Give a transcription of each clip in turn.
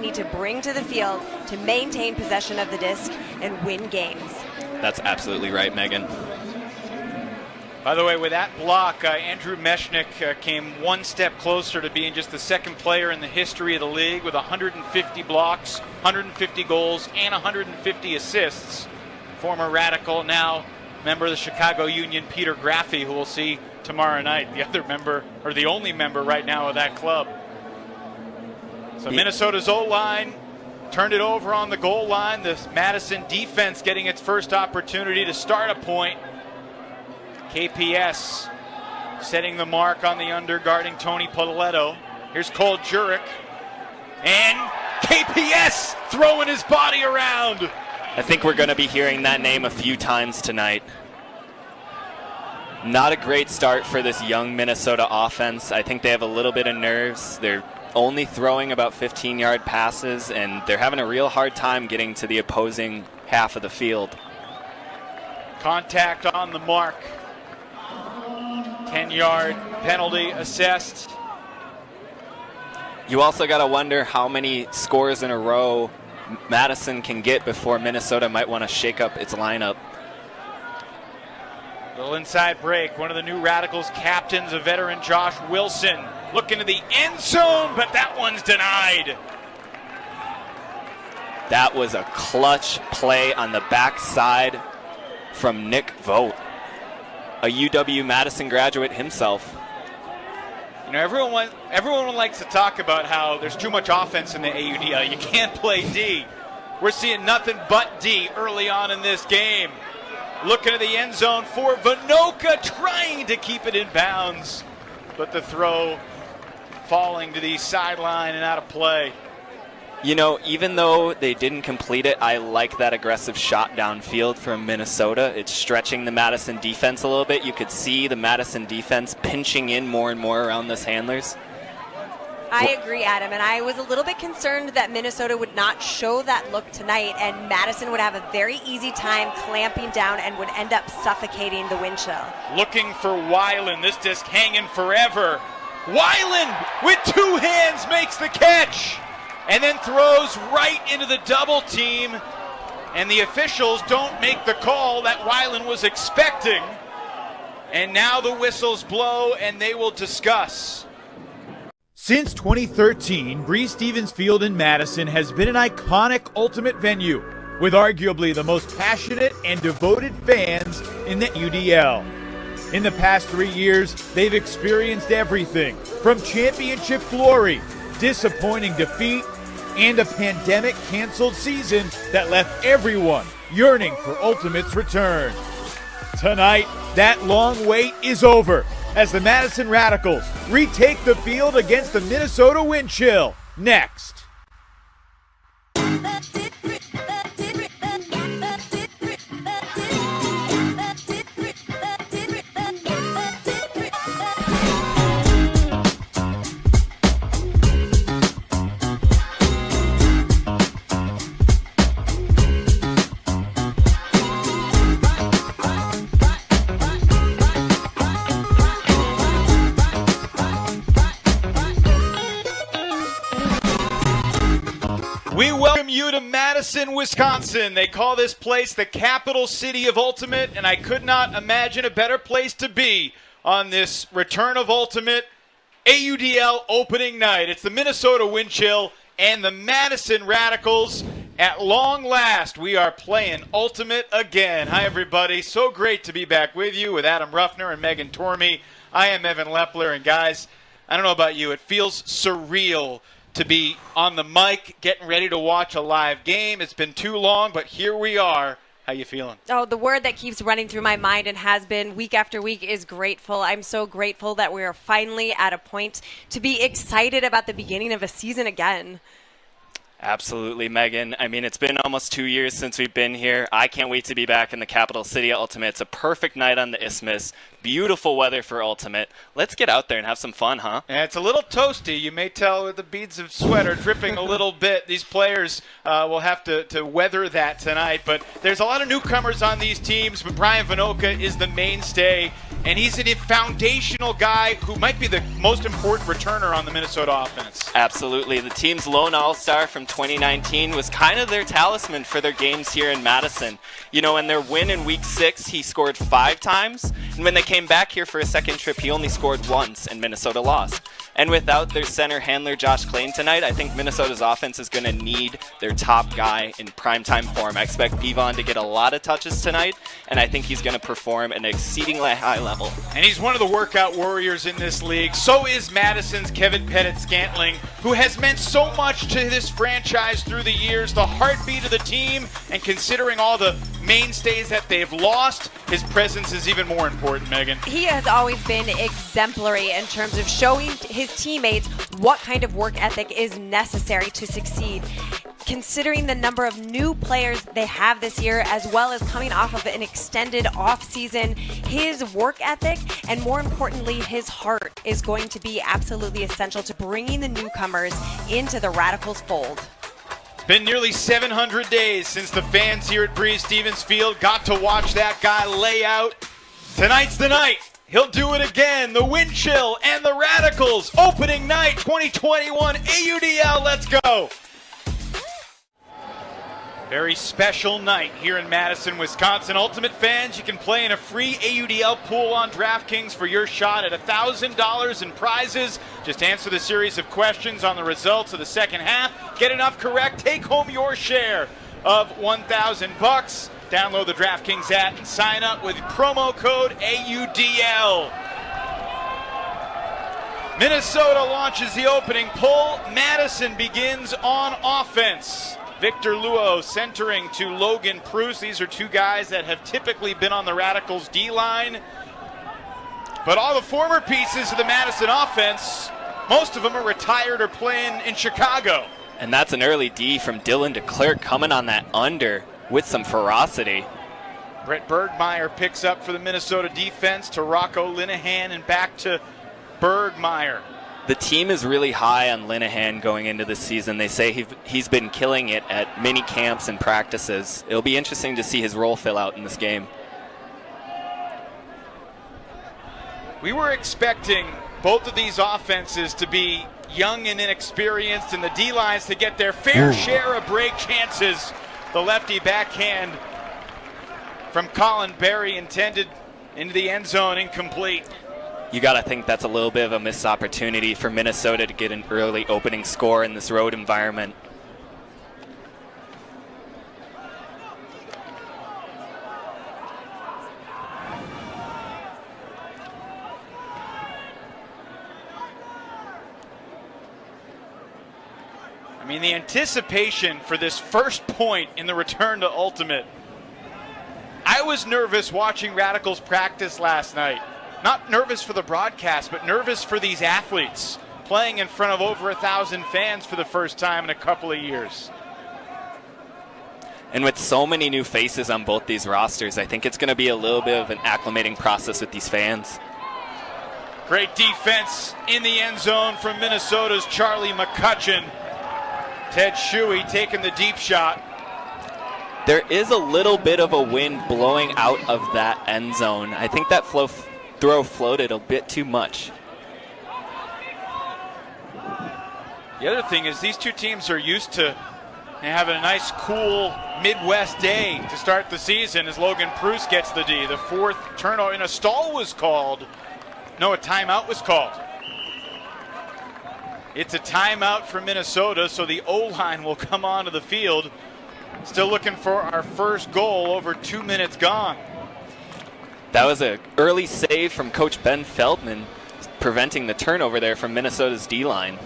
need to bring to the field to maintain possession of the disc and win games. That's absolutely right, Megan. By the way, with that block, Andrew Mechanix came one step closer to being just the second player in the history of the league with 150 blocks, 150 goals, and 150 assists. Former Radical, now member of the Chicago Union, Peter Graffi, who we'll see tomorrow night, the other member, or the only member right now of that club. So Minnesota's O-line turned it over on the goal line. The Madison defense getting its first opportunity to start a point. KPS setting the mark on the under, guarding Tony Poletto. Here's Cole Jurek. And KPS throwing his body around. I think we're going to be hearing that name a few times tonight. Not a great start for this young Minnesota offense. I think they have a little bit of nerves. They're only throwing about 15-yard passes, and they're having a real hard time getting to the opposing half of the field. Contact on the mark. 10-yard penalty assessed. You also got to wonder how many scores in a row Madison can get before Minnesota might want to shake up its lineup. Little inside break. One of the new Radicals captains, a veteran, Josh Wilson, looking to the end zone, but that one's denied. That was a clutch play on the backside from Nick Vogt, a UW-Madison graduate himself. You know, everyone likes to talk about how there's too much offense in the AUDL. You can't play D. We're seeing nothing but D early on in this game. Looking at the end zone for Vinoka, trying to keep it in bounds, but the throw falling to the sideline and out of play. You know, even though they didn't complete it, I like that aggressive shot downfield from Minnesota. It's stretching the Madison defense a little bit. You could see the Madison defense pinching in more and more around those handlers. I agree, Adam, and I was a little bit concerned that Minnesota would not show that look tonight, and Madison would have a very easy time clamping down and would end up suffocating the wind chill. Looking for Weiland, this disc hanging forever. Weiland with two hands makes the catch and then throws right into the double team, and the officials don't make the call that Weiland was expecting, and now the whistles blow and they will discuss. Since 2013, Breese Stevens Field in Madison has been an iconic ultimate venue with arguably the most passionate and devoted fans in the UDL. In the past 3 years, they've experienced everything from championship glory, disappointing defeat, and a pandemic-canceled season that left everyone yearning for Ultimate's return. Tonight, that long wait is over as the Madison Radicals retake the field against the Minnesota Wind Chill. Next. We welcome you to Madison, Wisconsin. They call this place the capital city of Ultimate, and I could not imagine a better place to be on this return of Ultimate AUDL opening night. It's the Minnesota Wind Chill and the Madison Radicals. At long last, we are playing Ultimate again. Hi, everybody. So great to be back with you with Adam Ruffner and Megan Tormey. I am Evan Lepler, and guys, I don't know about you, it feels surreal to be on the mic, getting ready to watch a live game. It's been too long, but here we are. How you feeling? Oh, the word that keeps running through my mind and has been week after week is grateful. I'm so grateful that we are finally at a point to be excited about the beginning of a season again. Absolutely, Megan. I mean, it's been almost 2 years since we've been here. I can't wait to be back in the capital city of Ultimate. It's a perfect night on the Isthmus. Beautiful weather for Ultimate. Let's get out there and have some fun, huh? And it's a little toasty. You may tell with the beads of sweat are dripping a little bit. These players will have to weather that tonight. But there's a lot of newcomers on these teams, but Brian Vinoka is the mainstay. and he's a foundational guy who might be the most important returner on the Minnesota offense. Absolutely. The team's lone all-star from 2019 was kind of their talisman for their games here in Madison. You know, in their win in Week 6, he scored 5 times, and when they came back here for a second trip, he only scored once, and Minnesota lost. And without their center handler, Josh Klain, tonight, I think Minnesota's offense is going to need their top guy in primetime form. I expect Bevon to get a lot of touches tonight, and I think he's going to perform at an exceedingly high level. And he's one of the workout warriors in this league. So is Madison's Kevin Pettit-Scantling, who has meant so much to this franchise through the years, the heartbeat of the team, and considering all the mainstays that they've lost, his presence is even more important, Megan. He has always been exemplary in terms of showing his teammates what kind of work ethic is necessary to succeed. Considering the number of new players they have this year, as well as coming off of an extended off season, his work ethic and more importantly his heart is going to be absolutely essential to bringing the newcomers into the Radicals fold. Been nearly 700 days since the fans here at Breese Stevens Field got to watch that guy lay out. Tonight's the night. He'll do it again. The Wind Chill and the Radicals. Opening night 2021 AUDL. Let's go. Very special night here in Madison, Wisconsin. Ultimate fans, you can play in a free AUDL pool on DraftKings for your shot at $1,000 in prizes. Just answer the series of questions on the results of the second half. Get enough correct, take home your share of $1,000. Download the DraftKings app and sign up with promo code AUDL. Minnesota launches the opening pull. Madison begins on offense. Victor Luo centering to Logan Preuss. These are two guys that have typically been on the Radicals' D-line. But all the former pieces of the Madison offense, most of them are retired or playing in Chicago. And that's an early D from Dylan DeClerc coming on that under with some ferocity. Brett Bergmeyer picks up for the Minnesota defense to Rocco Linehan and back to Bergmeyer. The team is really high on Linehan going into this season. They say he's been killing it at mini camps and practices. It'll be interesting to see his role fill out in this game. We were expecting both of these offenses to be young and inexperienced, and the D-lines to get their fair share of break chances. The lefty backhand from Colin Berry intended into the end zone, incomplete. You got to think that's a little bit of a missed opportunity for Minnesota to get an early opening score in this road environment. I mean, the anticipation for this first point in the return to Ultimate. I was nervous watching Radicals practice last night. Not nervous for the broadcast, but nervous for these athletes playing in front of over 1,000 fans for the first time in a couple of years. And with so many new faces on both these rosters, I think it's going to be a little bit of an acclimating process with these fans. Great defense in the end zone from Minnesota's Charlie McCutcheon. Ted Shuey taking the deep shot. There is a little bit of a wind blowing out of that end zone. I think that throw floated a bit too much. The other thing is these two teams are used to having a nice, cool Midwest day to start the season as Logan Preuss gets the D. The fourth turnover in a stall was called. No, a timeout was called. It's a timeout for Minnesota, so the O-line will come onto the field. Still looking for our first goal, over 2 minutes gone. That was an early save from Coach Ben Feldman, preventing the turnover there from Minnesota's D-line.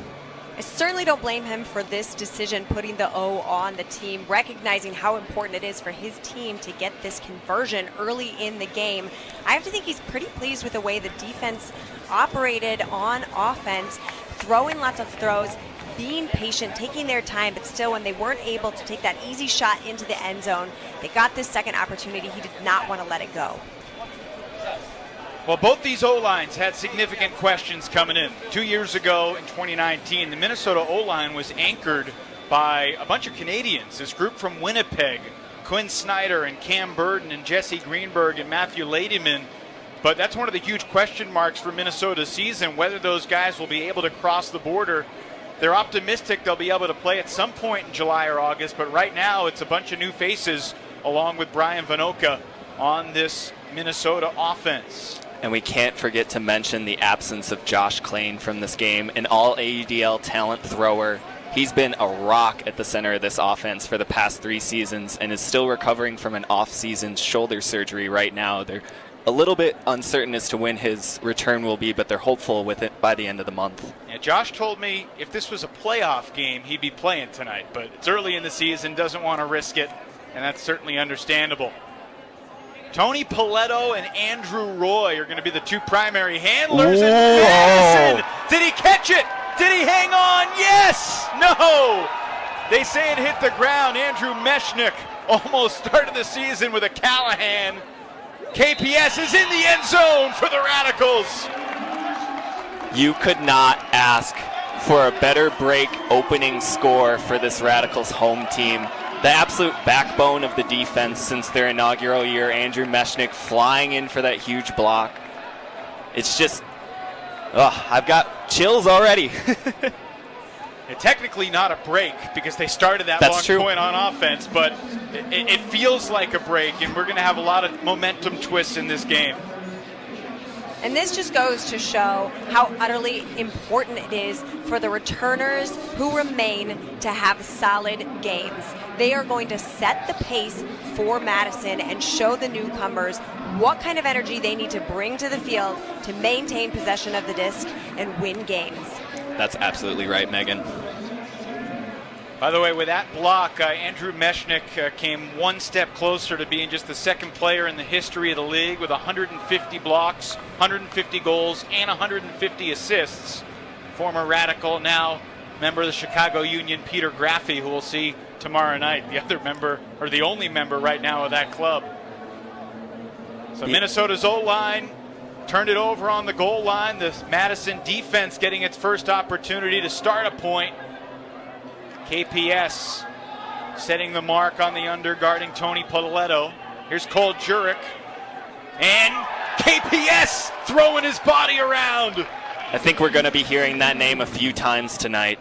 I certainly don't blame him for this decision, putting the O on the team, recognizing how important it is for his team to get this conversion early in the game. I have to think he's pretty pleased with the way the defense operated on offense, throwing lots of throws, being patient, taking their time, but still when they weren't able to take that easy shot into the end zone, they got this second opportunity. He did not want to let it go. Well, both these O-lines had significant questions coming in. 2 years ago in 2019, the Minnesota O-line was anchored by a bunch of Canadians. This group from Winnipeg, Quinn Snyder and Cam Burden and Jesse Greenberg and Matthew Ladyman. But that's one of the huge question marks for Minnesota's season, whether those guys will be able to cross the border. They're optimistic they'll be able to play at some point in July or August, but right now it's a bunch of new faces along with Brian Vanoka on this Minnesota offense. And we can't forget to mention the absence of Josh Klain from this game, an all-AUDL talent thrower. He's been a rock at the center of this offense for the past 3 seasons and is still recovering from an off-season shoulder surgery right now. They're a little bit uncertain as to when his return will be, but they're hopeful with it by the end of the month. Yeah, Josh told me if this was a playoff game, he'd be playing tonight, but it's early in the season, doesn't want to risk it, and that's certainly understandable. Tony Paletto and Andrew Roy are going to be the 2 primary handlers. Whoa. And Madison, did he catch it? Did he hang on? Yes! No! They say it hit the ground. Andrew Mechanix almost started the season with a Callahan. KPS is in the end zone for the Radicals. You could not ask for a better break opening score for this Radicals home team. The absolute backbone of the defense since their inaugural year, Andrew Mechanix flying in for that huge block. It's just, I've got chills already. Technically not a break because they started that That's long true. point on offense, but it feels like a break, and we're going to have a lot of momentum twists in this game. And this just goes to show how utterly important it is for the returners who remain to have solid games. They are going to set the pace for Madison and show the newcomers what kind of energy they need to bring to the field to maintain possession of the disc and win games. That's absolutely right, Megan. By the way, with that block, Andrew Mechanix came one step closer to being just the 2nd player in the history of the league with 150 blocks, 150 goals, and 150 assists. Former Radical, now member of the Chicago Union, Peter Graffi, who we'll see tomorrow night, the other member, or the only member right now of that club. So Minnesota's O-line turned it over on the goal line. The Madison defense getting its first opportunity to start a point. KPS setting the mark on the under, guarding Tony Paletto. Here's Cole Jurek. And KPS throwing his body around. I think we're going to be hearing that name a few times tonight.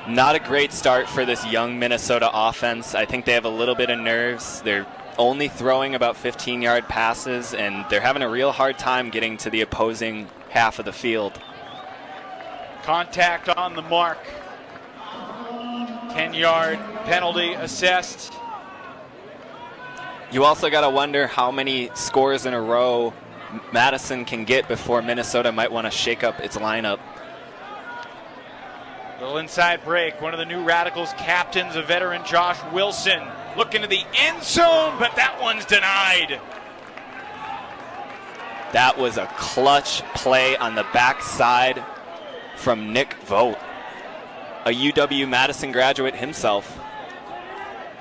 Not a great start for this young Minnesota offense. I think they have a little bit of nerves. They're only throwing about 15-yard passes, and they're having a real hard time getting to the opposing half of the field. Contact on the mark. 10-yard penalty assessed. You also got to wonder how many scores in a row Madison can get before Minnesota might want to shake up its lineup. Little inside break. One of the new Radicals captains, a veteran Josh Wilson, looking to the end zone, but that one's denied. That was a clutch play on the backside from Nick Vogt, a UW-Madison graduate himself.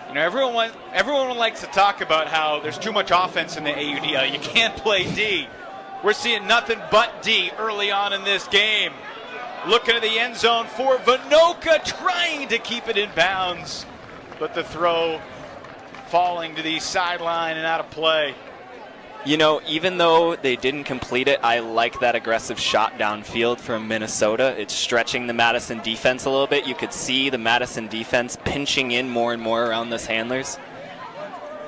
You know, everyone likes to talk about how there's too much offense in the AUDL. You can't play D. We're seeing nothing but D early on in this game. Looking at the end zone for Vanoka, trying to keep it in bounds, but the throw falling to the sideline and out of play. You know, even though they didn't complete it, I like that aggressive shot downfield from Minnesota. It's stretching the Madison defense a little bit. You could see the Madison defense pinching in more and more around this handlers.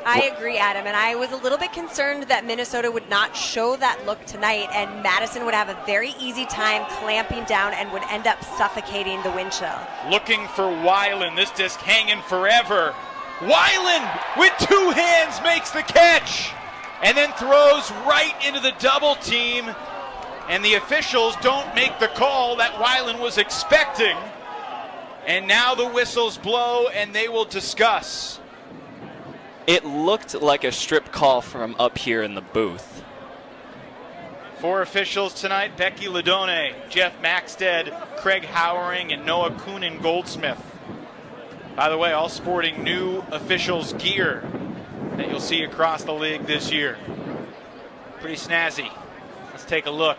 I agree, Adam, and I was a little bit concerned that Minnesota would not show that look tonight, and Madison would have a very easy time clamping down and would end up suffocating the wind chill. Looking for Weiland, this disc hanging forever. Weiland with 2 hands makes the catch and then throws right into the double team, and the officials don't make the call that Weiland was expecting, and now the whistles blow and they will discuss. It looked like a strip call from up here in the booth. 4 officials tonight: Becky Ladone, Jeff Maxted, Craig Howering, and Noah Coonan Goldsmith. By the way, all sporting new officials gear that you'll see across the league this year. Pretty snazzy. Let's take a look.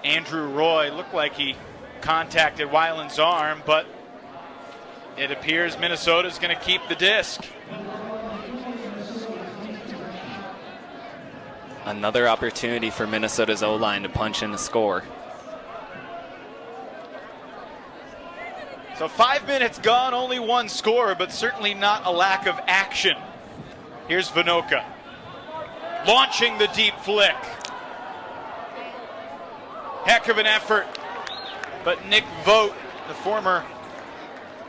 Andrew Roy looked like he contacted Weiland's arm, but it appears Minnesota's going to keep the disc. Another opportunity for Minnesota's O-line to punch in a score. So 5 minutes gone, only one score, but certainly not a lack of action. Here's Vinoka launching the deep flick. Heck of an effort, but Nick Vogt, the former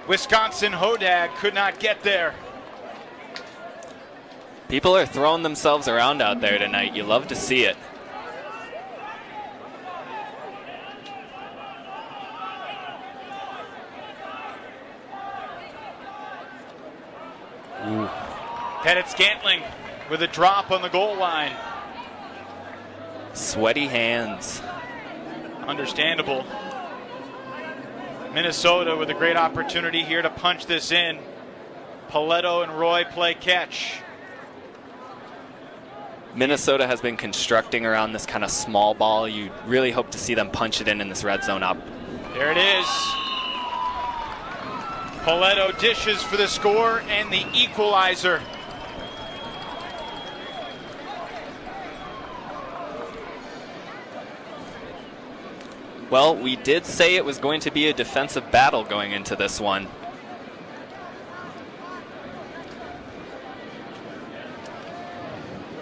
Wisconsin Hodag, could not get there. People are throwing themselves around out there tonight. You love to see it. Ooh. Pettit Scantling with a drop on the goal line. Sweaty hands. Understandable. Minnesota with a great opportunity here to punch this in. Paletto and Roy play catch. Minnesota has been constructing around this kind of small ball. You really hope to see them punch it in this red zone up. There it is. Paletto dishes for the score and the equalizer. Well, we did say it was going to be a defensive battle going into this one.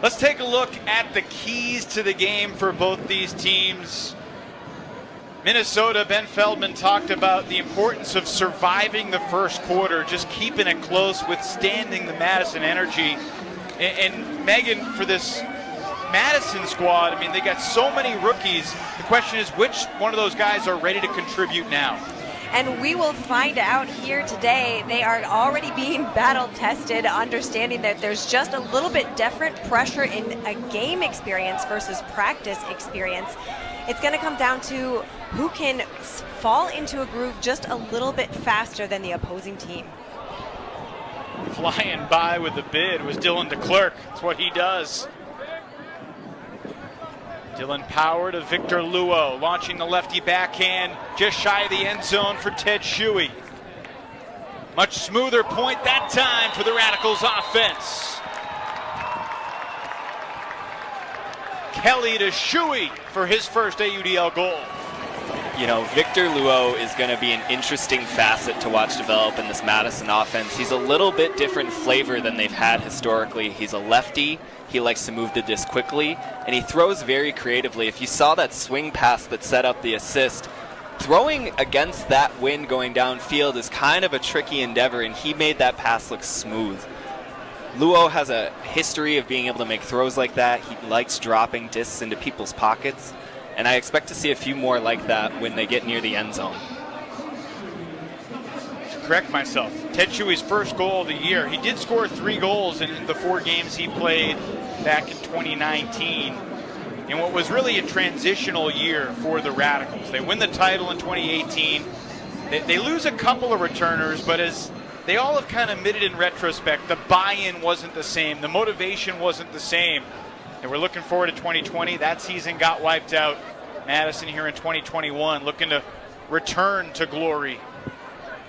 Let's take a look at the keys to the game for both these teams. Minnesota, Ben Feldman talked about the importance of surviving the first quarter, just keeping it close, withstanding the Madison energy. And Megan, for this Madison squad, I mean, they got so many rookies. The question is, which one of those guys are ready to contribute now? And we will find out here today. They are already being battle tested, understanding that there's just a little bit different pressure in a game experience versus practice experience. It's going to come down to who can fall into a groove just a little bit faster than the opposing team. Flying by with the bid was Dylan DeClerc. That's what he does. Dylan Power to Victor Luo, launching the lefty backhand just shy of the end zone for Ted Shuey. Much smoother point that time for the Radicals offense. Kelly to Shuey for his first AUDL goal. You know, Victor Luo is going to be an interesting facet to watch develop in this Madison offense. He's a little bit different flavor than they've had historically. He's a lefty. He likes to move the disc quickly, and he throws very creatively. If you saw that swing pass that set up the assist, throwing against that wind going downfield is kind of a tricky endeavor, and he made that pass look smooth. Luo has a history of being able to make throws like that. He likes dropping discs into people's pockets, and I expect to see a few more like that when they get near the end zone. Correct myself. Ted Shuey's first goal of the year. He did score 3 goals in the 4 games he played back in 2019 in what was really a transitional year for the Radicals. They win the title in 2018. They lose a couple of returners, but as they all have kind of admitted in retrospect, the buy-in wasn't the same. The motivation wasn't the same. And we're looking forward to 2020. That season got wiped out. Madison here in 2021 looking to return to glory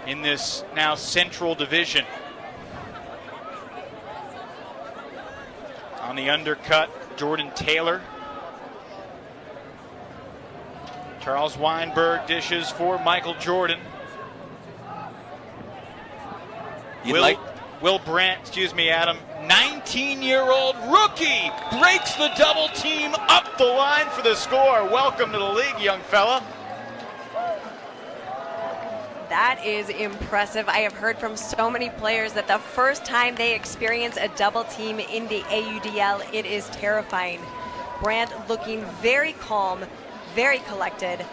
in this now Central Division. On the undercut, Jordan Taylor. Charles Weinberg dishes for Michael Jordan. Will Brandt, Adam, 19-year-old rookie, breaks the double team up the line for the score. Welcome to the league, young fella. That is impressive. I have heard from so many players that the first time they experience a double team in the AUDL, it is terrifying. Brandt looking very calm, very collected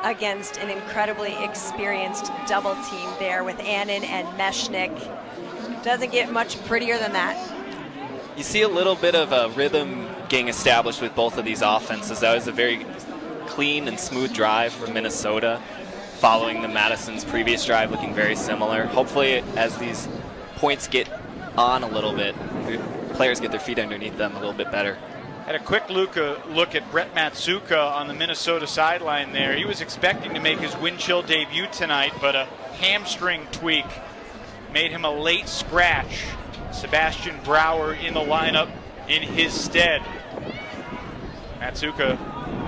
against an incredibly experienced double team there with Annan and Mechanix. Doesn't get much prettier than that. You see a little bit of a rhythm getting established with both of these offenses. That was a very clean and smooth drive from Minnesota, following the Madison's previous drive, looking very similar. Hopefully, as these points get on a little bit, the players get their feet underneath them a little bit better. Had a quick look at Brett Matsuka on the Minnesota sideline there. He was expecting to make his wind chill debut tonight, but a hamstring tweak made him a late scratch. Sebastian Brower in the lineup in his stead. Matsuka,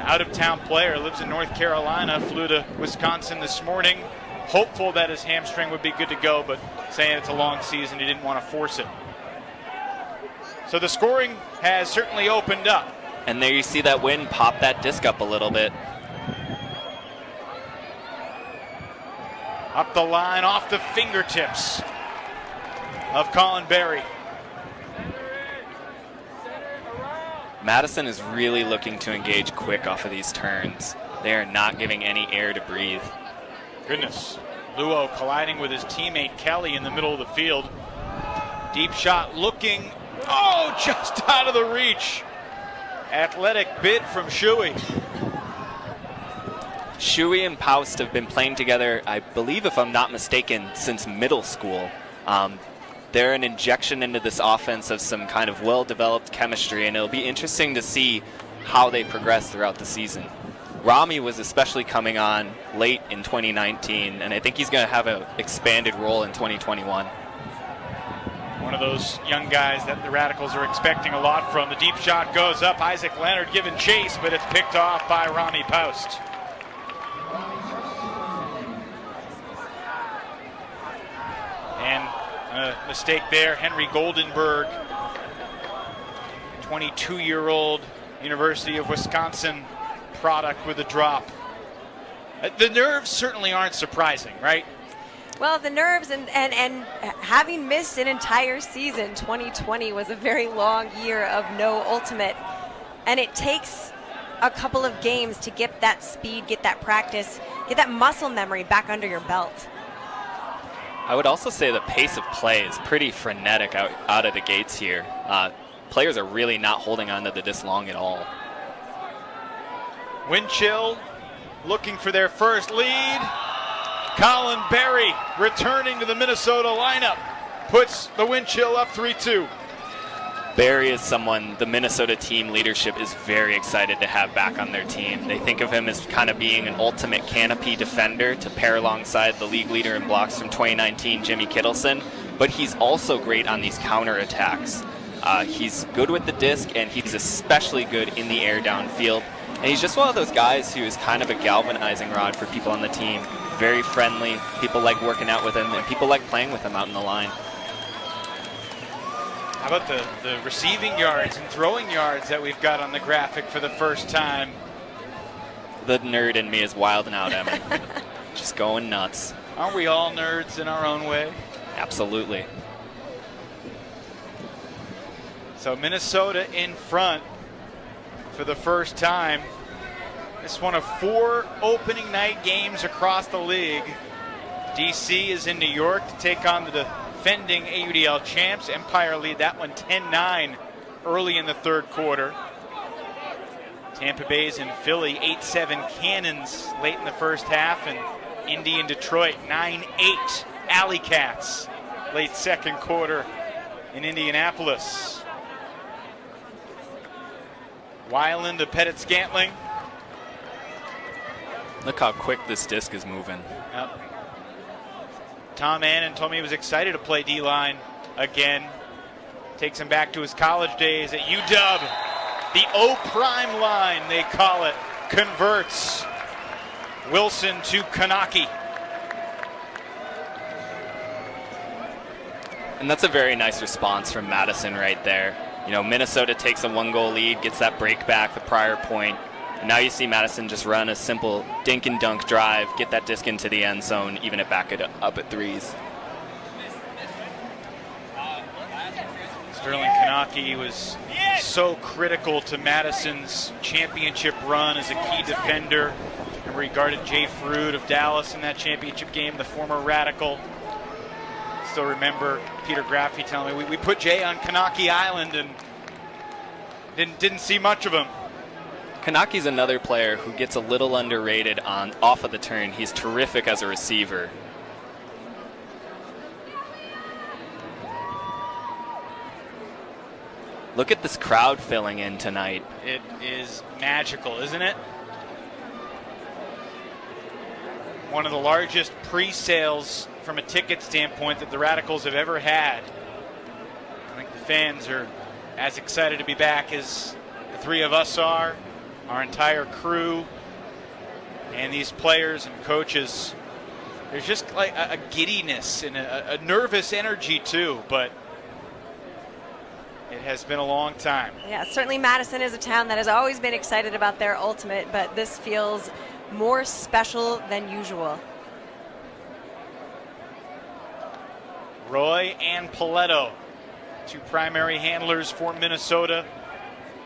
out-of-town player, lives in North Carolina, flew to Wisconsin this morning, hopeful that his hamstring would be good to go, but saying it's a long season, he didn't want to force it. So the scoring has certainly opened up. And there you see that wind pop that disc up a little bit. Up the line, off the fingertips of Colin Berry. Madison is really looking to engage quick off of these turns. They are not giving any air to breathe. Goodness. Luo colliding with his teammate Kelly in the middle of the field. Deep shot looking, oh, just out of the reach. Athletic bid from Shuey. Shuey and Paust have been playing together, I believe, if I'm not mistaken, since middle school. They're an injection into this offense of some kind of well-developed chemistry, and it'll be interesting to see how they progress throughout the season. Rami was especially coming on late in 2019, and I think he's going to have an expanded role in 2021. One of those young guys that the Radicals are expecting a lot from. The deep shot goes up. Isaac Leonard giving chase, but it's picked off by Rami Paust. And a mistake there. Henry Goldenberg, 22-year-old University of Wisconsin product with a drop. The nerves certainly aren't surprising, right? Well, the nerves and having missed an entire season, 2020 was a very long year of no ultimate. And it takes a couple of games to get that speed, get that practice, get that muscle memory back under your belt. I would also say the pace of play is pretty frenetic out of the gates here. Players are really not holding on to the disc long at all. Wind chill, looking for their first lead. Colin Berry returning to the Minnesota lineup, puts the wind chill up 3-2. Berry is someone the Minnesota team leadership is very excited to have back on their team. They think of him as kind of being an ultimate canopy defender to pair alongside the league leader in blocks from 2019, Jimmy Kittleson, but he's also great on these counterattacks. He's good with the disc, and he's especially good in the air downfield. And he's just one of those guys who is kind of a galvanizing rod for people on the team. Very friendly, people like working out with him, and people like playing with him out in the line. How about the receiving yards and throwing yards that we've got on the graphic for the first time? The nerd in me is wilding out, Evan. Just going nuts. Aren't we all nerds in our own way? Absolutely. So Minnesota in front for the first time. It's one of 4 opening night games across the league. DC is in New York to take on the defending AUDL champs. Empire lead that one 10-9 early in the third quarter. Tampa Bay's in Philly 8-7 Cannons late in the first half, and Indy and Detroit 9-8 AlleyCats late second quarter in Indianapolis. Weiland to Pettit Scantling. Look how quick this disc is moving. Yep. Tom Annan told me he was excited to play D-line again. Takes him back to his college days at UW. The O-prime line, they call it, converts. Wilson to Kanaki. And that's a very nice response from Madison right there. You know, Minnesota takes a 1-goal lead, gets that break back the prior point. And now you see Madison just run a simple dink and dunk drive, get that disc into the end zone, even it back it up at threes. Sterling Kanaki was so critical to Madison's championship run as a key defender, and regarded Jay Fruit of Dallas in that championship game, the former Radical. Still remember Peter Graffey telling me we put Jay on Kanaki Island and didn't see much of him. Kanaki's another player who gets a little underrated off of the turn. He's terrific as a receiver. Look at this crowd filling in tonight. It is magical, isn't it? One of the largest pre-sales from a ticket standpoint that the Radicals have ever had. I think the fans are as excited to be back as the three of us are. our entire crew and these players and coaches, there's just like a giddiness and a nervous energy too, but it has been a long time. Yeah, certainly Madison is a town that has always been excited about their ultimate, but this feels more special than usual. Roy and Paletto, two primary handlers for Minnesota,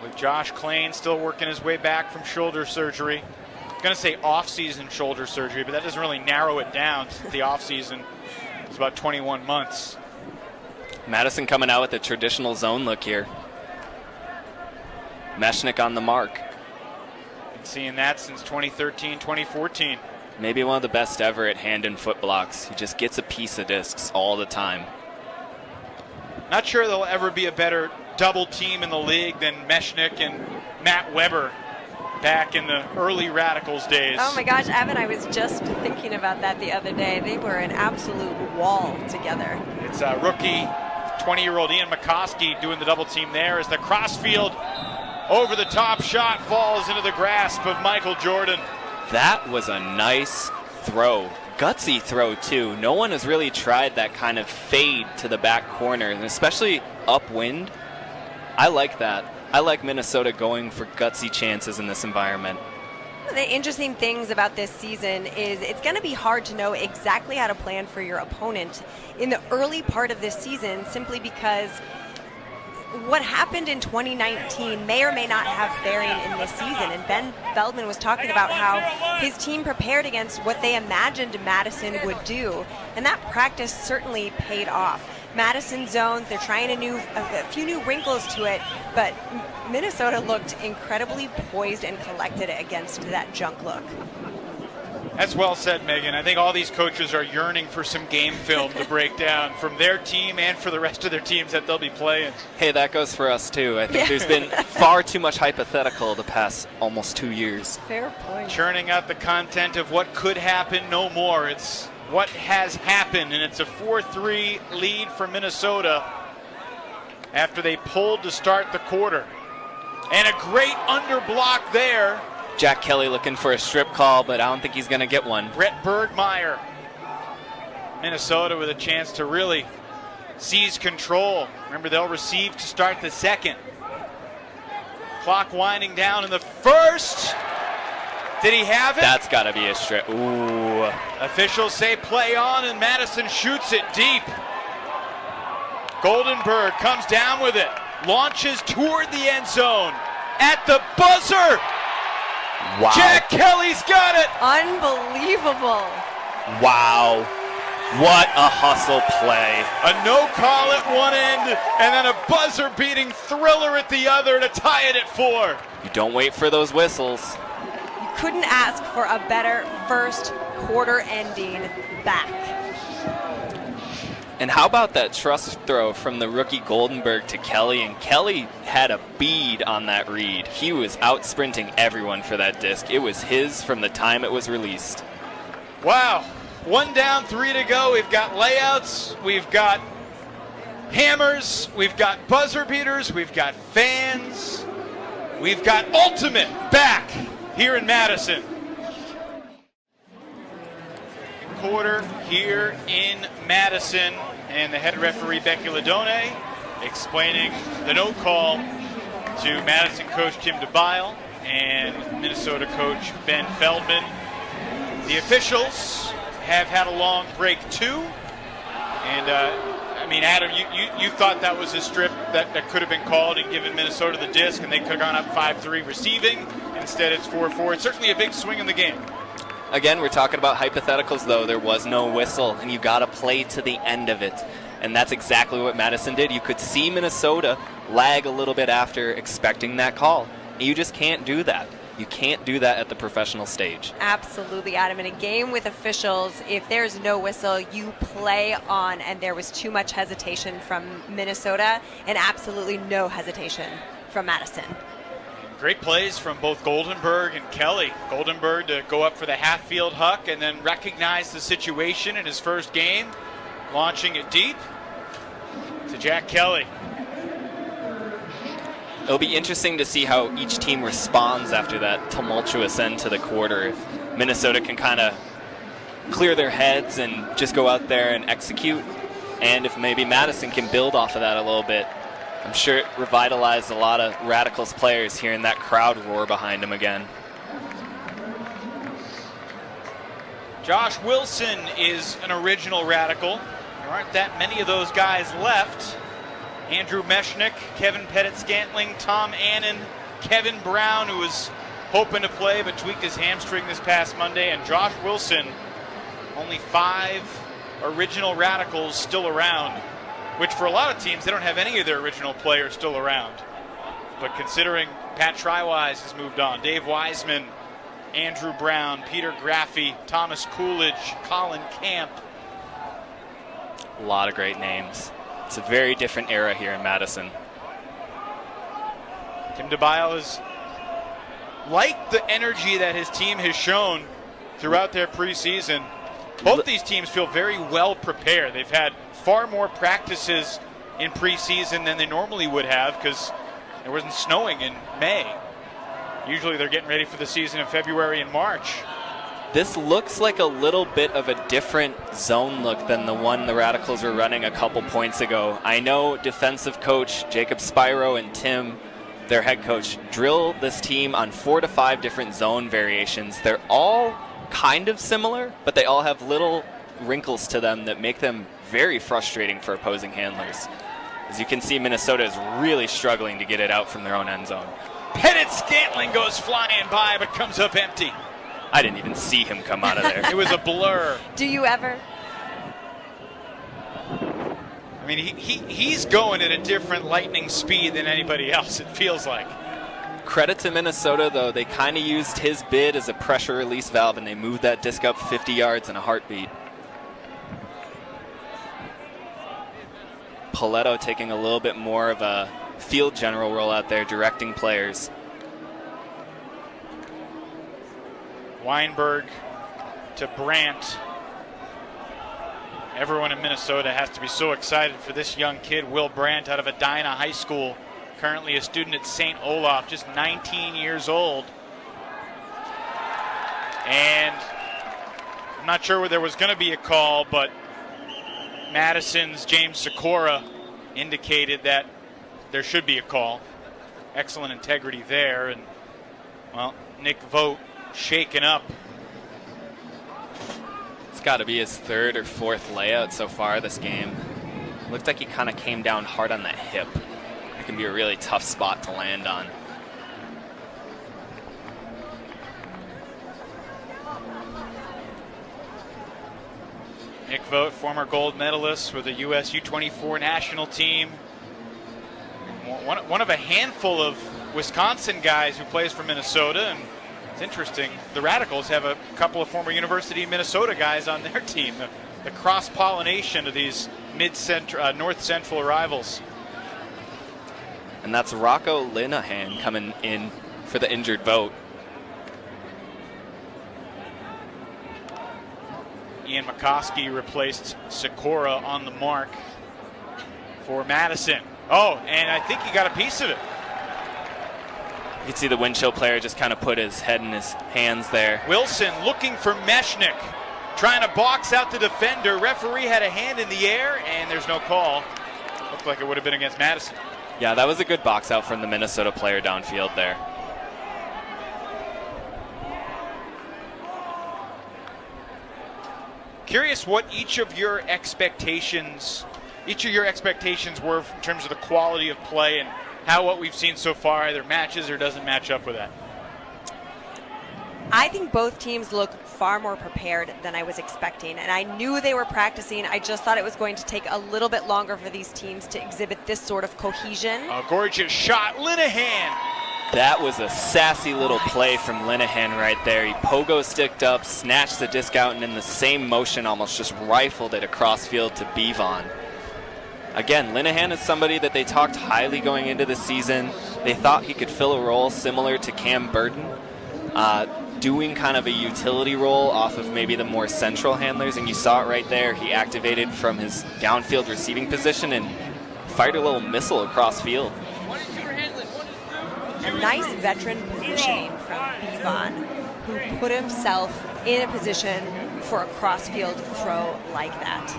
with Josh Klain still working his way back from shoulder surgery. I'm going to say off-season shoulder surgery, but that doesn't really narrow it down. The off-season is about 21 months. Madison coming out with a traditional zone look here. Mechanix on the mark. Been seeing that since 2013, 2014. Maybe one of the best ever at hand and foot blocks. He just gets a piece of discs all the time. Not sure there'll ever be a better double team in the league than Mechanix and Matt Weber back in the early Radicals days. Oh my gosh, Evan, I was just thinking about that the other day. They were an absolute wall together. It's a rookie, 20-year-old Ian McCoskey doing the double team there as the crossfield over-the-top shot falls into the grasp of Michael Jordan. That was a nice throw. Gutsy throw, too. No one has really tried that kind of fade to the back corner, and especially upwind. I like that. I like Minnesota going for gutsy chances in this environment. The interesting things about this season is it's going to be hard to know exactly how to plan for your opponent in the early part of this season, simply because what happened in 2019 may or may not have bearing in this season. And Ben Feldman was talking about how his team prepared against what they imagined Madison would do, and that practice certainly paid off. Madison zones, they're trying a few new wrinkles to it, but Minnesota looked incredibly poised and collected against that junk look. That's well said, Megan. I think all these coaches are yearning for some game film to break down from their team and for the rest of their teams that they'll be playing. Hey, that goes for us, too. I think there's been far too much hypothetical the past almost 2 years. Fair point. Churning out the content of what could happen, no more. It's what has happened, and it's a 4-3 lead for Minnesota after they pulled to start the quarter. And a great underblock there. Jack Kelly looking for a strip call, but I don't think he's going to get one. Brett Bergmeyer. Minnesota with a chance to really seize control. Remember, they'll receive to start the second. Clock winding down in the first. Did he have it? That's got to be a strip. Ooh. Officials say play on, and Madison shoots it deep. Goldenberg comes down with it. Launches toward the end zone. At the buzzer. Wow. Jack Kelly's got it. Unbelievable. Wow. What a hustle play. A no call at one end, and then a buzzer-beating thriller at the other to tie it at 4. You don't wait for those whistles. You couldn't ask for a better first quarter ending back. And how about that trust throw from the rookie Goldenberg to Kelly? And Kelly had a bead on that read. He was out sprinting everyone for that disc. It was his from the time it was released. Wow. 1 down, 3 to go. We've got layouts. We've got hammers. We've got buzzer beaters. We've got fans. We've got ultimate back here in Madison. Quarter here in Madison, and the head referee Becky Ladone explaining the no call to Madison coach Tim DeBile and Minnesota coach Ben Feldman. The officials have had a long break too, and I mean, Adam, you thought that was a strip that could have been called and given Minnesota the disc, and they could have gone up 5-3 receiving. Instead, it's 4-4. It's certainly a big swing in the game. Again, we're talking about hypotheticals, though. There was no whistle, and you got to play to the end of it. And that's exactly what Madison did. You could see Minnesota lag a little bit after expecting that call. You just can't do that. You can't do that at the professional stage. Absolutely, Adam. In a game with officials, if there's no whistle, you play on, and there was too much hesitation from Minnesota and absolutely no hesitation from Madison. Great plays from both Goldenberg and Kelly. Goldenberg to go up for the half-field huck and then recognize the situation in his first game, launching it deep to Jack Kelly. It'll be interesting to see how each team responds after that tumultuous end to the quarter. If Minnesota can kind of clear their heads and just go out there and execute, and if maybe Madison can build off of that a little bit. I'm sure it revitalized a lot of Radicals players hearing that crowd roar behind them again. Josh Wilson is an original Radical. There aren't that many of those guys left. Andrew Mechanix, Kevin Pettit-Scantling, Tom Annan, Kevin Brown, who was hoping to play but tweaked his hamstring this past Monday, and Josh Wilson. Only 5 original Radicals still around, which for a lot of teams, they don't have any of their original players still around. But considering Pat Treiwise has moved on, Dave Wiseman, Andrew Brown, Peter Graffey, Thomas Coolidge, Colin Camp. A lot of great names. It's a very different era here in Madison. Tim DeBio has liked the energy that his team has shown throughout their preseason. Both these teams feel very well prepared. They've had far more practices in preseason than they normally would have because it wasn't snowing in May. Usually they're getting ready for the season in February and March. This looks like a little bit of a different zone look than the one the Radicals were running a couple points ago. I know defensive coach Jacob Spyro and Tim, their head coach, drill this team on 4 to 5 different zone variations. They're all kind of similar, but they all have little wrinkles to them that make them very frustrating for opposing handlers. As you can see, Minnesota is really struggling to get it out from their own end zone. Pettit-Scantling goes flying by but comes up empty. I didn't even see him come out of there. It was a blur. Do you ever? I mean, he's going at a different lightning speed than anybody else, it feels like. Credit to Minnesota, though. They kind of used his bid as a pressure release valve, and they moved that disc up 50 yards in a heartbeat. Paletto taking a little bit more of a field general role out there, directing players. Weinberg to Brandt. Everyone in Minnesota has to be so excited for this young kid, Will Brandt, out of Edina High School. Currently a student at St. Olaf, just 19 years old. And I'm not sure where there was going to be a call, but Madison's James Sikora indicated that there should be a call. Excellent integrity there. And, well, Nick Vogt shaken up. It's got to be his 3rd or 4th layout so far this game. Looked like he kind of came down hard on that hip. It can be a really tough spot to land on. Nick Vogt, former gold medalist with the U.S. U-24 national team. One of a handful of Wisconsin guys who plays for Minnesota. And it's interesting, the Radicals have a couple of former University of Minnesota guys on their team. The cross-pollination of these north central rivals. And that's Rocco Linehan coming in for the injured Vogt. Ian McCoskey replaced Sikora on the mark for Madison. Oh, and I think he got a piece of it. You can see the wind chill player just kind of put his head in his hands there. Wilson looking for Mechanic, trying to box out the defender. Referee had a hand in the air, and there's no call. Looked like it would have been against Madison. Yeah, that was a good box out from the Minnesota player downfield there. Curious what each of your expectations were in terms of the quality of play and how what we've seen so far either matches or doesn't match up with that. I think both teams look far more prepared than I was expecting, and I knew they were practicing. I just thought it was going to take a little bit longer for these teams to exhibit this sort of cohesion. A gorgeous shot, Linehan. That was a sassy little play from Linehan right there. He pogo sticked up, snatched the disc out, and in the same motion almost just rifled it across field to Bevon. Again, Linehan is somebody that they talked highly going into the season. They thought he could fill a role similar to Cam Burden, doing kind of a utility role off of maybe the more central handlers, and you saw it right there. He activated from his downfield receiving position and fired a little missile across field. A nice veteran positioning from Bevon, who put himself in a position for a cross-field throw like that.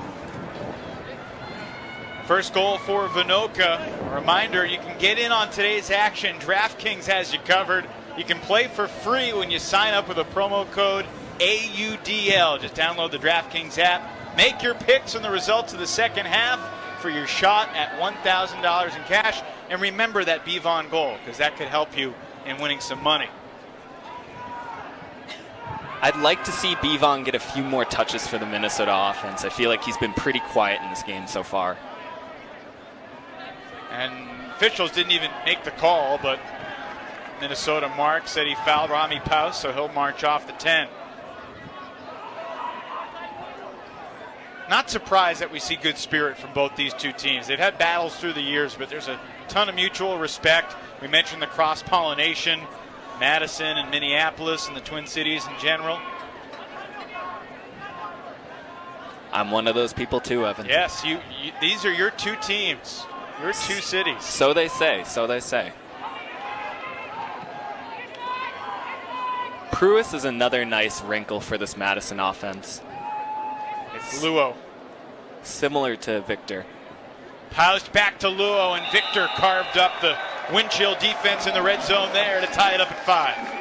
First goal for Vinoka. A reminder, you can get in on today's action. DraftKings has you covered. You can play for free when you sign up with a promo code AUDL. Just download the DraftKings app. Make your picks on the results of the second half for your shot at $1,000 in cash. And remember that Bevon goal, because that could help you in winning some money. I'd like to see Bevon get a few more touches for the Minnesota offense. I feel like he's been pretty quiet in this game so far. And officials didn't even make the call, but Minnesota Mark said he fouled Rami Paus, so he'll march off the 10. Not surprised that we see good spirit from both these two teams. They've had battles through the years, but there's a ton of mutual respect. We mentioned the cross-pollination, Madison and Minneapolis and the Twin Cities in general. I'm one of those people too, Evan. Yes, these are your two teams, your two cities. So they say, so they say. Pruis is another nice wrinkle for this Madison offense. It's Luo. Similar to Victor. Paused back to Luo, and Victor carved up the wind chill defense in the red zone there to tie it up at 5.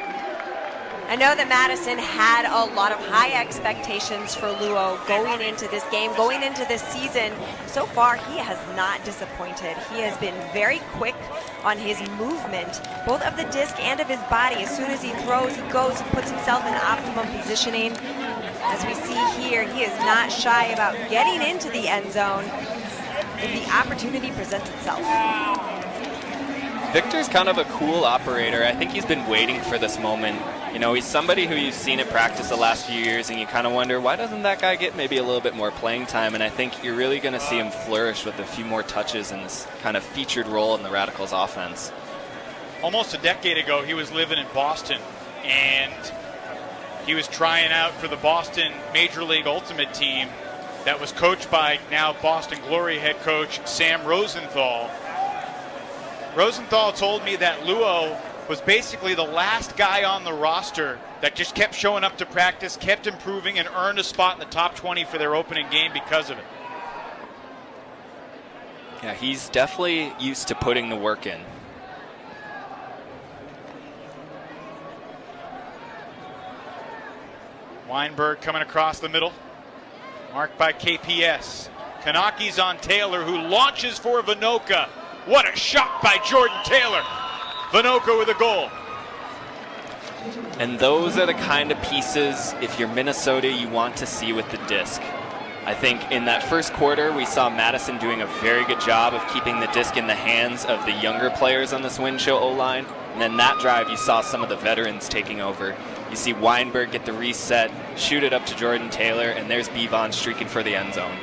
I know that Madison had a lot of high expectations for Luo going into this game, going into this season. So far, he has not disappointed. He has been very quick on his movement, both of the disc and of his body. As soon as he throws, he goes, he puts himself in optimum positioning. As we see here, he is not shy about getting into the end zone if the opportunity presents itself. Victor's kind of a cool operator. I think he's been waiting for this moment. You know, he's somebody who you've seen at practice the last few years, and you kind of wonder, why doesn't that guy get maybe a little bit more playing time? And I think you're really going to see him flourish with a few more touches in this kind of featured role in the Radicals offense. Almost a decade ago, he was living in Boston, and he was trying out for the Boston Major League Ultimate team that was coached by now Boston Glory head coach Sam Rosenthal. Rosenthal told me that Luo was basically the last guy on the roster that just kept showing up to practice, kept improving, and earned a spot in the top 20 for their opening game because of it. Yeah, he's definitely used to putting the work in. Weinberg coming across the middle, marked by KPS. Kanaki's on Taylor, who launches for Vinoka. What a shot by Jordan Taylor. Vinoka with a goal. And those are the kind of pieces, if you're Minnesota, you want to see with the disc. I think in that first quarter, we saw Madison doing a very good job of keeping the disc in the hands of the younger players on this wind chill O-line. And then that drive, you saw some of the veterans taking over. You see Weinberg get the reset, shoot it up to Jordan Taylor, and there's Bevon streaking for the end zone.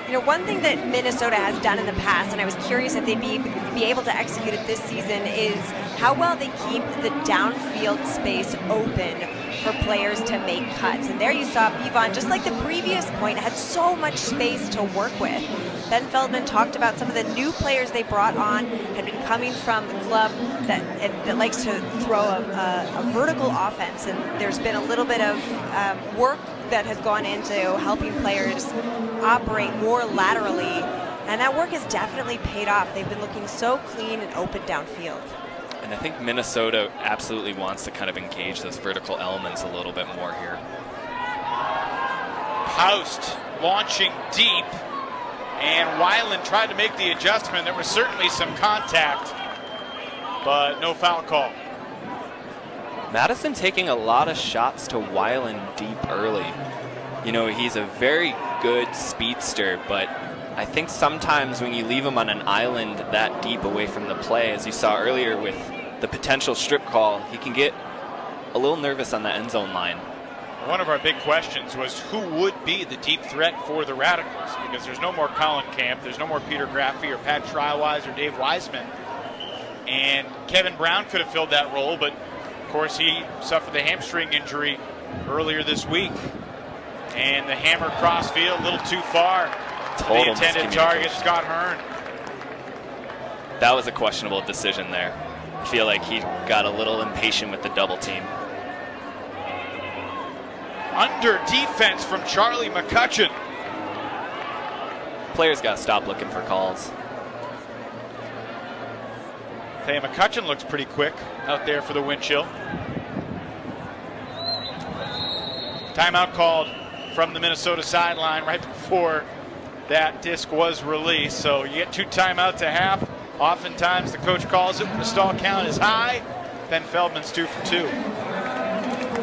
You know, one thing that Minnesota has done in the past, and I was curious if they'd be able to execute it this season, is how well they keep the downfield space open for players to make cuts. And there you saw Bevon, just like the previous point, had so much space to work with. Ben Feldman talked about some of the new players they brought on had been coming from the club that likes to throw a vertical offense, and there's been a little bit of work that has gone into helping players operate more laterally, and that work has definitely paid off. They've been looking so clean and open downfield. And I think Minnesota absolutely wants to kind of engage those vertical elements a little bit more here. Post launching deep, and Weiland tried to make the adjustment. There was certainly some contact, but no foul call. Madison taking a lot of shots to Weiland deep early. You know, he's a very good speedster, but I think sometimes when you leave him on an island that deep away from the play, as you saw earlier with the potential strip call, he can get a little nervous on that end zone line. One of our big questions was who would be the deep threat for the Radicals, because there's no more Colin Camp, there's no more Peter Graffey or Pat Schreiweiss or Dave Wiseman. And Kevin Brown could have filled that role, but of course he suffered the hamstring injury earlier this week. And the hammer crossfield a little too far. Total the intended target, Scott Hearn. That was a questionable decision there. feel like he got a little impatient with the double team. Under defense from Charlie McCutcheon. Players got to stop looking for calls. Hey, McCutcheon looks pretty quick out there for the wind chill. Timeout called from the Minnesota sideline right before that disc was released. So you get 2 timeouts a half. Oftentimes the coach calls it when the stall count is high. Ben Feldman's 2 for 2.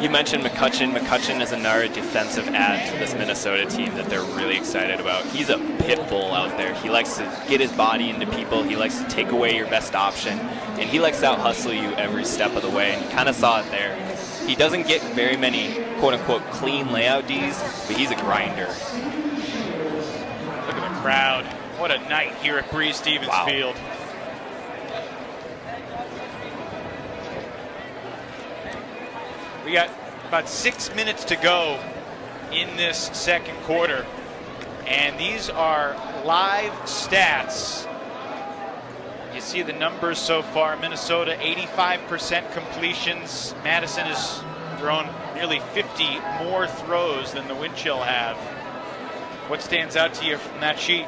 You mentioned McCutcheon. McCutcheon is another defensive add to this Minnesota team that they're really excited about. He's a pit bull out there. He likes to get his body into people. He likes to take away your best option. And he likes to out-hustle you every step of the way. And you kind of saw it there. He doesn't get very many quote-unquote clean layout Ds, but he's a grinder. Look at the crowd. What a night here at Breeze Stevens Field. We got about 6 minutes to go in this second quarter, and these are live stats. You see the numbers so far. Minnesota 85% completions. Madison has thrown nearly 50 more throws than the wind chill have. What stands out to you from that sheet?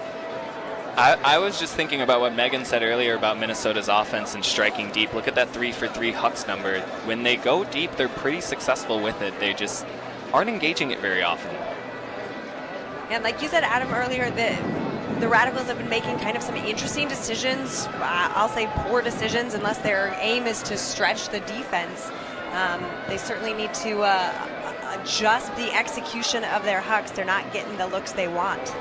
I was just thinking about what Megan said earlier about Minnesota's offense and striking deep. Look at that 3 for 3 Hucks number. When they go deep, they're pretty successful with it. They just aren't engaging it very often. And like you said, Adam, earlier, the Radicals have been making kind of some interesting decisions. I'll say poor decisions, unless their aim is to stretch the defense. They certainly need to adjust the execution of their Hucks. They're not getting the looks they want.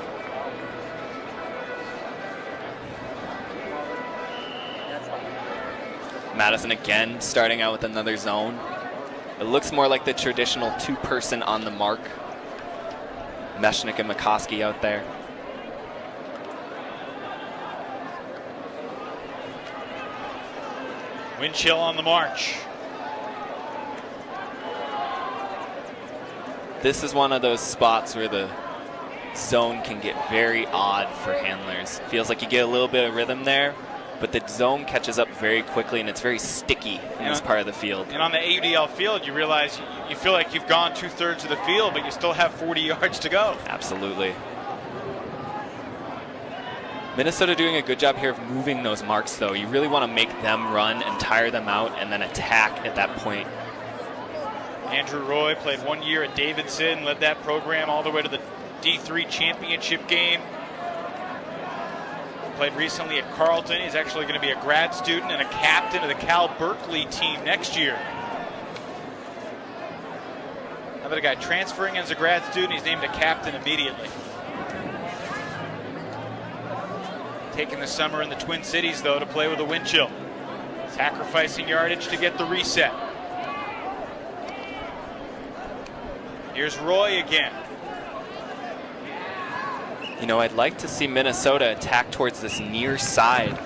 Madison again starting out with another zone. It looks more like the traditional 2-person on the mark. Mechanix and McCoskey out there. Wind chill on the march. This is one of those spots where the zone can get very odd for handlers. Feels like you get a little bit of rhythm there, but the zone catches up very quickly, and it's very sticky in this part of the field. And on the AUDL field, you realize you feel like you've gone 2/3 of the field, but you still have 40 yards to go. Absolutely. Minnesota doing a good job here of moving those marks, though. You really want to make them run and tire them out and then attack at that point. Andrew Roy played 1 year at Davidson, led that program all the way to the D3 championship game. Played recently at Carleton. He's actually going to be a grad student and a captain of the Cal Berkeley team next year. How about a guy transferring as a grad student? He's named a captain immediately. Taking the summer in the Twin Cities, though, to play with a wind chill. Sacrificing yardage to get the reset. Here's Roy again. You know, I'd like to see Minnesota attack towards this near side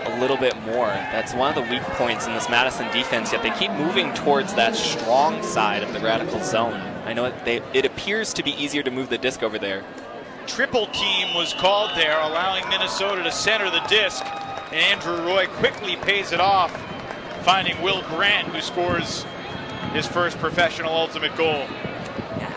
a little bit more. That's one of the weak points in this Madison defense, yet they keep moving towards that strong side of the Radical zone. I know it appears to be easier to move the disc over there. Triple team was called there, allowing Minnesota to center the disc, and Andrew Roy quickly pays it off, finding Will Grant, who scores his first professional ultimate goal.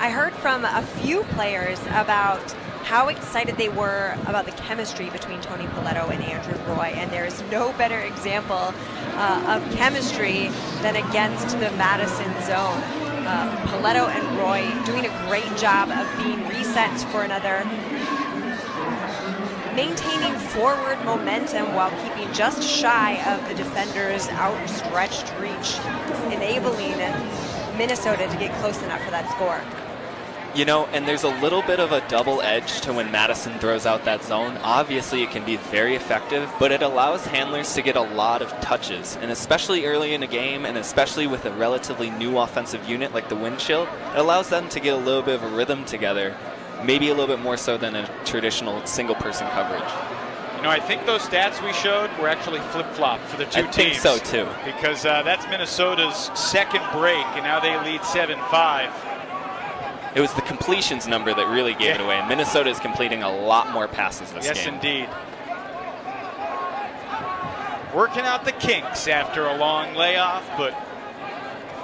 I heard from a few players about how excited they were about the chemistry between Tony Paletto and Andrew Roy, and there is no better example of chemistry than against the Madison zone. Paletto and Roy doing a great job of being resets for another, maintaining forward momentum while keeping just shy of the defender's outstretched reach, enabling Minnesota to get close enough for that score. You know, and there's a little bit of a double edge to when Madison throws out that zone. Obviously, it can be very effective, but it allows handlers to get a lot of touches, and especially early in a game, and especially with a relatively new offensive unit like the wind chill, it allows them to get a little bit of a rhythm together, maybe a little bit more so than a traditional single-person coverage. You know, I think those stats we showed were actually flip-flop for the two teams. I think so, too. Because that's Minnesota's second break, and now they lead 7-5. It was the completions number that really gave it away, and Minnesota is completing a lot more passes this game. Yes, indeed. working out the kinks after a long layoff, but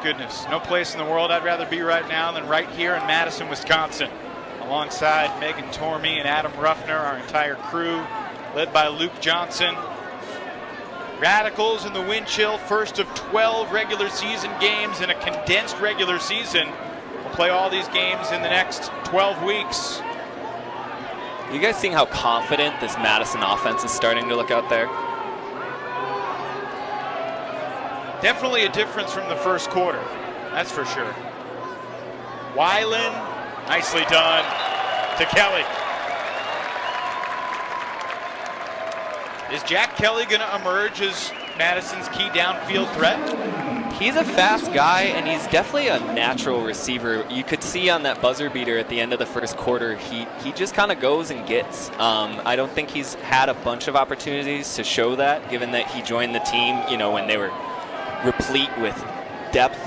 goodness, no place in the world I'd rather be right now than right here in Madison, Wisconsin, alongside Megan Tormey and Adam Ruffner, our entire crew, led by Luke Johnson. Radicals in the wind chill, first of 12 regular season games in a condensed regular season. We'll play all these games in the next 12 weeks. You guys seeing how confident this Madison offense is starting to look out there? Definitely a difference from the first quarter, that's for sure. Weiland, nicely done to Kelly. Is Jack Kelly going to emerge as Madison's key downfield threat? He's a fast guy, and he's definitely a natural receiver. You could see on that buzzer beater at the end of the first quarter, he just kind of goes and gets. I don't think he's had a bunch of opportunities to show that, given that he joined the team, when they were replete with depth,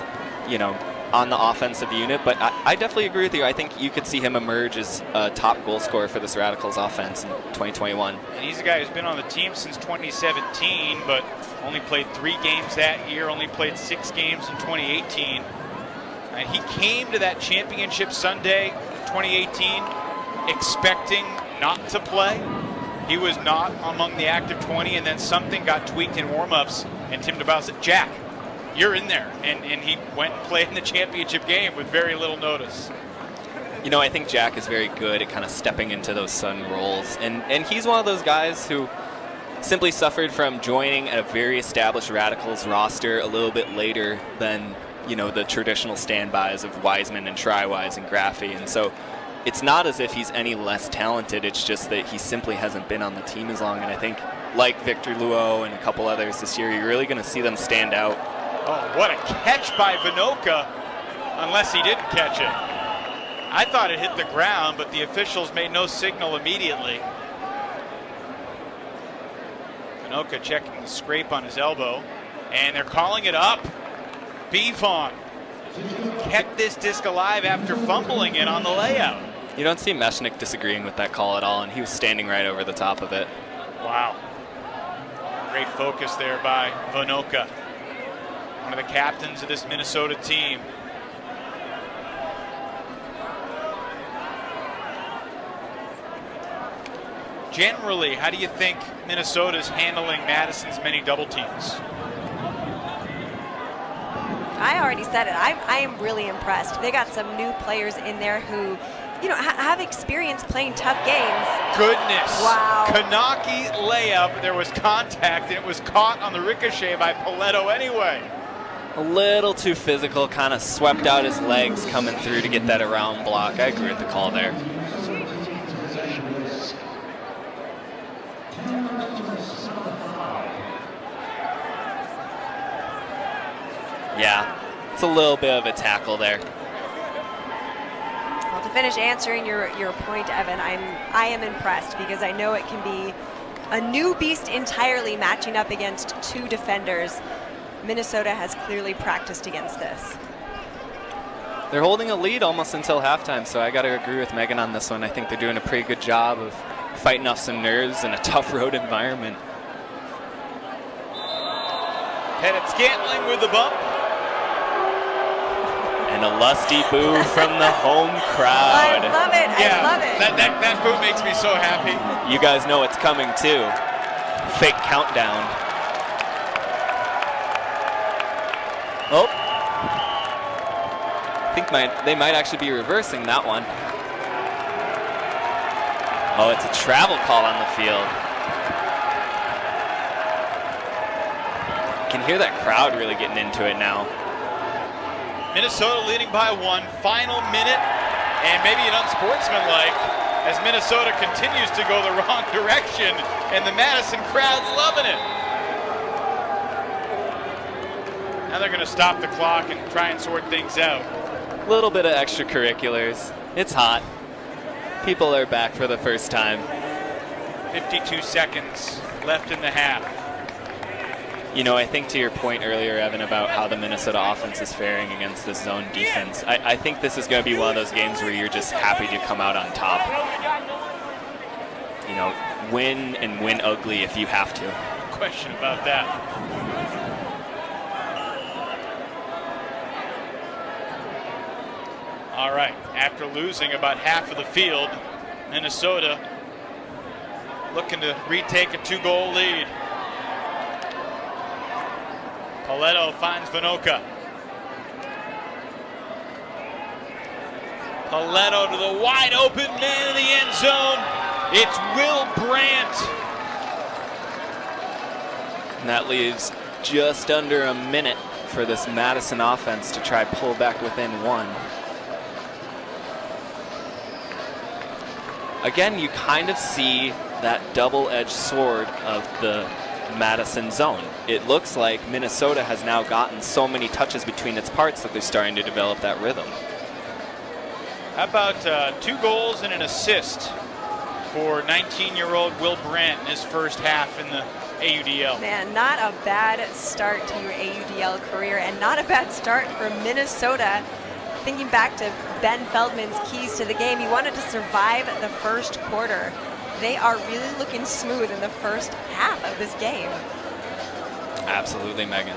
on the offensive unit. But I definitely agree with you. I think you could see him emerge as a top goal scorer for this Radicals offense in 2021. And he's a guy who's been on the team since 2017, but only played 3 games that year, only played 6 games in 2018. And he came to that championship Sunday 2018 expecting not to play. He was not among the active 20, and then something got tweaked in warm-ups, and Tim DeBow said, Jack, you're in there. And he went and played in the championship game with very little notice. I think Jack is very good at kind of stepping into those sudden roles. And he's one of those guys who simply suffered from joining a very established Radicals roster a little bit later than, the traditional standbys of Wiseman and Triwise and Graffy. And so it's not as if he's any less talented. It's just that he simply hasn't been on the team as long. And I think, like Victor Luo and a couple others this year, you're really going to see them stand out. Oh, what a catch by Vinoka, unless he didn't catch it. I thought it hit the ground, but the officials made no signal immediately. Vinoka checking the scrape on his elbow, and they're calling it up. Bifon kept this disc alive after fumbling it on the layout. You don't see Mechanix disagreeing with that call at all, and he was standing right over the top of it. Wow. Great focus there by Vinoka, one of the captains of this Minnesota team. Generally, how do you think Minnesota's handling Madison's many double teams? I already said it. I am really impressed. They got some new players in there who, have experience playing tough games. Goodness. Wow. Kanaki layup. There was contact, and it was caught on the ricochet by Paletto anyway. A little too physical, kind of swept out his legs coming through to get that around block. I agree with the call there. Yeah, it's a little bit of a tackle there. Well, to finish answering your point, Evan, I am impressed because I know it can be a new beast entirely matching up against 2 defenders. Minnesota has clearly practiced against this. They're holding a lead almost until halftime, so I got to agree with Megan on this one. I think they're doing a pretty good job of fighting off some nerves in a tough road environment. Pettit Scantling with the bump. And a lusty boo from the home crowd. I love it. Yeah, I love it. That boo makes me so happy. You guys know it's coming too. Fake countdown. Oh. I think they might actually be reversing that one. Oh, it's a travel call on the field. You can hear that crowd really getting into it now. Minnesota leading by 1, final minute, and maybe an unsportsmanlike as Minnesota continues to go the wrong direction, and the Madison crowd's loving it. Now they're going to stop the clock and try and sort things out. A little bit of extracurriculars. It's hot. People are back for the first time. 52 seconds left in the half. I think to your point earlier, Evan, about how the Minnesota offense is faring against this zone defense, I think this is going to be one of those games where you're just happy to come out on top. Win and win ugly if you have to. question about that. All right, after losing about half of the field, Minnesota looking to retake a 2-goal lead. Paletto finds Vinoka. Paletto to the wide open man in the end zone. It's Will Brandt. And that leaves just under a minute for this Madison offense to try pull back within one. Again, you kind of see that double-edged sword of the Madison zone. It looks like Minnesota has now gotten so many touches between its parts that they're starting to develop that rhythm. How about 2 goals and an assist for 19-year-old Will Brandt in his first half in the AUDL? Man, not a bad start to your AUDL career, and not a bad start for Minnesota. Thinking back to Ben Feldman's keys to the game, he wanted to survive the first quarter. They are really looking smooth in the first half of this game. Absolutely, Megan.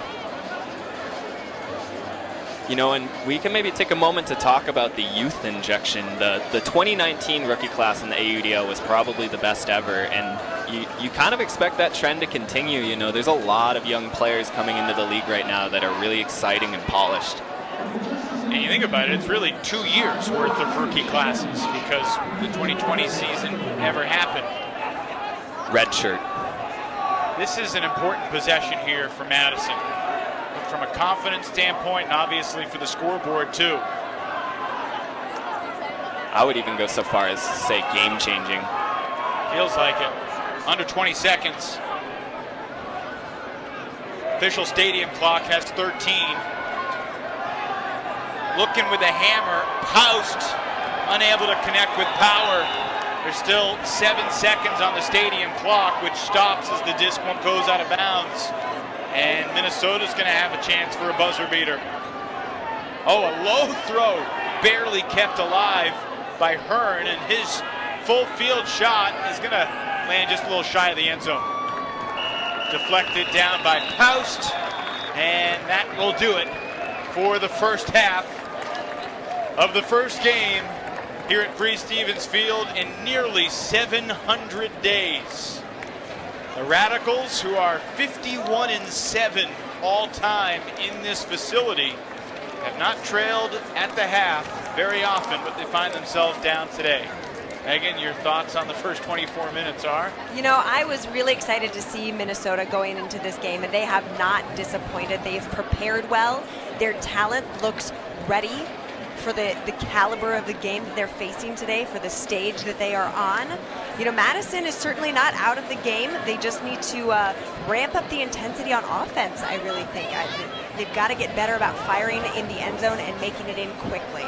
You know, and we can maybe take a moment to talk about the youth injection. The 2019 rookie class in the AUDL was probably the best ever, and you kind of expect that trend to continue. You know, there's a lot of young players coming into the league right now that are really exciting and polished. And you think about it, it's really 2 years worth of rookie classes because the 2020 season never happened. Red shirt. This is an important possession here for Madison, from a confidence standpoint and obviously for the scoreboard too. I would even go so far as to say game-changing. Feels like it. Under 20 seconds. Official stadium clock has 13. Looking with a hammer, Paust unable to connect with power. There's still 7 seconds on the stadium clock, which stops as the disc one goes out of bounds. And Minnesota's going to have a chance for a buzzer beater. Oh, a low throw, barely kept alive by Hearn, and his full field shot is going to land just a little shy of the end zone. Deflected down by Paust, and that will do it for the first half of the first game here at Breese-Stevens Field in nearly 700 days. The Radicals, who are 51-7 all-time in this facility, have not trailed at the half very often, but they find themselves down today. Megan, your thoughts on the first 24 minutes are? You know, I was really excited to see Minnesota going into this game, and they have not disappointed. They've prepared well. Their talent looks ready for the caliber of the game that they're facing today, for the stage that they are on. You know, Madison is certainly not out of the game. They just need to ramp up the intensity on offense, I really think. They've got to get better about firing in the end zone and making it in quickly.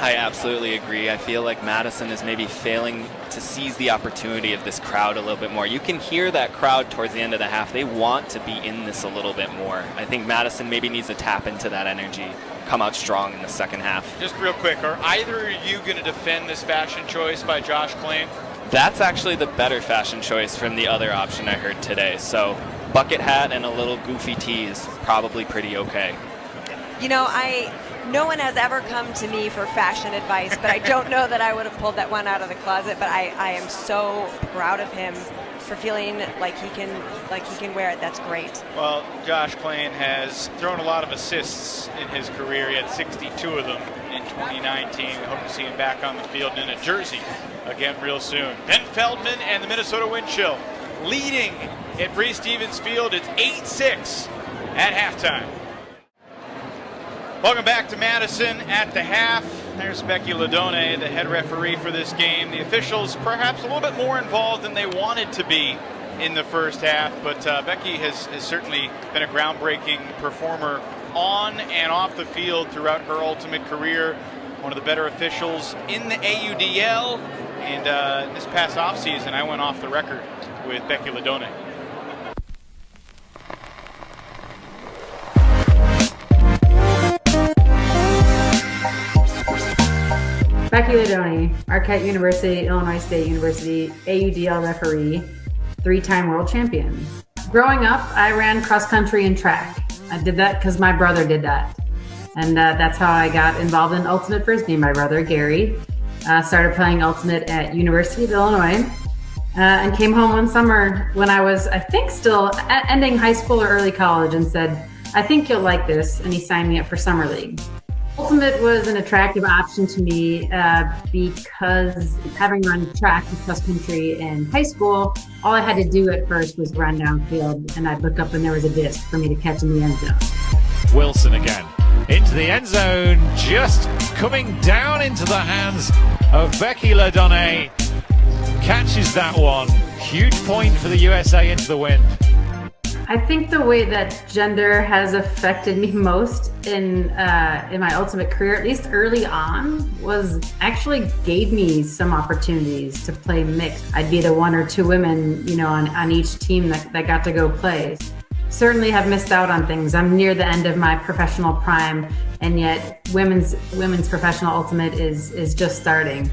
I absolutely agree. I feel like Madison is maybe failing to seize the opportunity of this crowd a little bit more. You can hear that crowd towards the end of the half. They want to be in this a little bit more. I think Madison maybe needs to tap into that energy, come out strong in the second half. Just real quick, are either of you going to defend this fashion choice by Josh Klain? That's actually the better fashion choice from the other option I heard today. So bucket hat and a little goofy tee is probably pretty okay. You know, no one has ever come to me for fashion advice, but I don't know that I would have pulled that one out of the closet. But I am so proud of him for feeling like he can wear it. That's great. Well, Josh Klain has thrown a lot of assists in his career. He had 62 of them in 2019. I hope to see him back on the field in a jersey again real soon. Ben Feldman and the Minnesota Wind Chill leading at Breese-Stevens Field. It's 8-6 at halftime. Welcome back to Madison at the half. There's Becky Ladone, the head referee for this game. The officials perhaps a little bit more involved than they wanted to be in the first half, but Becky has certainly been a groundbreaking performer on and off the field throughout her ultimate career. One of the better officials in the AUDL, and this past offseason I went off the record with Becky Ladone. Becky Ladone, Marquette University, Illinois State University, AUDL referee, 3-time world champion. Growing up, I ran cross country and track. I did that because my brother did that. And that's how I got involved in Ultimate Frisbee. My brother, Gary, started playing Ultimate at University of Illinois and came home one summer when I was, I think, still ending high school or early college and said, I think you'll like this. And he signed me up for Summer League. Ultimate was an attractive option to me because having run track and cross country in high school, all I had to do at first was run downfield and I'd look up and there was a disc for me to catch in the end zone. Wilson again into the end zone, just coming down into the hands of Becky Ladonne. Catches that one. Huge point for the USA into the wind. I think the way that gender has affected me most in my Ultimate career, at least early on, was actually gave me some opportunities to play mixed. I'd be the one or two women, on each team that got to go play. Certainly have missed out on things. I'm near the end of my professional prime, and yet women's professional Ultimate is just starting.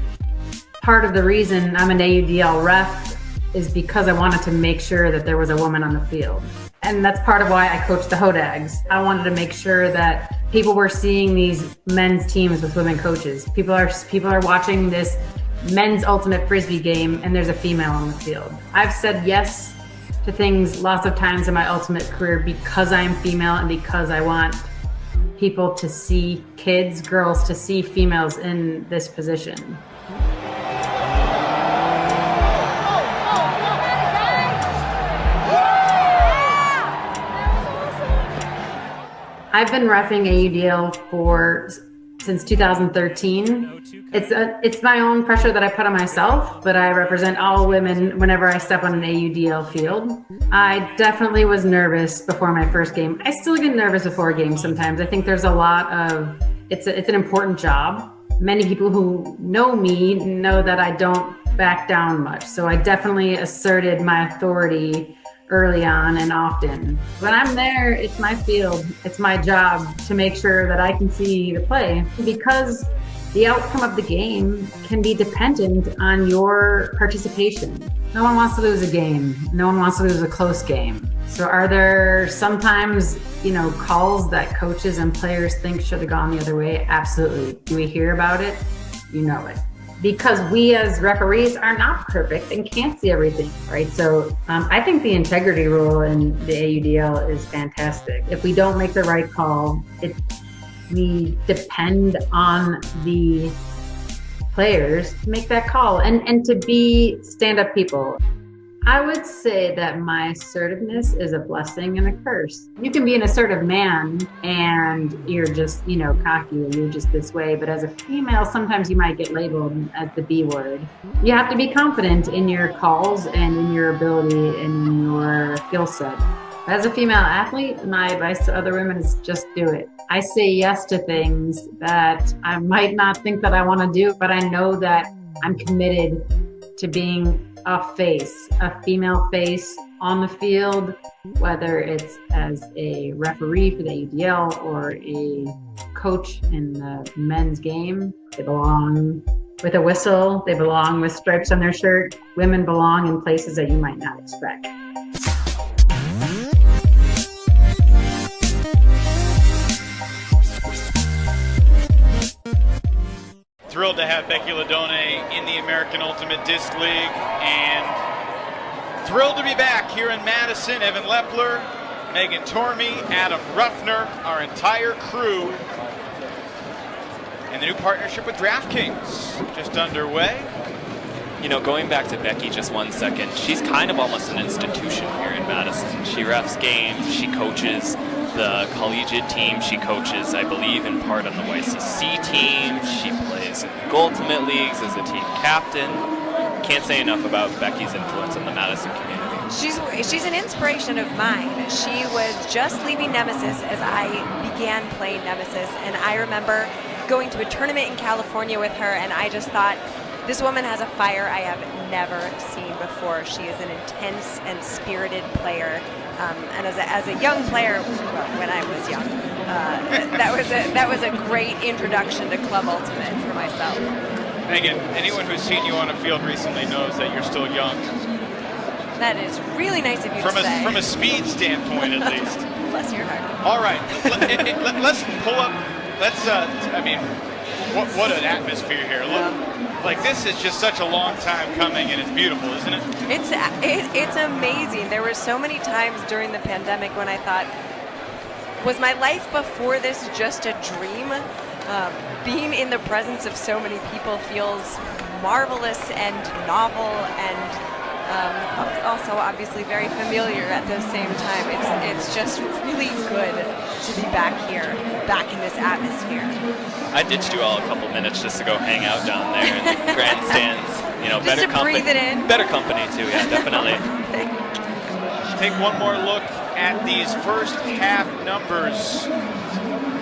Part of the reason I'm an AUDL ref is because I wanted to make sure that there was a woman on the field. And that's part of why I coached the Hodags. I wanted to make sure that people were seeing these men's teams with women coaches. People are watching this men's Ultimate Frisbee game and there's a female on the field. I've said yes to things lots of times in my Ultimate career because I'm female and because I want people to see girls to see females in this position. I've been reffing AUDL since 2013. It's my own pressure that I put on myself, but I represent all women whenever I step on an AUDL field. I definitely was nervous before my first game. I still get nervous before games sometimes. I think there's a lot of, it's an important job. Many people who know me know that I don't back down much. So I definitely asserted my authority early on and often. When I'm there, it's my field. It's my job to make sure that I can see the play, because the outcome of the game can be dependent on your participation. No one wants to lose a game. No one wants to lose a close game. So are there sometimes, calls that coaches and players think should have gone the other way? Absolutely. Do we hear about it? You know it. Because we as referees are not perfect and can't see everything, right? So I think the integrity rule in the AUDL is fantastic. If we don't make the right call, we depend on the players to make that call and to be stand-up people. I would say that my assertiveness is a blessing and a curse. You can be an assertive man and you're just, cocky, or you're just this way. But as a female, sometimes you might get labeled as the B word. You have to be confident in your calls and in your ability and in your skill set. As a female athlete, my advice to other women is just do it. I say yes to things that I might not think that I want to do, but I know that I'm committed to being a female face on the field, whether it's as a referee for the AUDL or a coach in the men's game. They belong with a whistle. They belong with stripes on their shirt. Women belong in places that you might not expect. Thrilled to have Becky Ladonne in the American Ultimate Disc League, and thrilled to be back here in Madison. Evan Lepler, Megan Tormey, Adam Ruffner, our entire crew, and the new partnership with DraftKings just underway. Going back to Becky just 1 second, she's kind of almost an institution here in Madison. She refs games, she coaches the collegiate team, she coaches, I believe, in part on the YCC team. She plays in the Ultimate Leagues as a team captain. Can't say enough about Becky's influence on the Madison community. She's an inspiration of mine. She was just leaving Nemesis as I began playing Nemesis, and I remember going to a tournament in California with her, and I just thought, this woman has a fire I have never seen before. She is an intense and spirited player. And as a young player, well, when I was young, that was a great introduction to Club Ultimate for myself. Megan, anyone who's seen you on a field recently knows that you're still young. That is really nice of you From to say. from a speed standpoint, at least. Bless your heart. All right, let's pull up. Let's. I mean, what an atmosphere here. Look, like this is just such a long time coming, and it's beautiful, isn't it? It's amazing. There were so many times during the pandemic when I thought, was my life before this just a dream? Being in the presence of so many people feels marvelous and novel and also obviously very familiar at the same time. It's just really good to be back here, back in this atmosphere. I ditched you all a couple minutes just to go hang out down there in the grandstands. You know, Just better to company. breathe it in. Better company too, yeah, definitely. Take one more look at these first half numbers.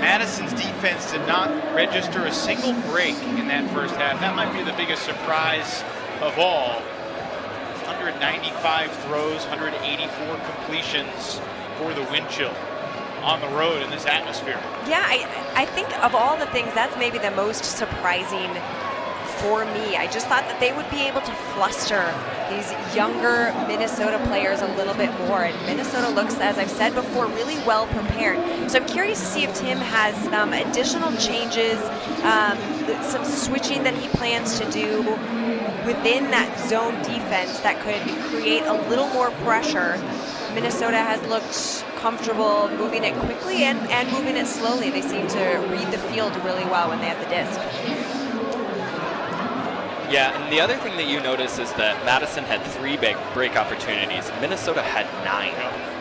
Madison's defense did not register a single break in that first half. That might be the biggest surprise of all. 195 throws, 184 completions for the wind chill on the road in this atmosphere. Yeah, I think of all the things, that's maybe the most surprising for me. I just thought that they would be able to fluster these younger Minnesota players a little bit more. And Minnesota looks, as I've said before, really well prepared. So I'm curious to see if Tim has additional changes, some switching that he plans to do within that zone defense that could create a little more pressure. Minnesota has looked comfortable moving it quickly and moving it slowly. They seem to read the field really well when they have the disc. Yeah, and the other thing that you notice is that Madison had 3 big break opportunities. Minnesota had 9.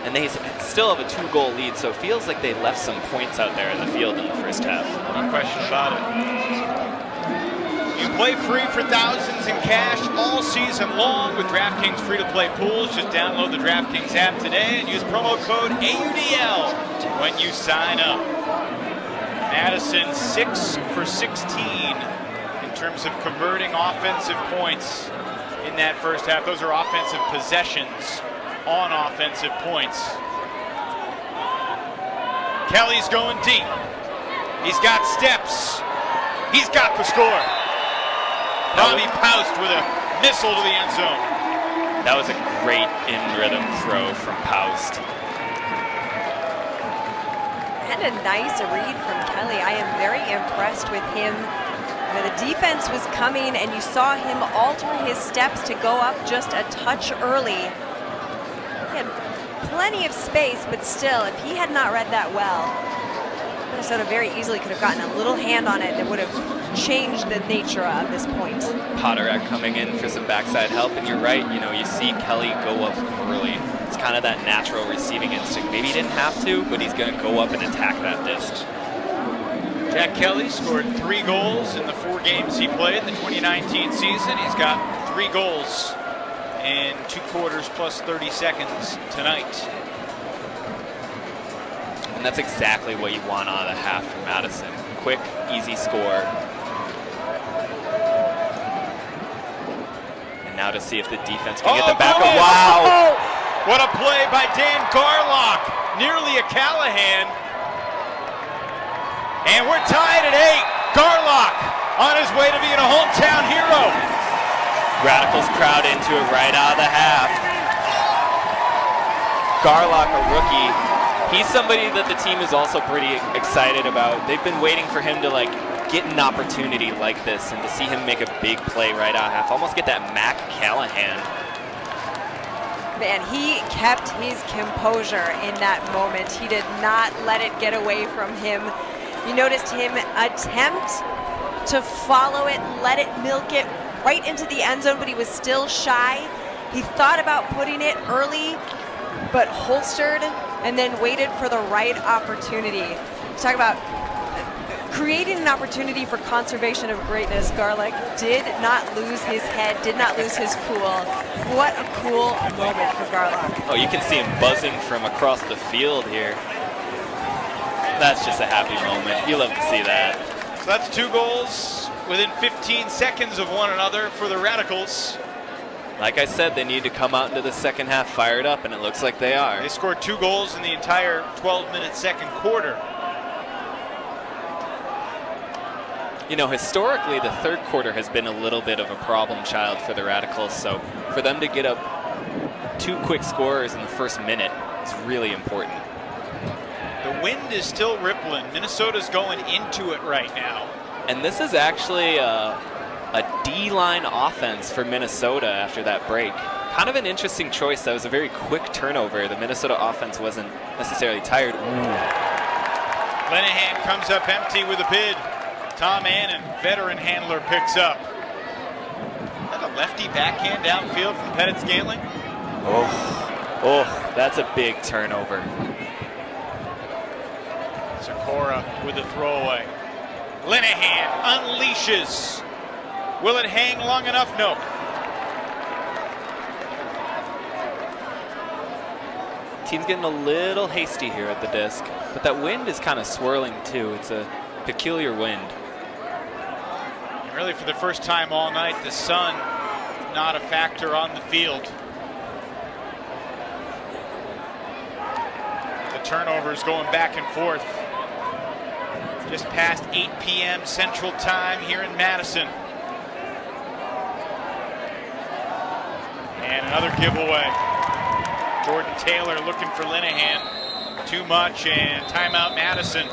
And they still have a 2-goal lead, so it feels like they left some points out there in the field in the first half. No question about it. You play free for thousands in cash all season long with DraftKings free-to-play pools. Just download the DraftKings app today and use promo code AUDL when you sign up. Madison 6 for 16 in terms of converting offensive points in that first half. Those are offensive possessions on offensive points. Kelly's going deep. He's got steps. He's got the score. Bobby Paust with a missile to the end zone. That was a great in-rhythm throw from Paust. And a nice read from Kelly. I am very impressed with him. The defense was coming, and you saw him alter his steps to go up just a touch early. He had plenty of space, but still, if he had not read that well, Minnesota very easily could have gotten a little hand on it that would have changed the nature of this point. Potterak coming in for some backside help, and you're right, you know, you see Kelly go up early. It's kind of that natural receiving instinct. Maybe he didn't have to, but he's going to go up and attack that disc. Jack Kelly scored 3 goals in the 4 games he played in the 2019 season. He's got 3 goals in 2 quarters plus 30 seconds tonight. And that's exactly what you want out of the half from Madison. Quick, easy score. And now to see if the defense can get the back of, wow! What a play by Dan Garlock, nearly a Callahan. And we're tied at 8. Garlock on his way to being a hometown hero. Radicals crowd into it right out of the half. Garlock, a rookie. He's somebody that the team is also pretty excited about. They've been waiting for him to get an opportunity like this and to see him make a big play right out of half. Almost get that Mac Callahan. Man, he kept his composure in that moment. He did not let it get away from him. You noticed him attempt to follow it, let it milk it right into the end zone, but he was still shy. He thought about putting it early, but holstered and then waited for the right opportunity. Talk about creating an opportunity for conservation of greatness. Garlic did not lose his head, did not lose his cool. What a cool moment for Garlock. Oh, you can see him buzzing from across the field here. That's just a happy moment. You love to see that. So that's 2 goals within 15 seconds of one another for the Radicals. Like I said, they need to come out into the second half fired up, and it looks like they are. They scored 2 goals in the entire 12-minute second quarter. You know, historically, the third quarter has been a little bit of a problem child for the Radicals, so for them to get up 2 quick scorers in the first minute is really important. The wind is still rippling. Minnesota's going into it right now. And this is actually a D-line offense for Minnesota after that break. Kind of an interesting choice. That was a very quick turnover. The Minnesota offense wasn't necessarily tired. Linehan comes up empty with a bid. Tom Annan, veteran handler, picks up. Is that a lefty backhand downfield from Pettit-Scantling? Oh, that's a big turnover. Sikora with the throwaway. Linehan unleashes. Will it hang long enough? No. Team's getting a little hasty here at the disc, but that wind is kind of swirling too. It's a peculiar wind. And really, for the first time all night, the sun not a factor on the field. The turnovers going back and forth. Just past 8 p.m. Central Time here in Madison. And another giveaway. Jordan Taylor looking for Linehan. Too much, and timeout Madison.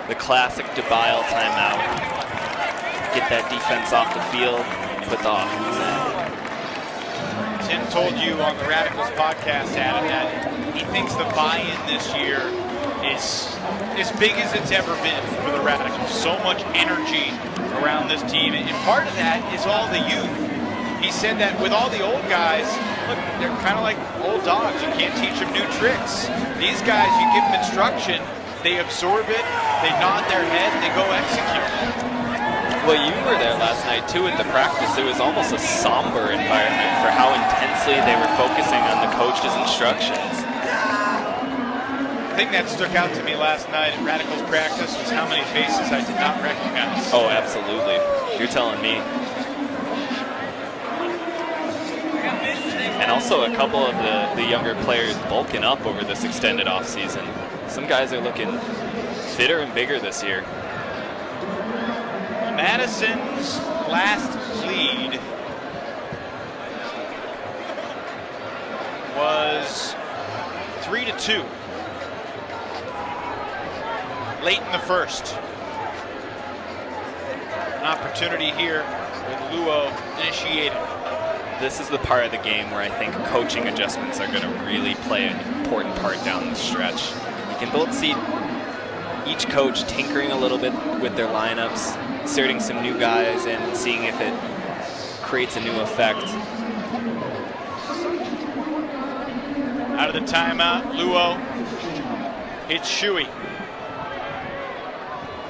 The classic DeBile timeout. Get that defense off the field, put the offense in. Tim told you on the Radicals podcast, Adam, that he thinks the buy-in this year is as big as it's ever been for the Radicals. So much energy around this team, and part of that is all the youth. He said that with all the old guys, look, they're kind of like old dogs. You can't teach them new tricks. These guys, you give them instruction, they absorb it, they nod their head, and they go execute. Well, you were there last night, too, at the practice. It was almost a somber environment for how intensely they were focusing on the coach's instructions. The thing that stuck out to me last night at Radicals practice was how many faces I did not recognize. Oh, absolutely. You're telling me. And also a couple of the younger players bulking up over this extended offseason. Some guys are looking fitter and bigger this year. Madison's last lead was 3-2. Late in the first. An opportunity here with Luo initiated. This is the part of the game where I think coaching adjustments are going to really play an important part down the stretch. You can both see each coach tinkering a little bit with their lineups, inserting some new guys in and seeing if it creates a new effect. Out of the timeout, Luo hits Shuey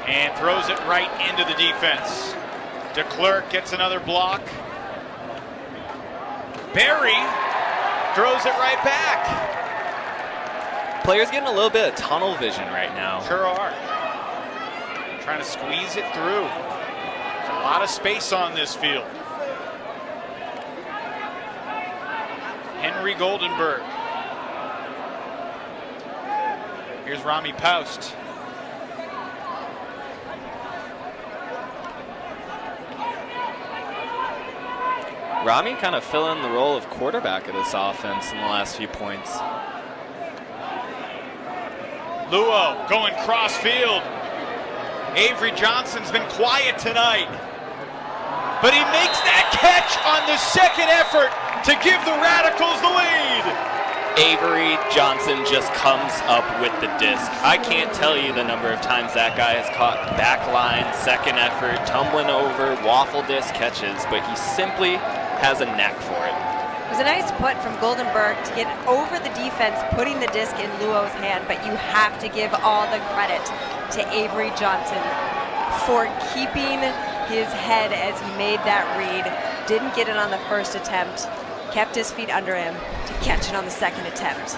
and throws it right into the defense. DeClerc gets another block. Barry throws it right back. Players getting a little bit of tunnel vision right now. Sure are. Trying to squeeze it through. There's a lot of space on this field. Henry Goldenberg. Here's Rami Paust. Rami kind of filling the role of quarterback of this offense in the last few points. Luo going cross field. Avery Johnson's been quiet tonight, but he makes that catch on the second effort to give the Radicals the lead. Avery Johnson just comes up with the disc. I can't tell you the number of times that guy has caught back line, second effort, tumbling over, waffle disc catches, but he simply has a knack for it. It was a nice put from Goldenberg to get over the defense, putting the disc in Luo's hand, but you have to give all the credit to Avery Johnson for keeping his head as he made that read. Didn't get it on the first attempt, kept his feet under him to catch it on the second attempt.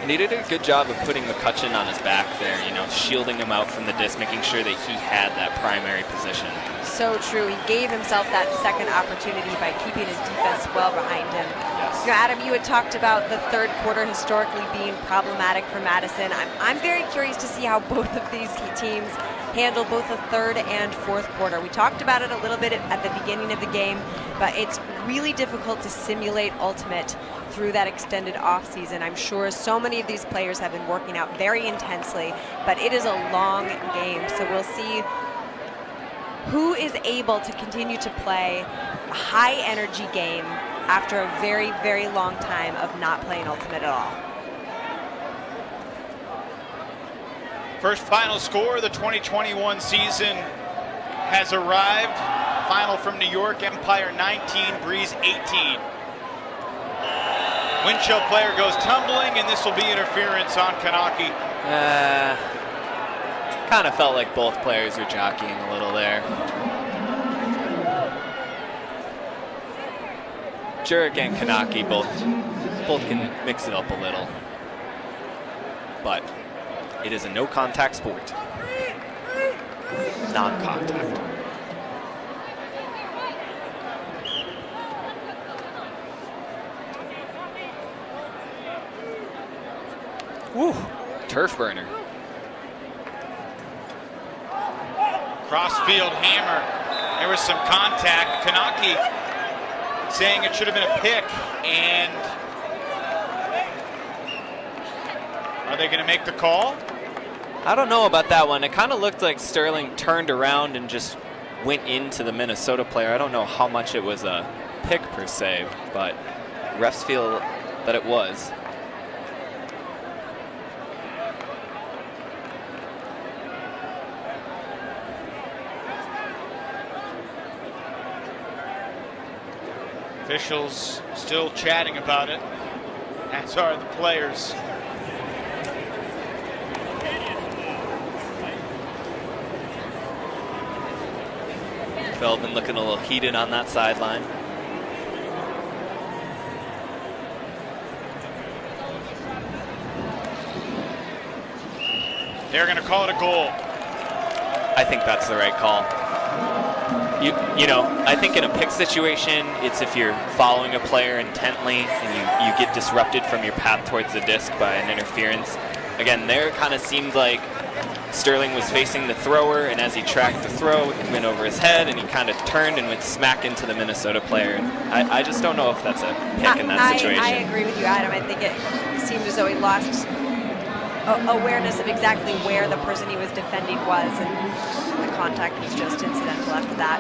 And he did a good job of putting McCutcheon on his back there, you know, shielding him out from the disc, making sure that he had that primary position. So true. He gave himself that second opportunity by keeping his defense well behind him. Yes. You know, Adam, you had talked about the third quarter historically being problematic for Madison. I'm very curious to see how both of these teams handle both the third and fourth quarter. We talked about it a little bit at the beginning of the game, but it's really difficult to simulate Ultimate through that extended off season. I'm sure so many of these players have been working out very intensely, but it is a long game, so we'll see who is able to continue to play a high energy game after a very, very long time of not playing Ultimate at all. First final score of the 2021 season has arrived. Final from New York, Empire 19, Breeze 18. Windchill player goes tumbling, and this will be interference on Kanaki. Kind of felt like both players were jockeying a little there. Jurek and Kanaki both can mix it up a little, but it is a no-contact sport. Non-contact. Woo! Turf burner. Crossfield hammer. There was some contact. Kanaki saying it should have been a pick, and are they going to make the call? I don't know about that one. It kind of looked like Sterling turned around and just went into the Minnesota player. I don't know how much it was a pick per se, but refs feel that it was. Officials still chatting about it, as are the players. Feldman looking a little heated on that sideline. They're going to call it a goal. I think that's the right call. You know, I think in a pick situation, it's if you're following a player intently and you get disrupted from your path towards the disc by an interference. Again, there it kind of seemed like Sterling was facing the thrower, and as he tracked the throw, it went over his head, and he kind of turned and went smack into the Minnesota player. And I just don't know if that's a pick in that situation. I agree with you, Adam. I think it seemed as though he lost awareness of exactly where the person he was defending was, and the contact was just incidental after that.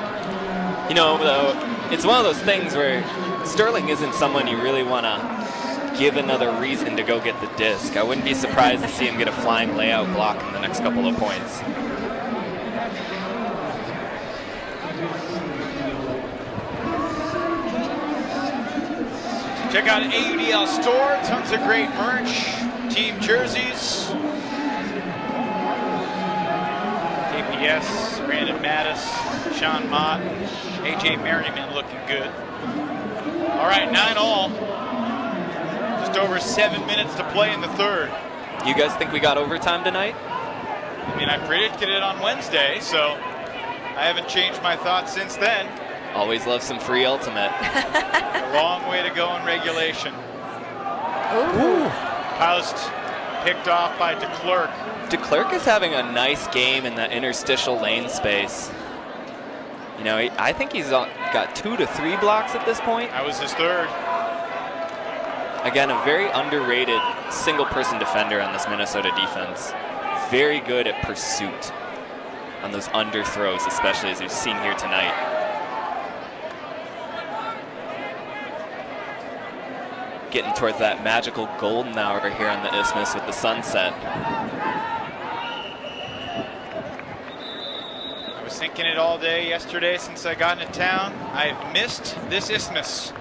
You know, though, it's one of those things where Sterling isn't someone you really want to give another reason to go get the disc. I wouldn't be surprised to see him get a flying layout block in the next couple of points. Check out AUDL store, tons of great merch, team jerseys. KPS, Brandon Mattis, Sean Mott, AJ Merriman looking good. All right, 9-all. Just over 7 minutes to play in the third. You guys think we got overtime tonight? I mean, I predicted it on Wednesday, so I haven't changed my thoughts since then. Always love some free ultimate. A long way to go in regulation. Ooh. Faust picked off by DeClerc. DeClerc is having a nice game in that interstitial lane space. You know, I think he's got 2 to 3 blocks at this point. That was his third. Again, a very underrated single-person defender on this Minnesota defense. Very good at pursuit on those underthrows, especially as we've seen here tonight. Getting towards that magical golden hour here on the Isthmus with the sunset. I was thinking it all day yesterday since I got into town. I've missed this Isthmus.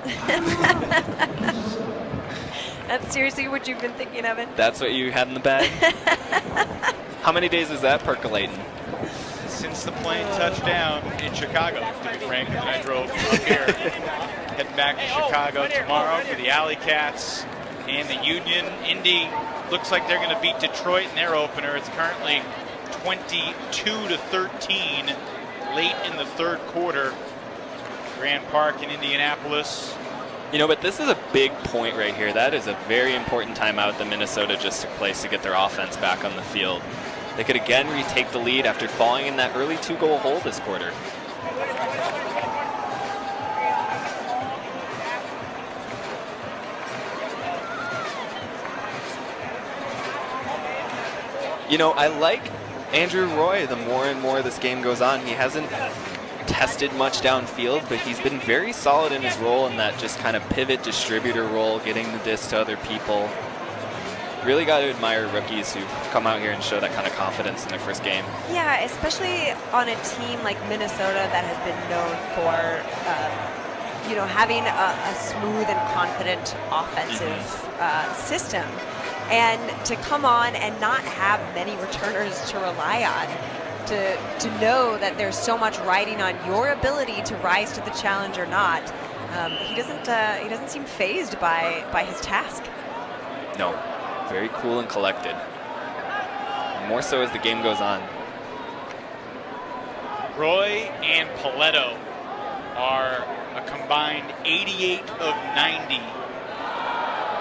That's seriously what you've been thinking of it? That's what you had in the bag? How many days is that percolating? Since the plane touched down in Chicago, to be frank, and I drove up here. Heading back to Chicago tomorrow for the AlleyCats and the Union. Indy looks like they're going to beat Detroit in their opener. It's currently 22 to 13 late in the third quarter. Grand Park in Indianapolis. You know, but this is a big point right here. That is a very important timeout that Minnesota just took place to get their offense back on the field. They could again retake the lead after falling in that early 2-goal hole this quarter. You know, I like Andrew Roy the more and more this game goes on. He hasn't tested much downfield, but he's been very solid in his role in that just kind of pivot distributor role, getting the disc to other people. Really got to admire rookies who come out here and show that kind of confidence in their first game. Yeah, especially on a team like Minnesota that has been known for, you know, having a smooth and confident offensive system. And to come on and not have many returners to rely on, to know that there's so much riding on your ability to rise to the challenge or not, he doesn't seem fazed by his task. No, very cool and collected. And more so as the game goes on. Roy and Paletto are a combined 88 of 90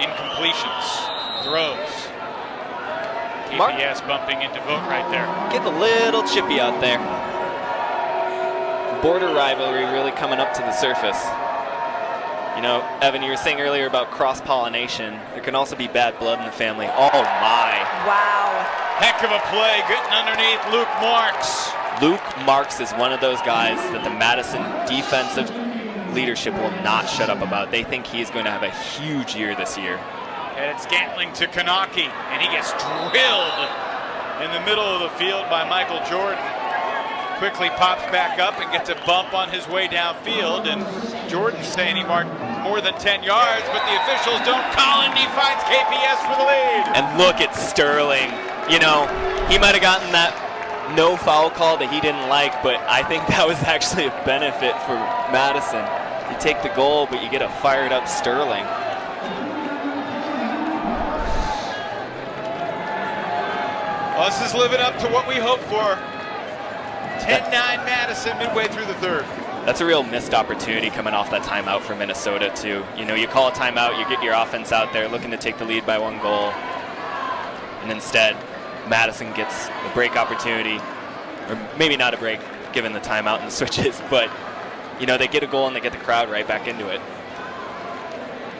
in completions. Throws. KPS bumping into Vogt right there. Get a little chippy out there. Border rivalry really coming up to the surface. You know, Evan, you were saying earlier about cross-pollination. There can also be bad blood in the family. Oh my. Wow. Heck of a play, getting underneath Luke Marks. Luke Marks is one of those guys that the Madison defensive leadership will not shut up about. They think he's going to have a huge year this year. And it's Scantling to Kanaki, and he gets drilled in the middle of the field by Michael Jordan. Quickly pops back up and gets a bump on his way downfield, and Jordan's saying he marked more than 10 yards, but the officials don't call it, and he finds KPS for the lead. And look at Sterling. You know, he might have gotten that no foul call that he didn't like, but I think that was actually a benefit for Madison. You take the goal, but you get a fired up Sterling. Well, this is living up to what we hoped for. 10-9 Madison midway through the third. That's a real missed opportunity coming off that timeout for Minnesota too. You know, you call a timeout, you get your offense out there looking to take the lead by 1 goal. And instead, Madison gets a break opportunity, or maybe not a break given the timeout and the switches, but you know, they get a goal and they get the crowd right back into it.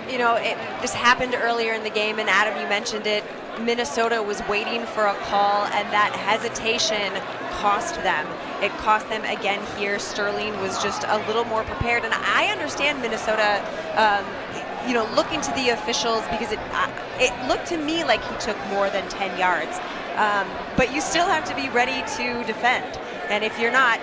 You know, this happened earlier in the game, and Adam, you mentioned it. Minnesota was waiting for a call, and that hesitation cost them. It cost them again here. Sterling was just a little more prepared, and I understand Minnesota, you know, looking to the officials because it looked to me like he took more than 10 yards. But you still have to be ready to defend, and if you're not,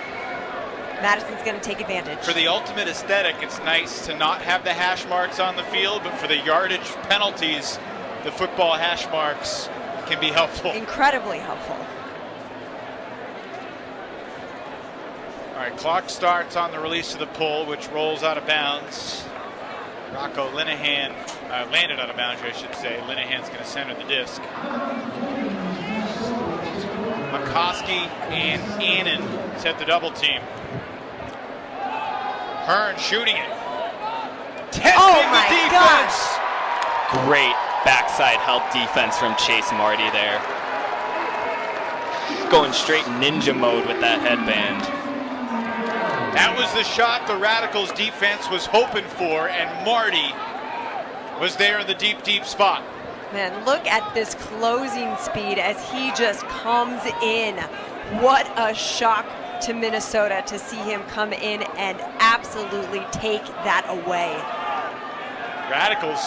Madison's going to take advantage. For the ultimate aesthetic, it's nice to not have the hash marks on the field, but for the yardage penalties, the football hash marks can be helpful. Incredibly helpful. All right, clock starts on the release of the pull, which rolls out of bounds. Rocco Linehan landed out of bounds, I should say. Linehan's going to center the disc. McCoskey and Annan set the double team. Hearn shooting it. Testing the defense. Gosh. Great backside help defense from Chase Marty there. Going straight ninja mode with that headband. That was the shot the Radicals defense was hoping for, and Marty was there in the deep, deep spot. Man, look at this closing speed as he just comes in. What a shock to Minnesota to see him come in and absolutely take that away. Radicals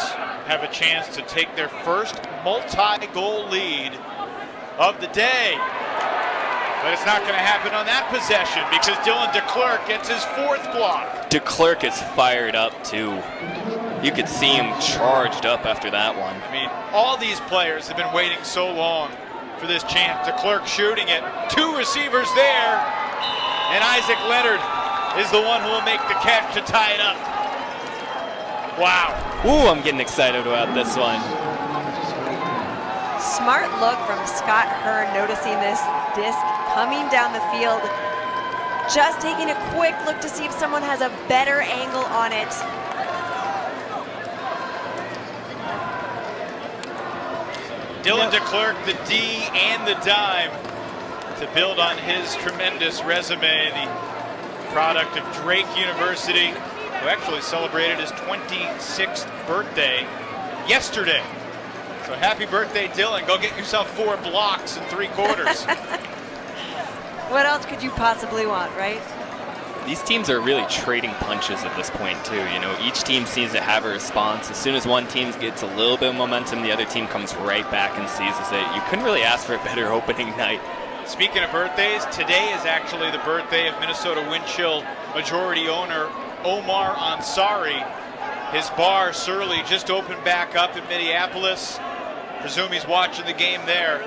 have a chance to take their first multi-goal lead of the day. But it's not going to happen on that possession because Dylan DeClerc gets his 4th block. DeClerc is fired up too. You could see him charged up after that one. I mean, all these players have been waiting so long for this chance. DeClerc shooting it. 2 receivers there. And Isaac Leonard is the one who will make the catch to tie it up. Wow. Ooh, I'm getting excited about this one. Smart look from Scott Hearn, noticing this disc coming down the field. Just taking a quick look to see if someone has a better angle on it. Dylan DeClerc, the D and the dime. to build on his tremendous resume, the product of Drake University, who actually celebrated his 26th birthday yesterday. So happy birthday, Dylan. Go get yourself 4 blocks in 3 quarters. What else could you possibly want, right? These teams are really trading punches at this point, too. You know, each team seems to have a response. As soon as one team gets a little bit of momentum, the other team comes right back and seizes it. You couldn't really ask for a better opening night. Speaking of birthdays, today is actually the birthday of Minnesota Wind Chill majority owner Omar Ansari. His bar, Surly, just opened back up in Minneapolis. Presume he's watching the game there.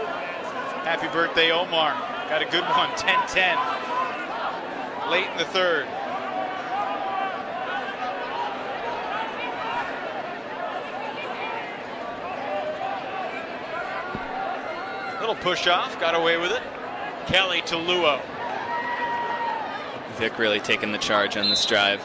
Happy birthday, Omar. Got a good one, 10-10. Late in the third. Little push off, got away with it. Kelly to Luo. Vic really taking the charge on this drive.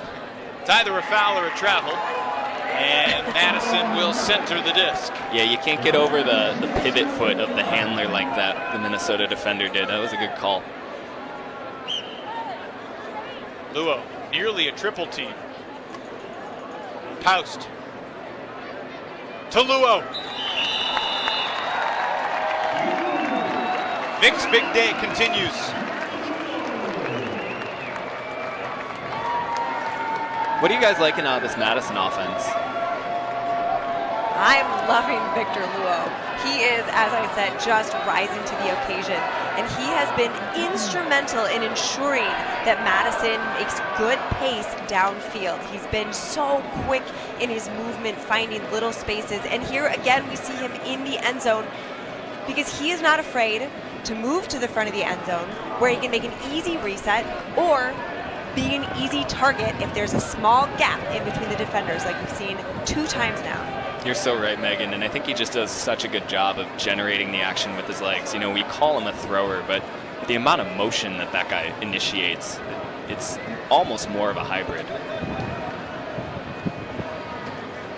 It's either a foul or a travel. And Madison will center the disc. Yeah, you can't get over the pivot foot of the handler like that the Minnesota defender did. That was a good call. Luo, nearly a triple team. Paust. To Luo. Vic's big day continues. What are you guys liking out of this Madison offense? I'm loving Victor Luo. He is, as I said, just rising to the occasion. And he has been instrumental in ensuring that Madison makes good pace downfield. He's been so quick in his movement, finding little spaces. And here again, we see him in the end zone because he is not afraid to move to the front of the end zone where he can make an easy reset or be an easy target if there's a small gap in between the defenders, like we've seen 2 times now. You're so right, Megan, and I think he just does such a good job of generating the action with his legs. You know, we call him a thrower, but the amount of motion that that guy initiates, it's almost more of a hybrid.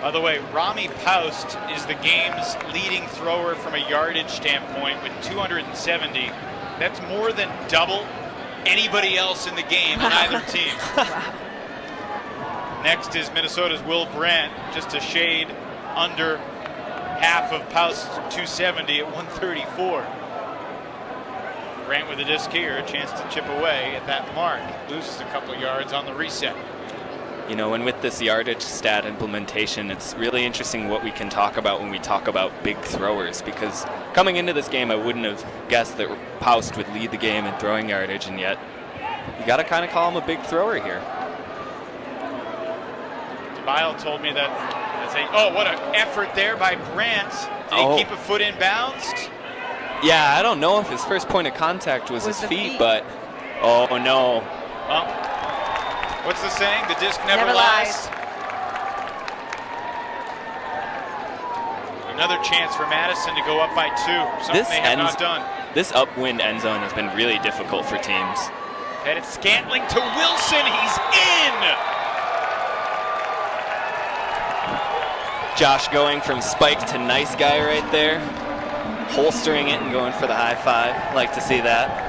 By the way, Rami Paust is the game's leading thrower from a yardage standpoint with 270. That's more than double anybody else in the game on either team. Next is Minnesota's Will Brandt, just a shade under half of Paust's 270 at 134. Brandt with a disc here, a chance to chip away at that mark. Loses a couple yards on the reset. You know, and with this yardage stat implementation, it's really interesting what we can talk about when we talk about big throwers, because coming into this game, I wouldn't have guessed that Paust would lead the game in throwing yardage, and yet you got to kind of call him a big thrower here. Bile told me that, oh, what an effort there by Brandt. Did he keep a foot in bounds? Yeah, I don't know if his first point of contact was his feet, but oh no. Well, what's the saying? The disc never lies. Another chance for Madison to go up by 2. Something they have not done. This upwind end zone has been really difficult for teams. Headed Scantling to Wilson. He's in. Josh going from spike to nice guy right there. Holstering it and going for the high five. Like to see that.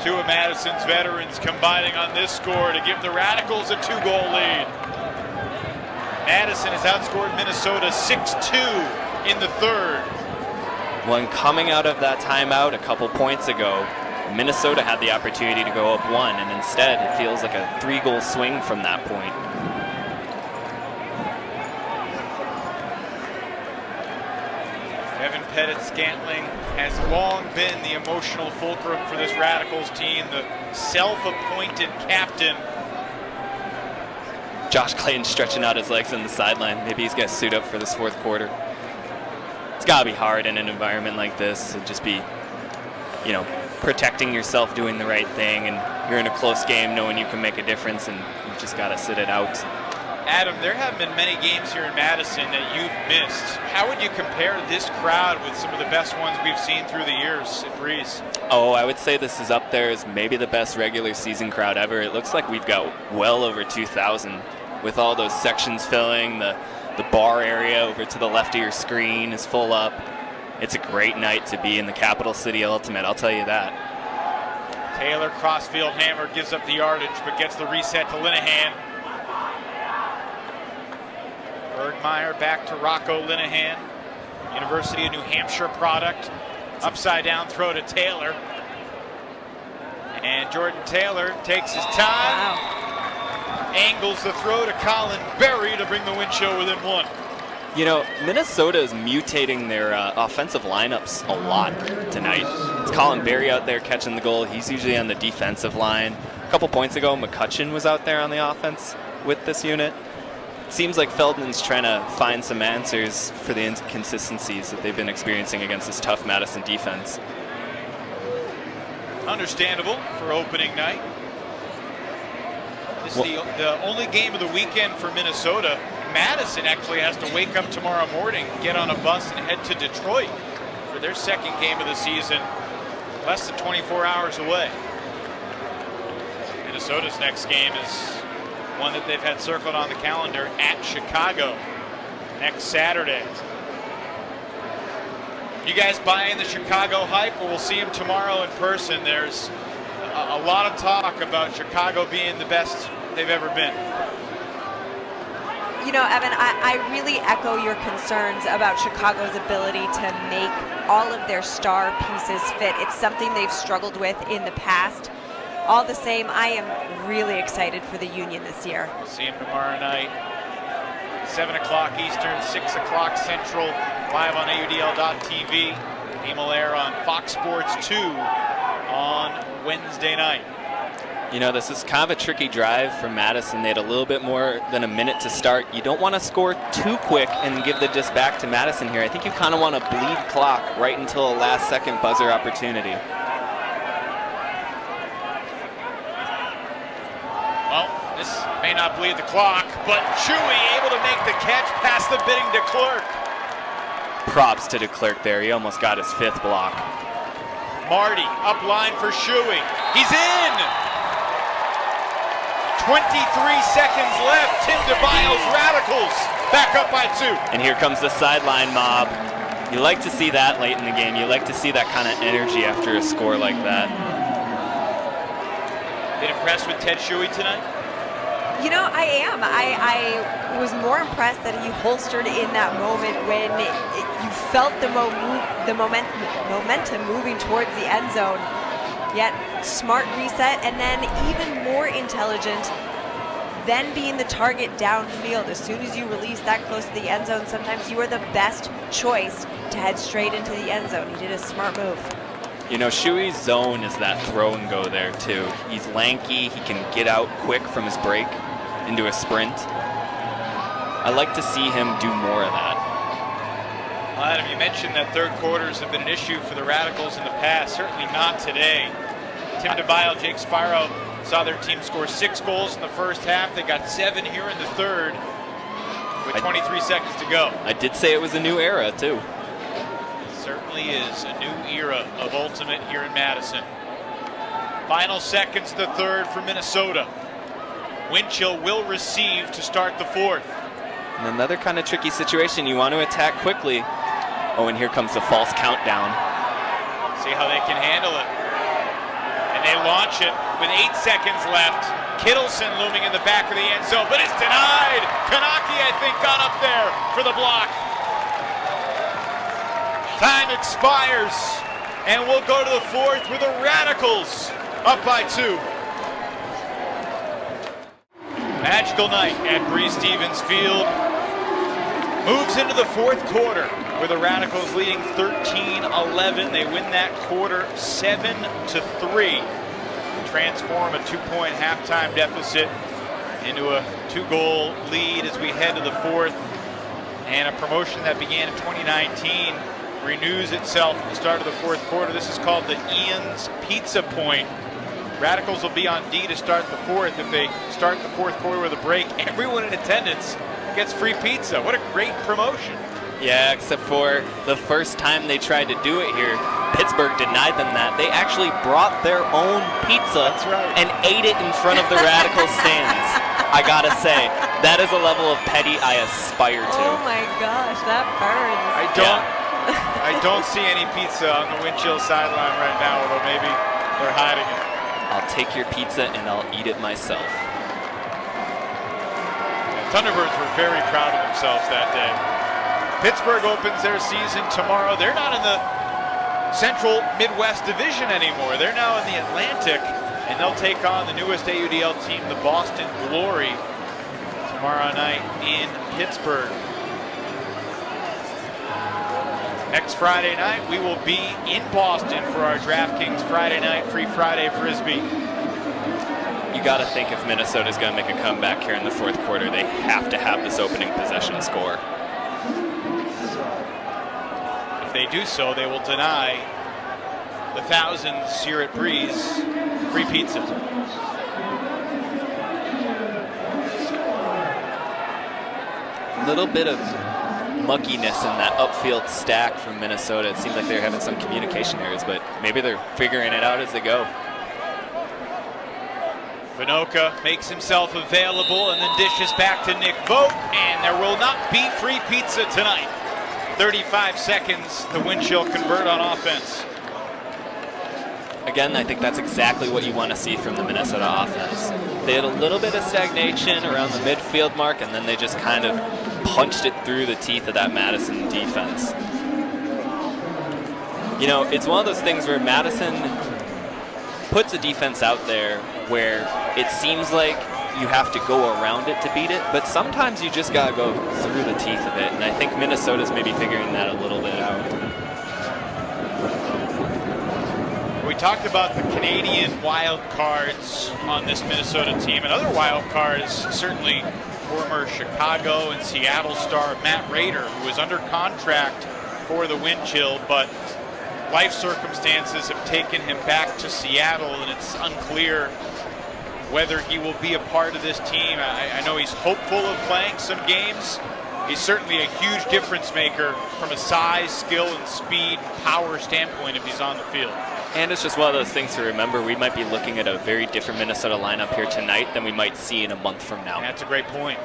2 of Madison's veterans combining on this score to give the Radicals a 2-goal lead. Madison has outscored Minnesota 6-2 in the third. When coming out of that timeout a couple points ago, Minnesota had the opportunity to go up 1, and instead it feels like a 3-goal swing from that point. Evan Pettit-Scantling has long been the emotional fulcrum for this Radicals team, the self-appointed captain. Josh Clayton stretching out his legs on the sideline. Maybe he's going to suit up for this 4th quarter. It's got to be hard in an environment like this to just be, you know, protecting yourself, doing the right thing, and you're in a close game knowing you can make a difference, and you just got to sit it out. Adam, there have been many games here in Madison that you've missed. How would you compare this crowd with some of the best ones we've seen through the years at Breeze? Oh, I would say this is up there as maybe the best regular season crowd ever. It looks like we've got well over 2,000 with all those sections filling. The bar area over to the left of your screen is full up. It's a great night to be in the capital city Ultimate, I'll tell you that. Taylor crossfield hammer gives up the yardage, but gets the reset to Linehan. Bergmeyer back to Rocco Linehan, University of New Hampshire product. Upside down throw to Taylor. And Jordan Taylor takes his time. Wow. Angles the throw to Colin Berry to bring the win show within one. You know, Minnesota is mutating their offensive lineups a lot tonight. It's Colin Berry out there catching the goal. He's usually on the defensive line. A couple points ago, McCutcheon was out there on the offense with this unit. It seems like Feldman's trying to find some answers for the inconsistencies that they've been experiencing against this tough Madison defense. Understandable for opening night. This is the only game of the weekend for Minnesota. Madison actually has to wake up tomorrow morning, get on a bus, and head to Detroit for their second game of the season, less than 24 hours away. Minnesota's next game is one that they've had circled on the calendar at Chicago next Saturday. You guys buying the Chicago hype, or we'll see them tomorrow in person? There's a lot of talk about Chicago being the best they've ever been. You know, Evan, I really echo your concerns about Chicago's ability to make all of their star pieces fit. It's something they've struggled with in the past. All the same, I am really excited for the Union this year. We'll see them tomorrow night, 7 o'clock Eastern, 6 o'clock Central, live on AUDL.TV. Game will air on Fox Sports 2 on Wednesday night. You know, this is kind of a tricky drive for Madison. They had a little bit more than a minute to start. You don't want to score too quick and give the disc back to Madison here. I think you kind of want to bleed clock right until a last second buzzer opportunity. Well, this may not bleed the clock, but Chewy able to make the catch past the bidding de Klerk. Props to de Klerk there. He almost got his fifth block. Marty up line for Chewy. He's in! 23 seconds left. Tim DeBile's Radicals back up by 2. And here comes the sideline mob. You like to see that late in the game. You like to see that kind of energy after a score like that. Been impressed with Ted Chewy tonight? You know, I am. I was more impressed that he holstered in that moment when you felt the momentum moving towards the end zone. Yet smart reset, and then even more intelligent than being the target downfield. As soon as you release that close to the end zone, sometimes you are the best choice to head straight into the end zone. He did a smart move. You know, Chewy's zone is that throw and go there too. He's lanky, he can get out quick from his break into a sprint. I like to see him do more of that. Adam, you mentioned that third quarters have been an issue for the Radicals in the past. Certainly not today. Tim DeBile, Jake Spiro saw their team score 6 goals in the first half. They got 7 here in the third with 23 seconds to go. I did say it was a new era too. Certainly is a new era of Ultimate here in Madison. Final seconds, the third for Minnesota. Winchell will receive to start the fourth. And another kind of tricky situation. You want to attack quickly. Oh, and here comes the false countdown. See how they can handle it. And they launch it with 8 seconds left. Kittleson looming in the back of the end zone, but it's denied. Kanaki, I think, got up there for the block. Time expires, and we'll go to the fourth with the Radicals up by 2. Magical night at Breeze Stevens Field. Moves into the fourth quarter with the Radicals leading 13-11. They win that quarter 7-3. Transform a 2-point halftime deficit into a 2-goal lead as we head to the fourth. And a promotion that began in 2019 renews itself at the start of the fourth quarter. This is called the Ian's Pizza Point. Radicals will be on D to start the fourth. If they start the fourth quarter with a break, everyone in attendance gets free pizza. What a great promotion. Yeah, except for the first time they tried to do it here, Pittsburgh denied them that. They actually brought their own pizza and ate it in front of the Radical stands. I gotta say, that is a level of petty I aspire to. Oh my gosh, that burns. I don't I don't see any pizza on the wind chill sideline right now, although maybe they're hiding it. I'll take your pizza and I'll eat it myself. Thunderbirds were very proud of themselves that day. Pittsburgh opens their season tomorrow. They're not in the Central Midwest Division anymore. They're now in the Atlantic, and they'll take on the newest AUDL team, the Boston Glory, tomorrow night in Pittsburgh. Next Friday night, we will be in Boston for our DraftKings Friday Night Free Friday Frisbee. You got to think if Minnesota's going to make a comeback here in the fourth quarter, they have to have this opening possession score. If they do so, they will deny the thousands here at Breeze free pizza. A little bit of muckiness in that upfield stack from Minnesota. It seems like they're having some communication errors, but maybe they're figuring it out as they go. Vinoka makes himself available and then dishes back to Nick Vogt, and there will not be free pizza tonight. 35 seconds, the wind chill convert on offense. Again, I think that's exactly what you want to see from the Minnesota offense. They had a little bit of stagnation around the midfield mark, and then they just kind of punched it through the teeth of that Madison defense. You know, it's one of those things where Madison puts a defense out there where it seems like you have to go around it to beat it, but sometimes you just got to go through the teeth of it, and I think Minnesota's maybe figuring that a little bit out. We talked about the Canadian wild cards on this Minnesota team, and other wild cards, certainly former Chicago and Seattle star Matt Rader, who is under contract for the wind chill, but life circumstances have taken him back to Seattle, and it's unclear whether he will be a part of this team. I know he's hopeful of playing some games. He's certainly a huge difference maker from a size, skill, and speed, power standpoint if he's on the field. And it's just one of those things to remember. We might be looking at a very different Minnesota lineup here tonight than we might see in a month from now. That's a great point.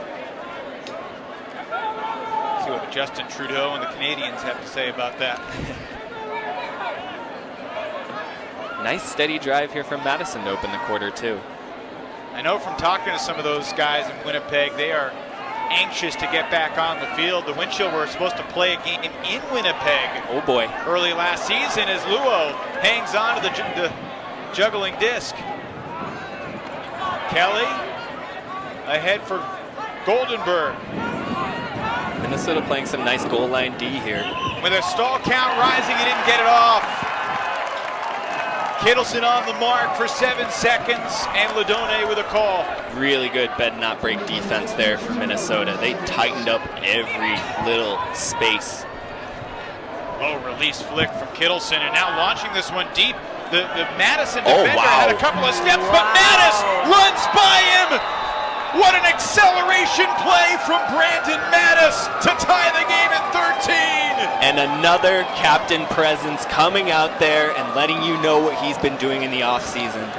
See what Justin Trudeau and the Canadians have to say about that. Nice steady drive here from Madison to open the quarter too. I know from talking to some of those guys in Winnipeg, they are anxious to get back on the field. The wind chill were supposed to play a game in Winnipeg. Oh boy. Early last season as Luo hangs on to the juggling disc. Kelly ahead for Goldenberg. Minnesota playing some nice goal line D here. With a stall count rising, he didn't get it off. Kittleson on the mark for 7 seconds, and Ladone with a call. Really good bed not break defense there for Minnesota. They tightened up every little space. Oh, release flick from Kittleson, and now launching this one deep. The Madison defender had a couple of steps, but Mattis runs by him. What an acceleration play from Brandon Mattis to tie the game at 13. And another captain presence coming out there and letting you know what he's been doing in the offseason.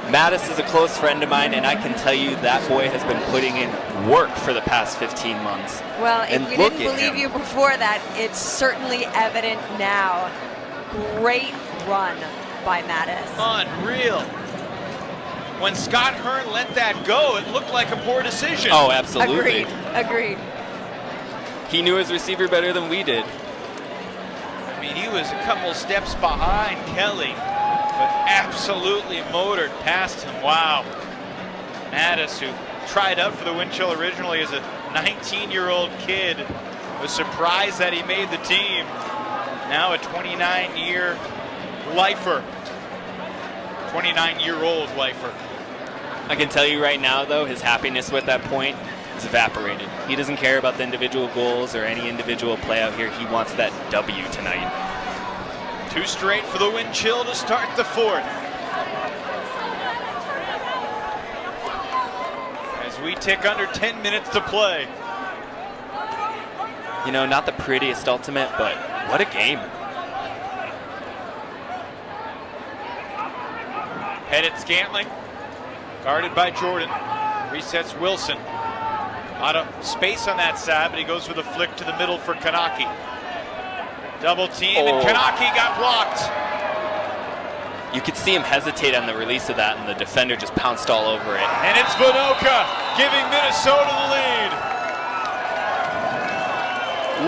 Mattis is a close friend of mine, and I can tell you that boy has been putting in work for the past 15 months. Well, if and we didn't believe you before that, it's certainly evident now. Great run by Mattis. Unreal. When Scott Hearn let that go, it looked like a poor decision. Oh, absolutely. Agreed. He knew his receiver better than we did. I mean, he was a couple steps behind Kelly, but absolutely motored past him. Wow. Mattis, who tried out for the wind chill originally as a 19-year-old kid, was surprised that he made the team. Now a 29-year lifer. 29-year-old lifer. I can tell you right now, though, his happiness with that point is evaporated. He doesn't care about the individual goals or any individual play out here. He wants that W tonight. 2 straight for the wind chill to start the fourth. As we tick under 10 minutes to play. You know, not the prettiest ultimate, but what a game. Headed Scantling, guarded by Jordan, resets Wilson. A lot of space on that side, but he goes with a flick to the middle for Kanaki. Double team, and Kanaki got blocked. You could see him hesitate on the release of that, and the defender just pounced all over it. And it's Vinoka giving Minnesota the lead.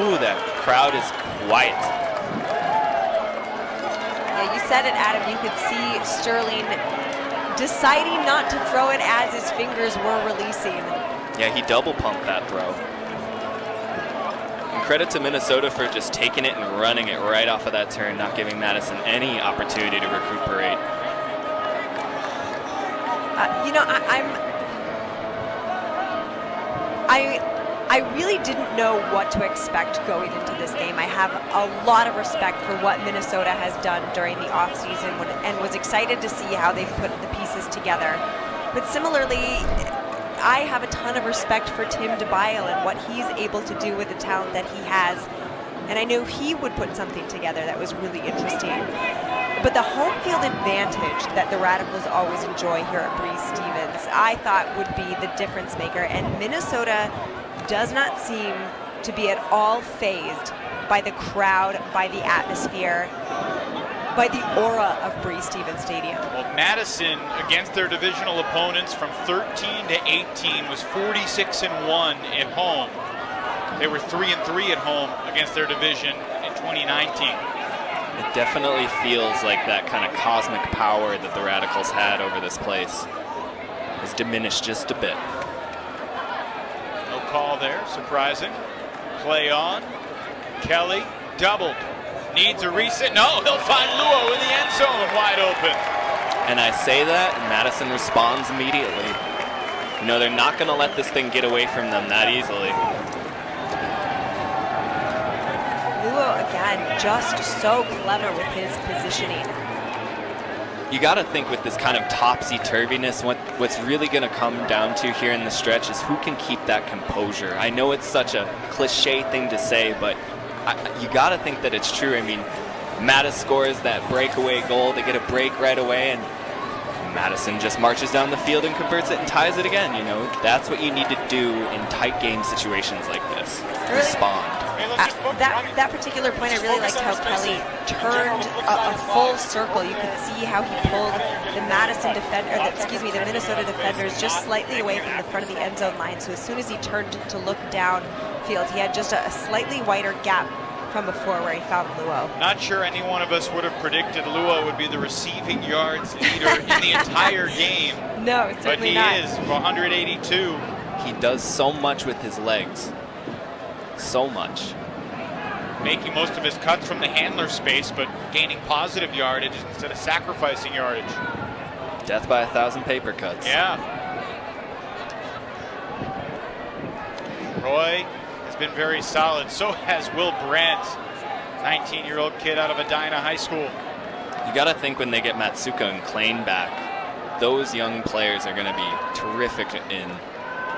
Ooh, that crowd is quiet. Yeah, you said it, Adam. You could see Sterling deciding not to throw it as his fingers were releasing. Yeah, he double pumped that throw. And credit to Minnesota for just taking it and running it right off of that turn, not giving Madison any opportunity to recuperate. You know, I really didn't know what to expect going into this game. I have a lot of respect for what Minnesota has done during the offseason and was excited to see how they've put the pieces together. But similarly, I have a ton of respect for Tim DeBile and what he's able to do with the talent that he has. And I knew he would put something together that was really interesting. But the home field advantage that the Radicals always enjoy here at Breeze Stevens, I thought would be the difference maker. And Minnesota does not seem to be at all fazed by the crowd, by the atmosphere, by the aura of Breeze Stevens Stadium. Well, Madison, against their divisional opponents from 13 to 18, was 46-1 at home. They were 3-3 at home against their division in 2019. It definitely feels like that kind of cosmic power that the Radicals had over this place has diminished just a bit. No call there, surprising. Play on. Kelly doubled. Needs a reset. No, he'll find Luo in the end zone, wide open. And I say that, and Madison responds immediately. You know, they're not going to let this thing get away from them that easily. Luo, again, just so clever with his positioning. You got to think with this kind of topsy-turviness, what's really going to come down to here in the stretch is who can keep that composure. I know it's such a cliche thing to say, but you got to think that it's true. I mean, Mattis scores that breakaway goal. They get a break right away, and Madison just marches down the field and converts it and ties it again. You know, that's what you need to do in tight game situations like this. Respond. That particular point, I really liked how Kelly turned a full circle. You could see how he pulled the the Minnesota defenders just slightly away from the front of the end zone line. So as soon as he turned to look downfield, he had just a slightly wider gap from before where he found Luo. Not sure any one of us would have predicted Luo would be the receiving yards leader in the entire game. No, certainly not. But he is, 182. He does so much with his legs. So much. Making most of his cuts from the handler space, but gaining positive yardage instead of sacrificing yardage. Death by 1,000 paper cuts. Yeah. Roy has been very solid. So has Will Brandt, 19-year-old kid out of Edina High School. You got to think when they get Matsuka and Klein back, those young players are going to be terrific in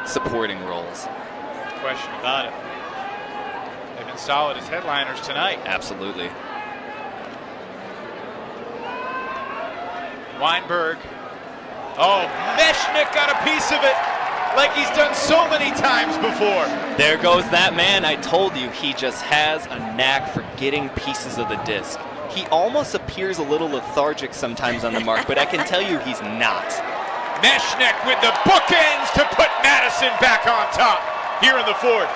supporting roles. No question about it. They've been solid as headliners tonight. Absolutely. Weinberg. Oh, Mechanic got a piece of it like he's done so many times before. There goes that man. I told you, he just has a knack for getting pieces of the disc. He almost appears a little lethargic sometimes on the mark, but I can tell you he's not. Mechanic with the bookends to put Madison back on top here in the fourth.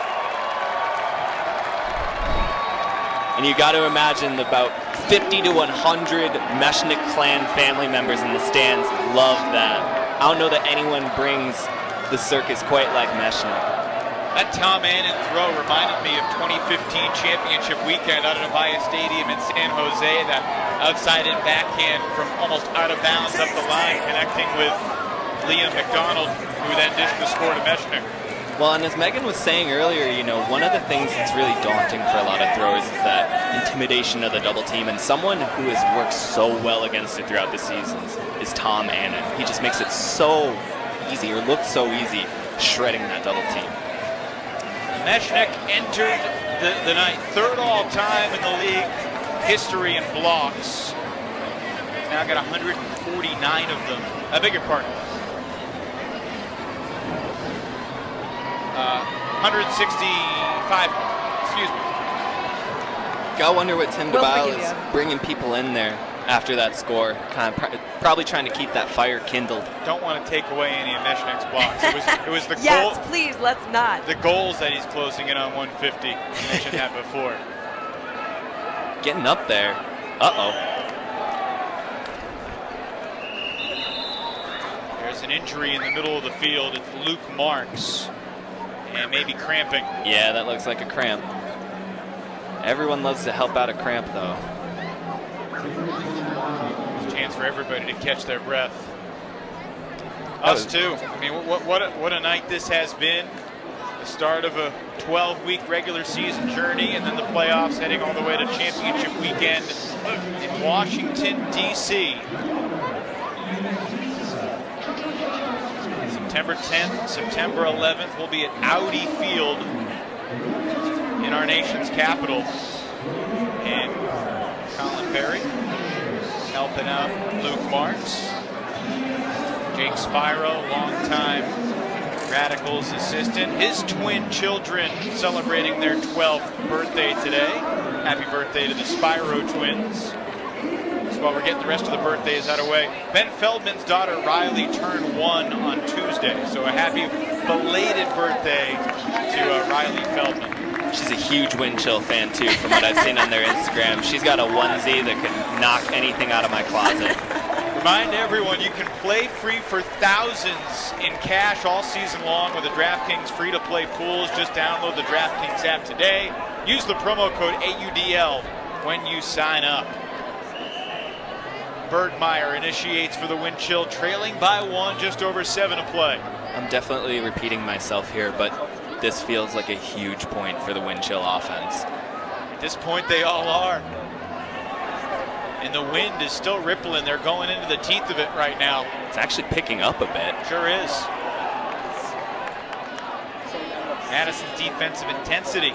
And you got to imagine about 50 to 100 Mechanic clan family members in the stands love that. I don't know that anyone brings the circus quite like Mechanic. That Tom Annan throw reminded me of 2015 championship weekend out at Avaya Stadium in San Jose. That outside-in backhand from almost out of bounds up the line, connecting with Liam McDonald, who then dished the score to Mechanic. Well, and as Megan was saying earlier, you know, one of the things that's really daunting for a lot of throwers is that intimidation of the double team. And someone who has worked so well against it throughout the seasons is Tom Annan. He just makes it so easy, or looks so easy, shredding that double team. Mechanic entered the night third all-time in the league history in blocks. Now got 149 of them. I beg your pardon. 165, excuse me. I wonder what Tim We'll DeBile forgive is you. bringing people in there after that score. Kind of probably trying to keep that fire kindled. Don't want to take away any of Mechanix blocks. It was the Yes, goal. please, let's not. The goals that he's closing in on 150. You mentioned that before. Getting up there. Uh-oh. There's an injury in the middle of the field. It's Luke Marks. And maybe cramping. Yeah, that looks like a cramp. Everyone loves to help out a cramp, though. Chance for everybody to catch their breath. Us too. I mean, what a night this has been. The start of a 12-week regular season journey, and then the playoffs heading all the way to championship weekend in Washington, D.C. September 10th, September 11th, we'll be at Audi Field in our nation's capital. And Colin Perry helping out Luke Marks. Jake Spyro, longtime Radicals assistant. His twin children celebrating their 12th birthday today. Happy birthday to the Spyro twins. So while we're getting the rest of the birthdays out of the way, Ben Feldman's daughter Riley turned 1 on Tuesday. So a happy belated birthday to Riley Feldman. She's a huge Wind Chill fan, too, from what I've seen on their Instagram. She's got a onesie that can knock anything out of my closet. Remind everyone, you can play free for thousands in cash all season long with the DraftKings free-to-play pools. Just download the DraftKings app today. Use the promo code AUDL when you sign up. Bergmeyer initiates for the Wind Chill, trailing by 1, just over 7 to play. I'm definitely repeating myself here, but this feels like a huge point for the Wind Chill offense. At this point, they all are. And the wind is still rippling. They're going into the teeth of it right now. It's actually picking up a bit. Sure is. Madison's defensive intensity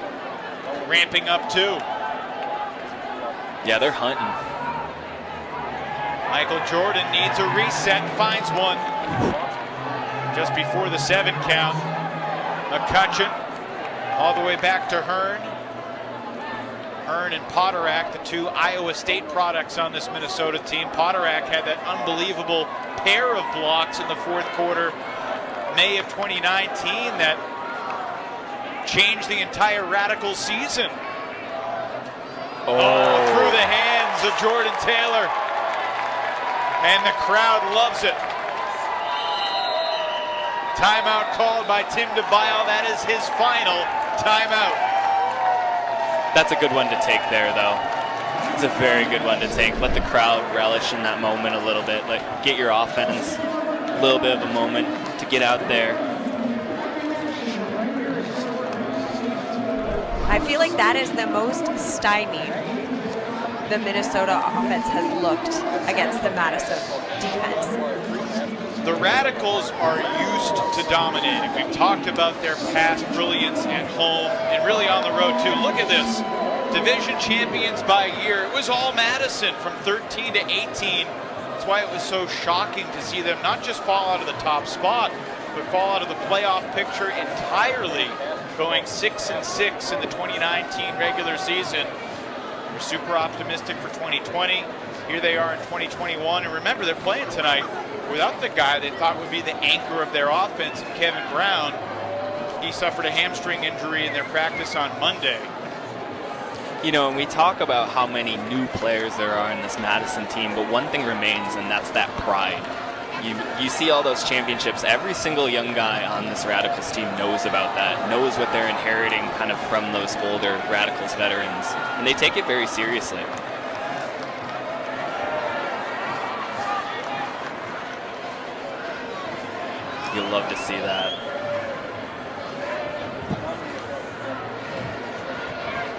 ramping up too. Yeah, they're hunting. Michael Jordan needs a reset, finds one. Just before the 7 count. McCutcheon all the way back to Hearn. Hearn and Potterack, the 2 Iowa State products on this Minnesota team. Potterack had that unbelievable pair of blocks in the 4th quarter, May of 2019, that changed the entire Radical season. Oh, through the hands of Jordan Taylor. And the crowd loves it. Timeout called by Tim DeBile. That is his final timeout. That's a good one to take there, though. It's a very good one to take. Let the crowd relish in that moment a little bit. Like, get your offense a little bit of a moment to get out there. I feel like that is the most stymied the Minnesota offense has looked against the Madison defense. The Radicals are used to dominating. We've talked about their past brilliance at home and really on the road too. Look at this. Division champions by year. It was all Madison from 13 to 18. That's why it was so shocking to see them not just fall out of the top spot, but fall out of the playoff picture entirely, going 6-6 in the 2019 regular season. We're super optimistic for 2020. Here they are in 2021. And remember, they're playing tonight without the guy they thought would be the anchor of their offense, Kevin Brown. He suffered a hamstring injury in their practice on Monday. You know, and we talk about how many new players there are in this Madison team, but one thing remains, and that's that pride. You see all those championships. Every single young guy on this Radicals team knows about that, knows what they're inheriting kind of from those older Radicals veterans, and they take it very seriously. You'll love to see that.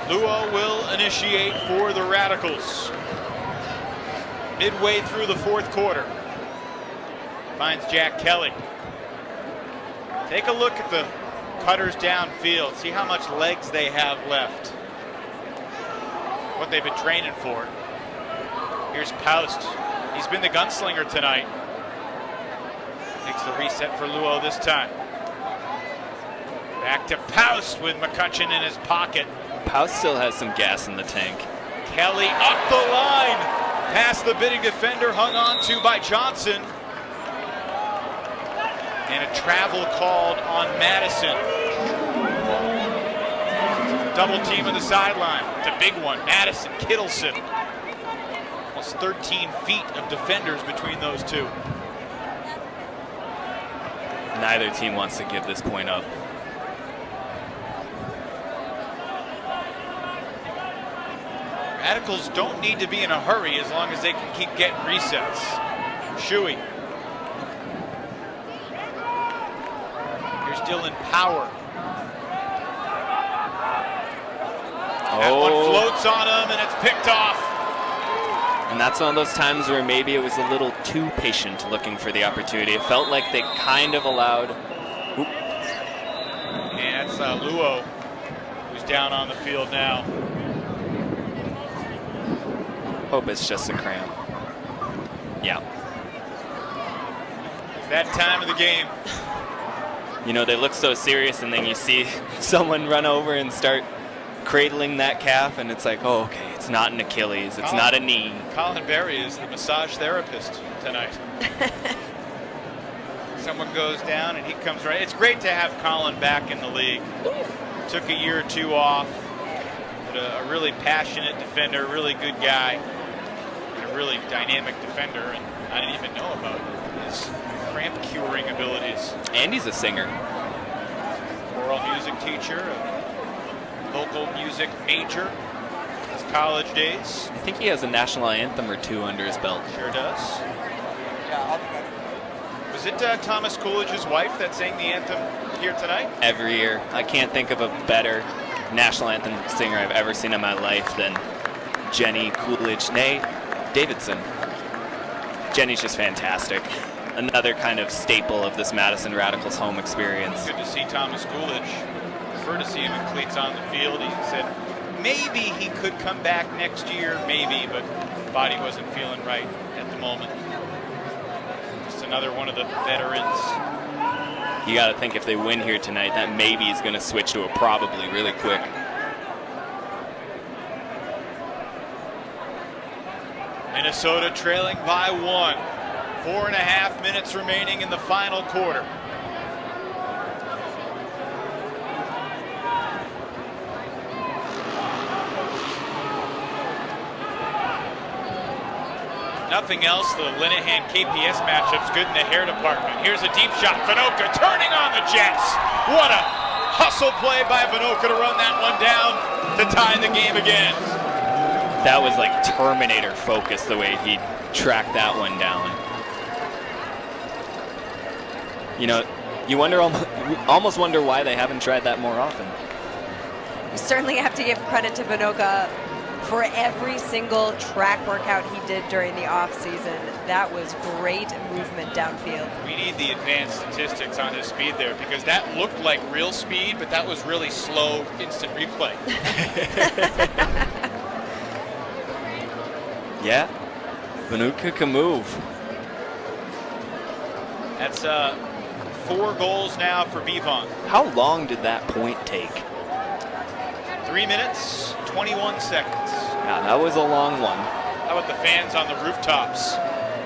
Luo will initiate for the Radicals. Midway through the 4th quarter. Finds Jack Kelly. Take a look at the cutters downfield. See how much legs they have left. What they've been training for. Here's Paust. He's been the gunslinger tonight. Takes the reset for Luo this time. Back to Paust with McCutcheon in his pocket. Powell still has some gas in the tank. Kelly up the line. Past the bidding defender, hung on to by Johnson. And a travel called on Madison. Double team on the sideline. It's a big one. Madison, Kittleson. Almost 13 feet of defenders between those two. Neither team wants to give this point up. Radicals don't need to be in a hurry as long as they can keep getting resets. Shuey. Here's Dylan Power. That one floats on him and it's picked off. And that's one of those times where maybe it was a little too patient looking for the opportunity. It felt like they kind of allowed. Oop. And that's Luo, who's down on the field now. Hope it's just a cramp. Yeah. It's that time of the game. You know, they look so serious, and then you see someone run over and start cradling that calf, and it's like, oh, okay, it's not an Achilles, it's not a knee. Colin Berry is the massage therapist tonight. Someone goes down and he comes right. It's great to have Colin back in the league. Took a year or two off, but a really passionate defender, really good guy, and a really dynamic defender, and I didn't even know about his cramp curing abilities. And he's a singer. Choral music teacher, vocal music major, his college days. I think he has a national anthem or two under his belt. Sure does. Was it Thomas Coolidge's wife that sang the anthem here tonight? Every year. I can't think of a better national anthem singer I've ever seen in my life than Jenny Coolidge, nay, Davidson. Jenny's just fantastic. Another kind of staple of this Madison Radicals home experience. Good to see Thomas Coolidge. Prefer to see him in cleats on the field. He said maybe he could come back next year, maybe, but body wasn't feeling right at the moment. Just another one of the veterans. You got to think if they win here tonight, that maybe is going to switch to a probably really quick. Minnesota trailing by 1. 4.5 minutes remaining in the final quarter. Nothing else, the Linehan KPS matchup's good in the hair department. Here's a deep shot. Vinoka turning on the Jets. What a hustle play by Vinoka to run that one down to tie the game again. That was like Terminator focus, the way he tracked that one down. You know, you almost wonder why they haven't tried that more often. You certainly have to give credit to Vinoka for every single track workout he did during the offseason. That was great movement downfield. We need the advanced statistics on his speed there, because that looked like real speed, but that was really slow instant replay. Yeah, Vinoka can move. That's 4 goals now for Bivon. How long did that point take? 3 minutes, 21 seconds. Yeah, that was a long one. How about the fans on the rooftops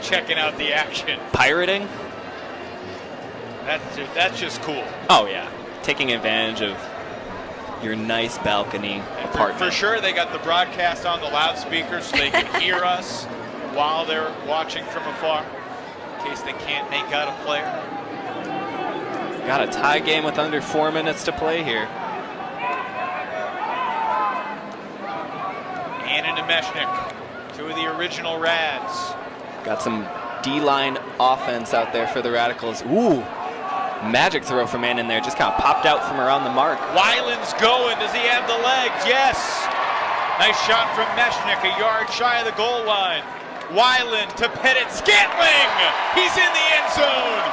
checking out the action? Pirating? That's just cool. Oh yeah, taking advantage of your nice balcony apartment. For sure, they got the broadcast on the loudspeakers so they can hear us while they're watching from afar, in case they can't make out a player. Got a tie game with under 4 minutes to play here. And Mechanic, 2 of the original Rads. Got some D-line offense out there for the Radicals. Ooh, magic throw from in there. Just kind of popped out from around the mark. Weiland's going. Does he have the legs? Yes. Nice shot from Mechanic, a yard shy of the goal line. Weiland to Pettit. Scantling! He's in the end zone.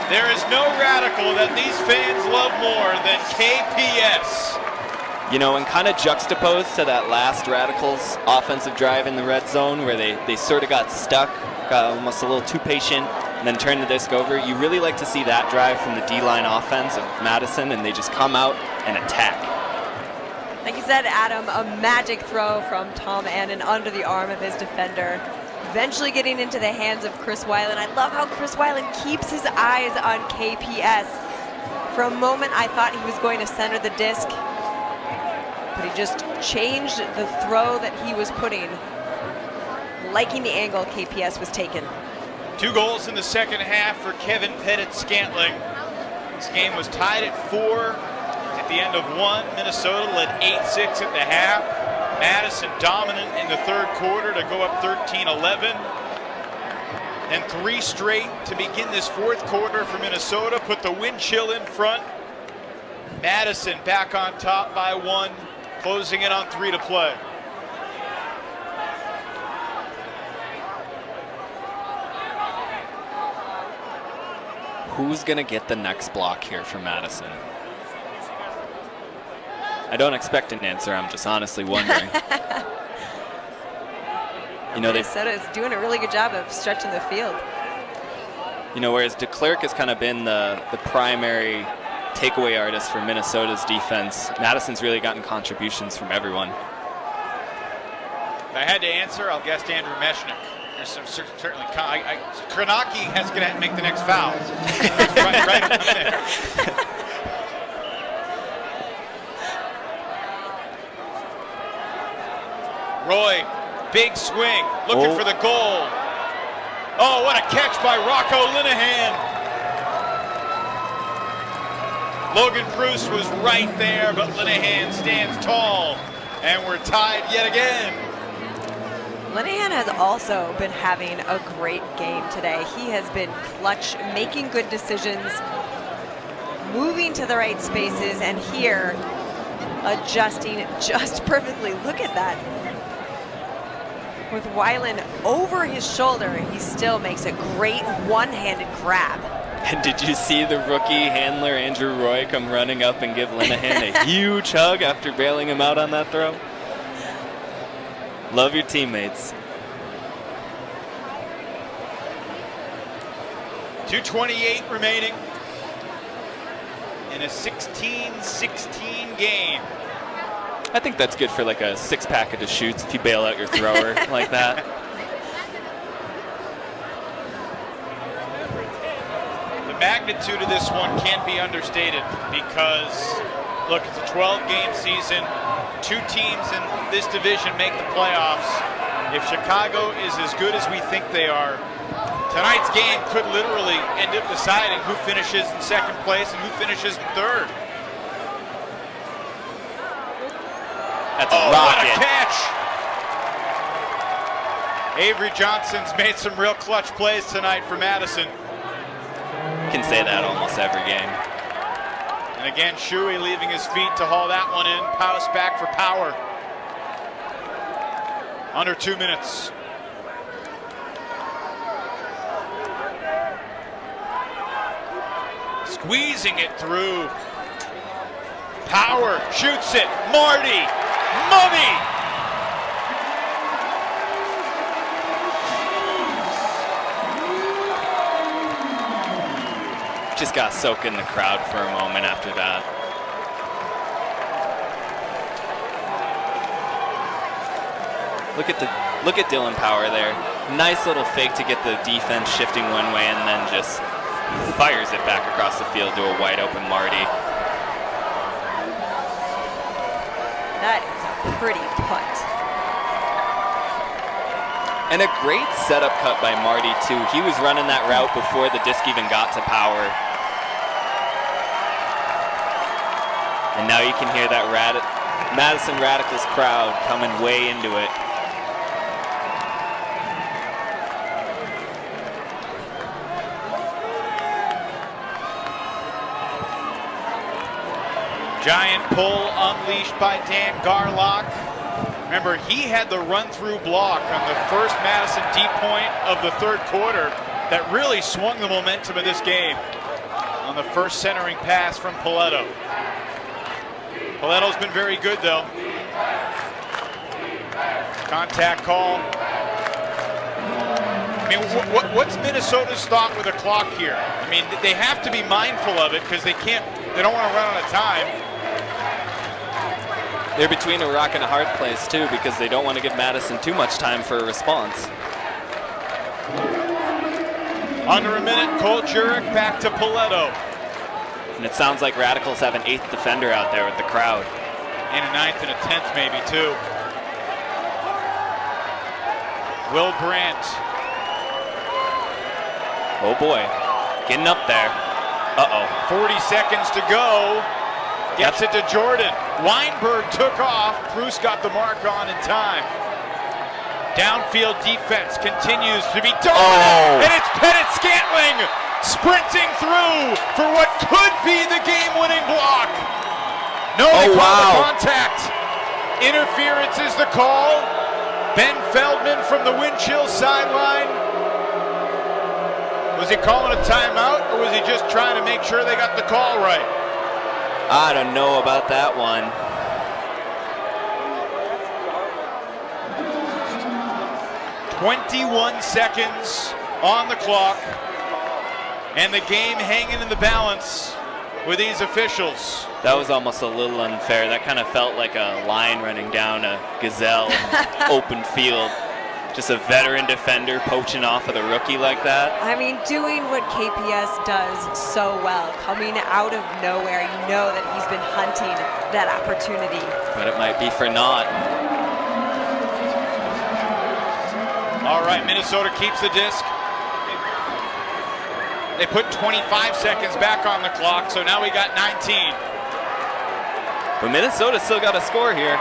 There is no Radical that these fans love more than KPS. You know, and kind of juxtaposed to that last Radicals offensive drive in the red zone where they sort of got stuck, got almost a little too patient, and then turn the disc over. You really like to see that drive from the D-line offense of Madison, and they just come out and attack. Like you said, Adam, a magic throw from Tom Annan under the arm of his defender, eventually getting into the hands of Chris Weiland. I love how Chris Weiland keeps his eyes on KPS. For a moment, I thought he was going to center the disc, but he just changed the throw that he was putting, liking the angle KPS was taking. 2 goals in the second half for Kevin Pettit-Scantling. This game was tied at 4 at the end of 1. Minnesota led 8-6 at the half. Madison dominant in the third quarter to go up 13-11. And 3 straight to begin this fourth quarter for Minnesota. Put the wind chill in front. Madison back on top by 1, closing in on 3 to play. Who's going to get the next block here for Madison? I don't expect an answer. I'm just honestly wondering. You know, Minnesota's doing a really good job of stretching the field. You know, whereas DeClercq has kind of been the primary takeaway artist for Minnesota's defense, Madison's really gotten contributions from everyone. If I had to answer, I'll guess Andrew Mechanix. There's some certainly. Kranaki has going to make the next foul. right up there. Roy, big swing, looking for the goal. Oh, what a catch by Rocco Linehan. Logan Bruce was right there, but Linehan stands tall, and we're tied yet again. Linehan has also been having a great game today. He has been clutch, making good decisions, moving to the right spaces, and here adjusting just perfectly. Look at that. With Weiland over his shoulder, he still makes a great one-handed grab. And did you see the rookie handler, Andrew Roy, come running up and give Linehan a huge hug after bailing him out on that throw? Love your teammates. 2:28 remaining in a 16-16 game. I think that's good for like a 6-pack of Deschutes if you bail out your thrower like that. The magnitude of this one can't be understated because, look, it's a 12-game season. 2 teams in this division make the playoffs. If Chicago is as good as we think they are, tonight's game could literally end up deciding who finishes in second place and who finishes in third. That's a rocket. What a catch! Avery Johnson's made some real clutch plays tonight for Madison. You can say that almost every game. And again, Shuey leaving his feet to haul that one in. Paus back for power. Under 2 minutes. Squeezing it through. Power shoots it. Marty. Money. Just got soaked in the crowd for a moment after that. Look at Dylan Power there. Nice little fake to get the defense shifting one way and then just fires it back across the field to a wide open Marty. That is a pretty punt. And a great setup cut by Marty too. He was running that route before the disc even got to Power. And now you can hear that Madison Radicals crowd coming way into it. Giant pull unleashed by Dan Garlock. Remember, he had the run-through block on the first Madison deep point of the third quarter that really swung the momentum of this game on the first centering pass from Paletto. Paletto's been very good, though. Contact call. I mean, what's Minnesota's thought with a clock here? I mean, they have to be mindful of it because they don't want to run out of time. They're between a rock and a hard place too because they don't want to give Madison too much time for a response. Under a minute, Cole Jurek back to Paletto. And it sounds like Radicals have an 8th defender out there with the crowd. And a 9th and a 10th maybe too. Will Brandt. Oh boy, getting up there. Uh-oh. 40 seconds to go. Gets it to Jordan. Weinberg took off. Bruce got the mark on in time. Downfield defense continues to be dominant. And it's Pettit Scantling sprinting through for what could be the game-winning block. No, they call the contact. Interference is the call. Ben Feldman from the wind chill sideline. Was he calling a timeout, or was he just trying to make sure they got the call right? I don't know about that one. "21 seconds on the clock, and the game hanging in the balance with these officials." That was almost a little unfair. That kind of felt like a lion running down a gazelle open field. Just a veteran defender poaching off of the rookie like that. I mean, doing what KPS does so well, coming out of nowhere. You know that he's been hunting that opportunity. But it might be for naught. All right, Minnesota keeps the disc. They put 25 seconds back on the clock, so now we got 19. But Minnesota's still got a score here.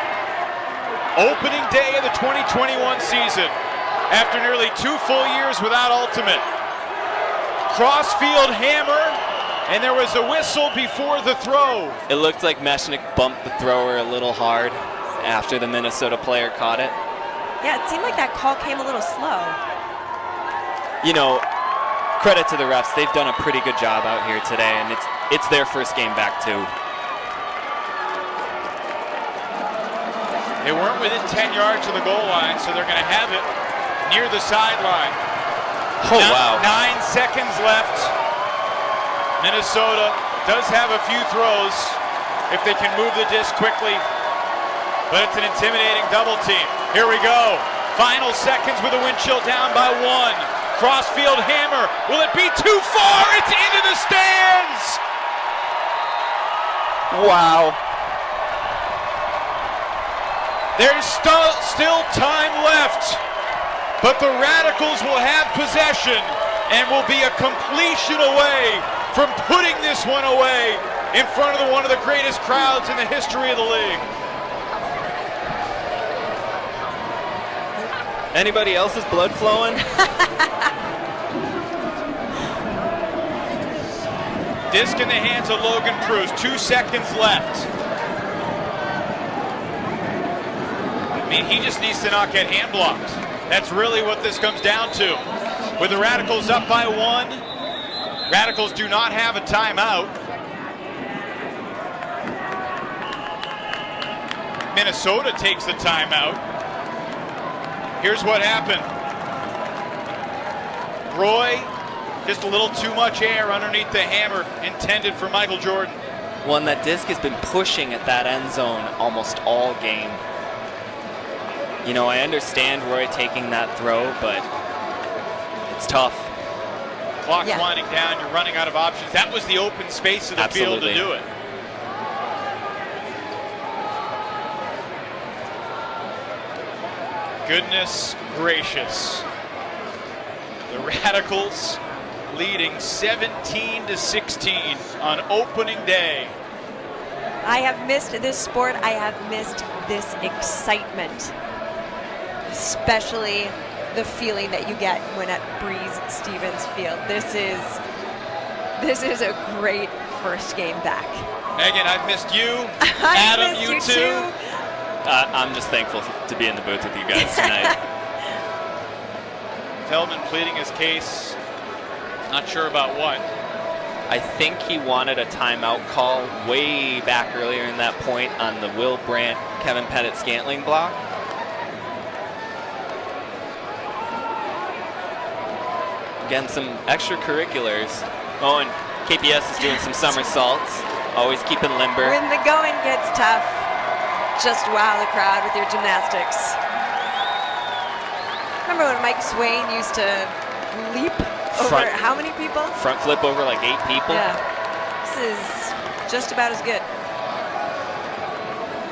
Opening day of the 2021 season. After nearly 2 full years without Ultimate. Crossfield hammer, and there was a whistle before the throw. It looked like Mechanix bumped the thrower a little hard after the Minnesota player caught it. Yeah, it seemed like that call came a little slow. You know, credit to the refs. They've done a pretty good job out here today, and it's their first game back too. They weren't within 10 yards of the goal line, so they're going to have it near the sideline. Oh, wow. 9 seconds left. Minnesota does have a few throws if they can move the disc quickly, but it's an intimidating double team. Here we go. Final seconds with the wind chill down by 1. Crossfield hammer. Will it be too far? It's into the stands. Wow. There's still time left, but the Radicals will have possession and will be a completion away from putting this one away in front of one of the greatest crowds in the history of the league. Anybody else's blood flowing? Disc in the hands of Logan Cruz. 2 seconds left. I mean, he just needs to not get hand blocked. That's really what this comes down to. With the Radicals up by 1, Radicals do not have a timeout. Minnesota takes the timeout. Here's what happened. Roy, just a little too much air underneath the hammer intended for Michael Jordan. One that disc has been pushing at that end zone almost all game. You know, I understand Roy taking that throw, but it's tough. Clock's winding down, you're running out of options. That was the open space of the field to do it. Goodness gracious. The Radicals leading 17-16 on opening day. I have missed this sport. I have missed this excitement. Especially the feeling that you get when at Breeze Stevens Field. This is a great first game back. Megan, I've missed you. Adam, you too. I'm just thankful to be in the booth with you guys tonight. Feldman pleading his case. Not sure about what. I think he wanted a timeout call way back earlier in that point on the Will Brandt, Kevin Pettit Scantling block. Again, some extracurriculars. Oh, and KPS is doing some somersaults. Always keeping limber. When the going gets tough, just wow the crowd with your gymnastics. Remember when Mike Swain used to leap over how many people? Front flip over like 8 people. Yeah. This is just about as good.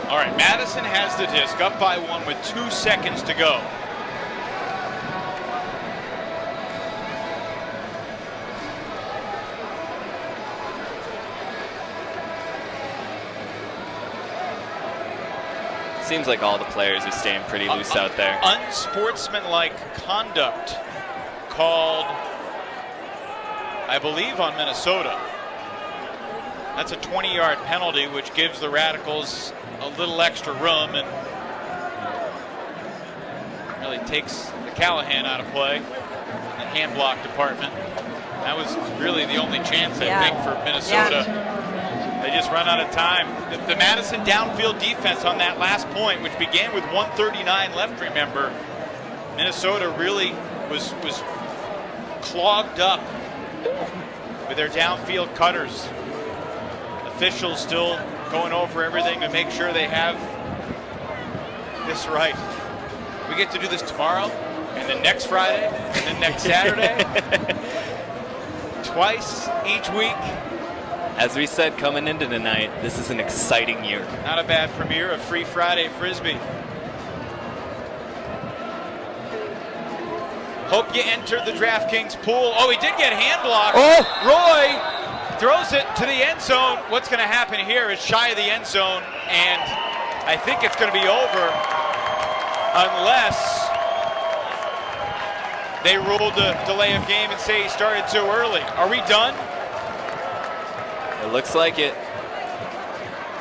All right, Madison has the disc, up by 1 with 2 seconds to go. Seems like all the players are staying pretty loose out there. Unsportsmanlike conduct called, I believe, on Minnesota. That's a 20-yard penalty, which gives the Radicals a little extra room and really takes the Callahan out of play in the hand block department. That was really the only chance, I think, for Minnesota. Yeah. They just run out of time. The Madison downfield defense on that last point, which began with 1:39 left, remember, Minnesota really was clogged up with their downfield cutters. Officials still going over everything to make sure they have this right. We get to do this tomorrow, and then next Friday, and then next Saturday. Twice each week. As we said coming into tonight, this is an exciting year. Not a bad premiere of Free Friday Frisbee. Hope you entered the DraftKings pool. Oh, he did get hand blocked. Oh! Roy throws it to the end zone. What's going to happen here is shy of the end zone, and I think it's going to be over unless they ruled a delay of game and say he started too early. Are we done? It looks like it.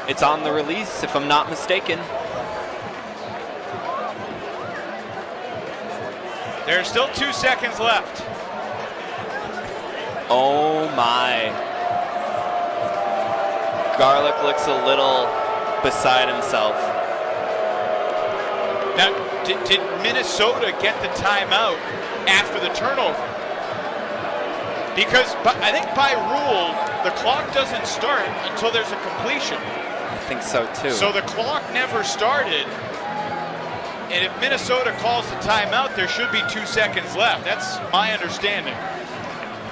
It's on the release, if I'm not mistaken. There's still 2 seconds left. Oh my. Garlic looks a little beside himself. Now, did Minnesota get the timeout after the turnover? Because I think by rule, the clock doesn't start until there's a completion. I think so too. So the clock never started. And if Minnesota calls the timeout, there should be 2 seconds left. That's my understanding.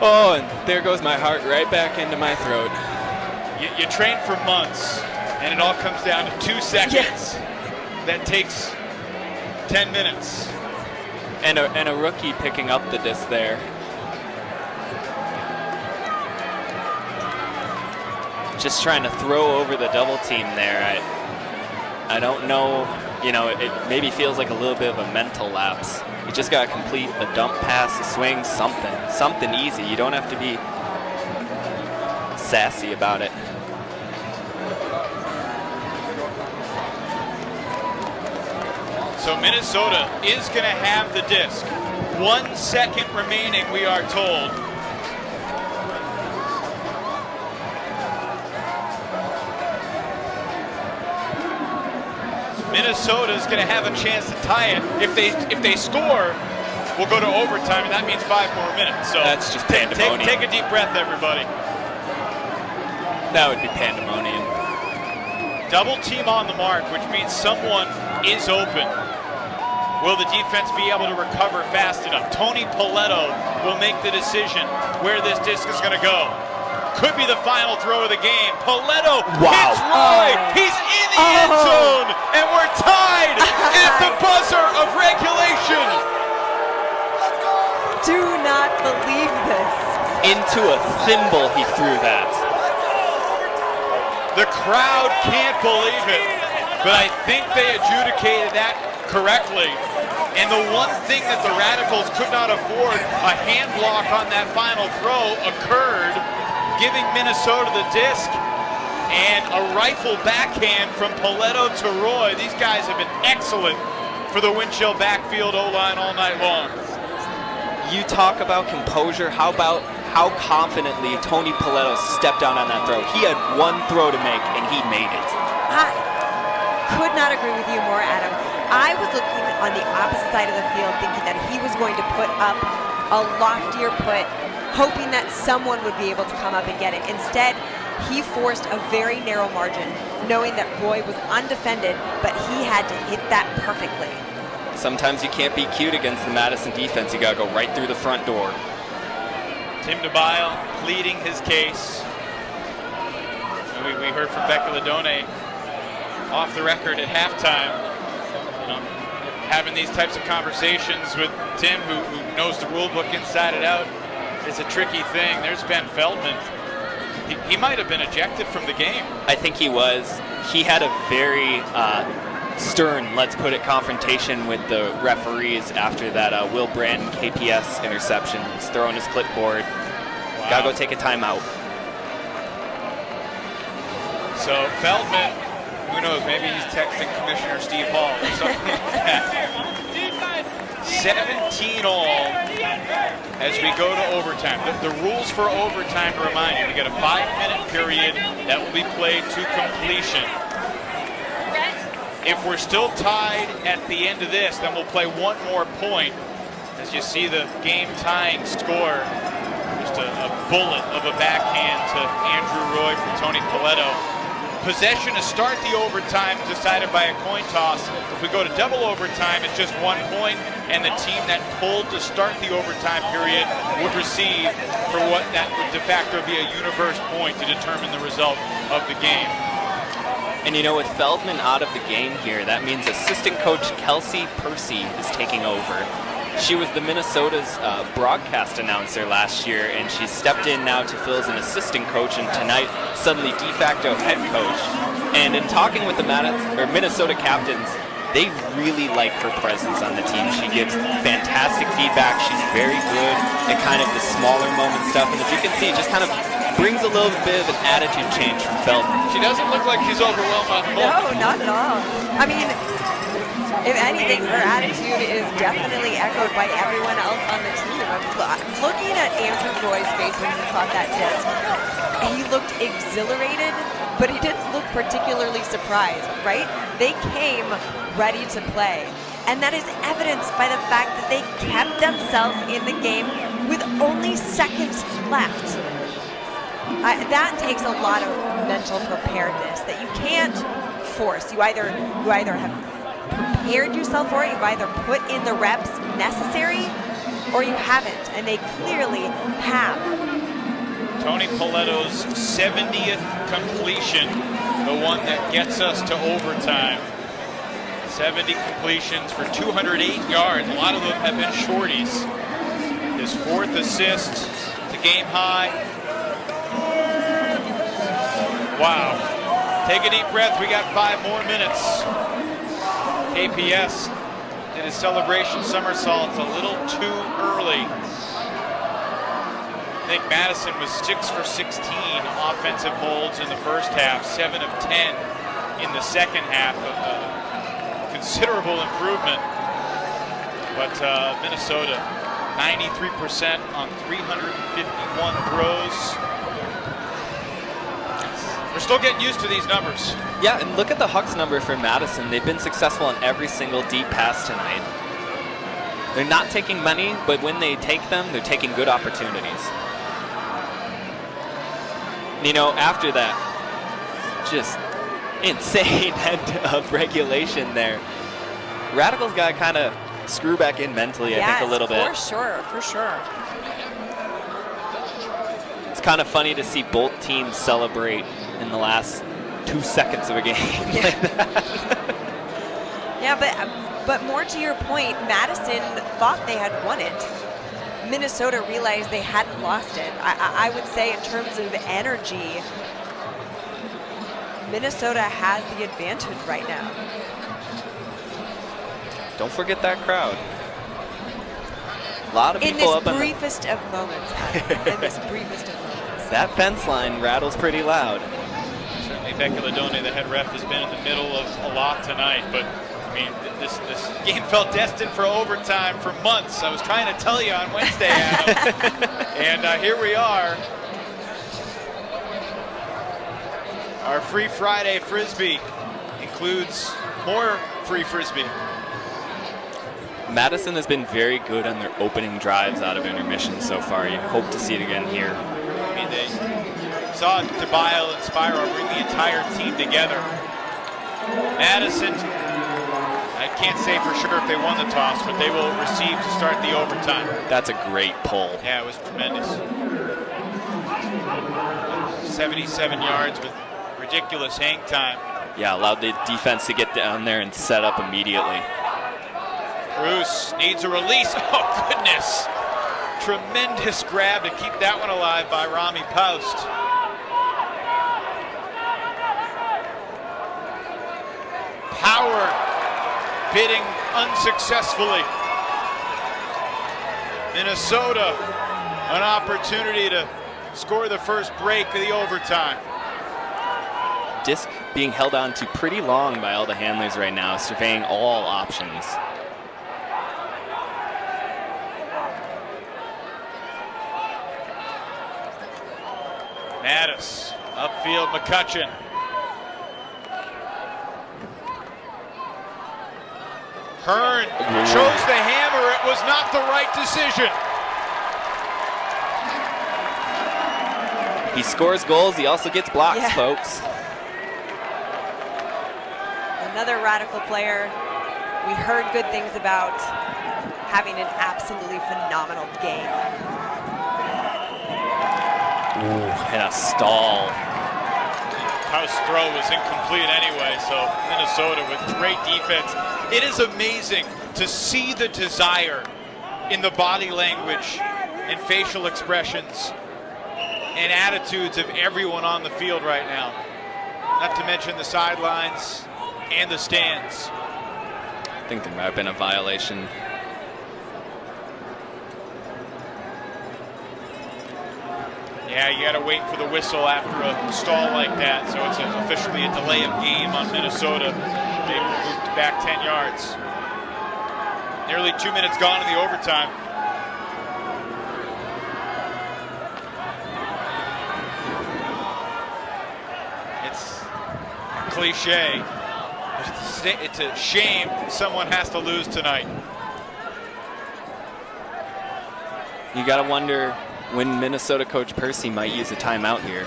Oh, and there goes my heart right back into my throat. You train for months, and it all comes down to 2 seconds. Yes. That takes 10 minutes. And a rookie picking up the disc there. Just trying to throw over the double team there. I don't know, you know, it maybe feels like a little bit of a mental lapse. You just got to complete a dump pass, a swing, something easy. You don't have to be sassy about it. So Minnesota is going to have the disc. 1 second remaining, we are told. Minnesota is going to have a chance to tie it. If they score, we'll go to overtime, and that means 5 more minutes. So that's just pandemonium. Take a deep breath, everybody. That would be pandemonium. Double team on the mark, which means someone is open. Will the defense be able to recover fast enough? Tony Paletto will make the decision where this disc is going to go. Could be the final throw of the game. Paletto hits Roy. He's in the end zone, and we're tied at the buzzer of regulation. Do not believe this. Into a thimble he threw that. The crowd can't believe it, but I think they adjudicated that correctly. And the one thing that the Radicals could not afford, a hand block on that final throw, occurred, giving Minnesota the disc, and a rifle backhand from Paletto to Roy. These guys have been excellent for the wind chill backfield O-line all night long. You talk about composure. How about how confidently Tony Paletto stepped down on that throw? He had one throw to make, and he made it. I could not agree with you more, Adam. I was looking on the opposite side of the field thinking that he was going to put up a loftier put, hoping that someone would be able to come up and get it. Instead, he forced a very narrow margin, knowing that Roy was undefended, but he had to hit that perfectly. Sometimes you can't be cute against the Madison defense. You got to go right through the front door. Tim DeBile pleading his case. We heard from Becky Ladone off the record at halftime, having these types of conversations with Tim, who knows the rule book inside and out. It's a tricky thing. There's Ben Feldman. He might have been ejected from the game. I think he was. He had a very stern, let's put it, confrontation with the referees after that Will Brandon KPS interception. He's throwing his clipboard. Wow. Gotta go take a timeout. So Feldman, who knows, maybe he's texting Commissioner Steve Hall or something like that. 17 all as we go to overtime. The rules for overtime, to remind you, we get a 5-minute period that will be played to completion. If we're still tied at the end of this, then we'll play one more point. As you see the game-tying score, just a bullet of a backhand to Andrew Roy from Tony Paletto. Possession to start the overtime decided by a coin toss. If we go to double overtime, it's just 1 point, and the team that pulled to start the overtime period would receive for what that would de facto be a universe point to determine the result of the game. And with Feldman out of the game here, that means assistant coach Kelsey Percy is taking over. She was the Minnesota's broadcast announcer last year, and she stepped in now to fill as an assistant coach, and tonight suddenly de facto head coach. And in talking with the Minnesota captains, they really like her presence on the team. She gives fantastic feedback. She's very good at kind of the smaller moment stuff, and as you can see, just kind of brings a little bit of an attitude change from Feldman. She doesn't look like she's overwhelmed on the No, not at all. I mean, if anything, her attitude is definitely echoed by everyone else on the team. I'm looking at Andrew Roy's face when he caught that disc. He looked exhilarated, but he didn't look particularly surprised, right? They came ready to play. And that is evidenced by the fact that they kept themselves in the game with only seconds left. That takes a lot of mental preparedness that you can't force. You either have prepared yourself for it, you've either put in the reps necessary, or you haven't, and they clearly have. Tony Paletto's 70th completion, the one that gets us to overtime. 70 completions for 208 yards. A lot of them have been shorties. His 4th assist to game high. Wow. Take a deep breath. We got 5 more minutes. KPS did his celebration somersaults a little too early. I think Madison was 6 for 16 offensive holds in the first half, 7 of 10 in the second half. Considerable improvement. But Minnesota, 93% on 351 throws. We're still getting used to these numbers. Yeah, and look at the Hucks number for Madison. They've been successful on every single deep pass tonight. They're not taking money, but when they take them, they're taking good opportunities. After that, just insane end of regulation there. Radicals got to kind of screw back in mentally, I think, a little bit. For sure. It's kind of funny to see both teams celebrate in the last 2 seconds of a game like that. Yeah, but more to your point, Madison thought they had won it. Minnesota realized they hadn't lost it. I would say in terms of energy, Minnesota has the advantage right now. Don't forget that crowd. A lot of people up in this briefest of moments. In this briefest of moments. That fence line rattles pretty loud. Certainly Becky Ladone, the head ref, has been in the middle of a lot tonight, but I mean, this game felt destined for overtime for months. I was trying to tell you on Wednesday, Adam. And here we are. Our Free Friday Frisbee includes more free Frisbee. Madison has been very good on their opening drives out of intermission so far. You hope to see it again here. I mean, they saw DeBile and Spyro bring the entire team together. Madison, I can't say for sure if they won the toss, but they will receive to start the overtime. That's a great pull. Yeah, it was tremendous. 77 yards with ridiculous hang time. Yeah, allowed the defense to get down there and set up immediately. Bruce needs a release. Oh, goodness. Tremendous grab to keep that one alive by Rami Poust. Power bidding unsuccessfully. Minnesota, an opportunity to score the first break of the overtime. Disc being held on to pretty long by all the handlers right now, surveying all options. Mattis, upfield McCutcheon. Hearn chose the hammer. It was not the right decision. He scores goals. He also gets blocks, Yeah. folks. Another Radical player we heard good things about, having an absolutely phenomenal game. Ooh, and a stall. Poust's throw was incomplete anyway, so Minnesota with great defense. It is amazing to see the desire in the body language and facial expressions and attitudes of everyone on the field right now. Not to mention the sidelines and the stands. I think there might have been a violation. Yeah, you got to wait for the whistle after a stall like that, so it's officially a delay of game on Minnesota. They moved back 10 yards. Nearly 2 minutes gone in the overtime. It's cliche. It's a shame someone has to lose tonight. You got to wonder when Minnesota coach Percy might use a timeout here.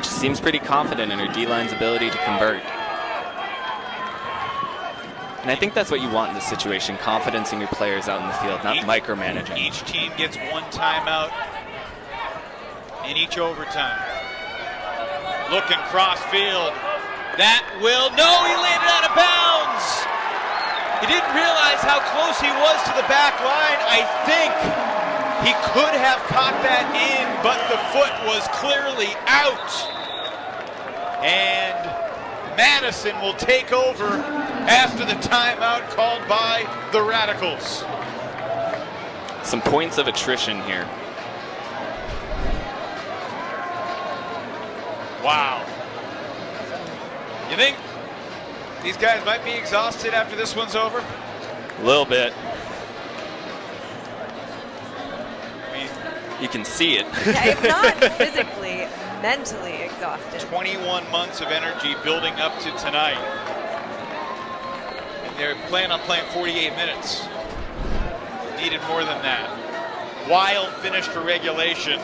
She seems pretty confident in her D-line's ability to convert. And I think that's what you want in this situation, confidence in your players out in the field, not micromanaging. Each team gets one timeout in each overtime. Looking cross field. That will, no, he landed out of bounds. He didn't realize how close he was to the back line. I think he could have caught that in, but the foot was clearly out. And Madison will take over after the timeout called by the Radicals. Some points of attrition here. Wow. You think these guys might be exhausted after this one's over? A little bit. I mean, you can see it. Yeah, if not physically, mentally exhausted. 21 months of energy building up to tonight. And they're planning on playing 48 minutes. Needed more than that. Wild finish for regulation.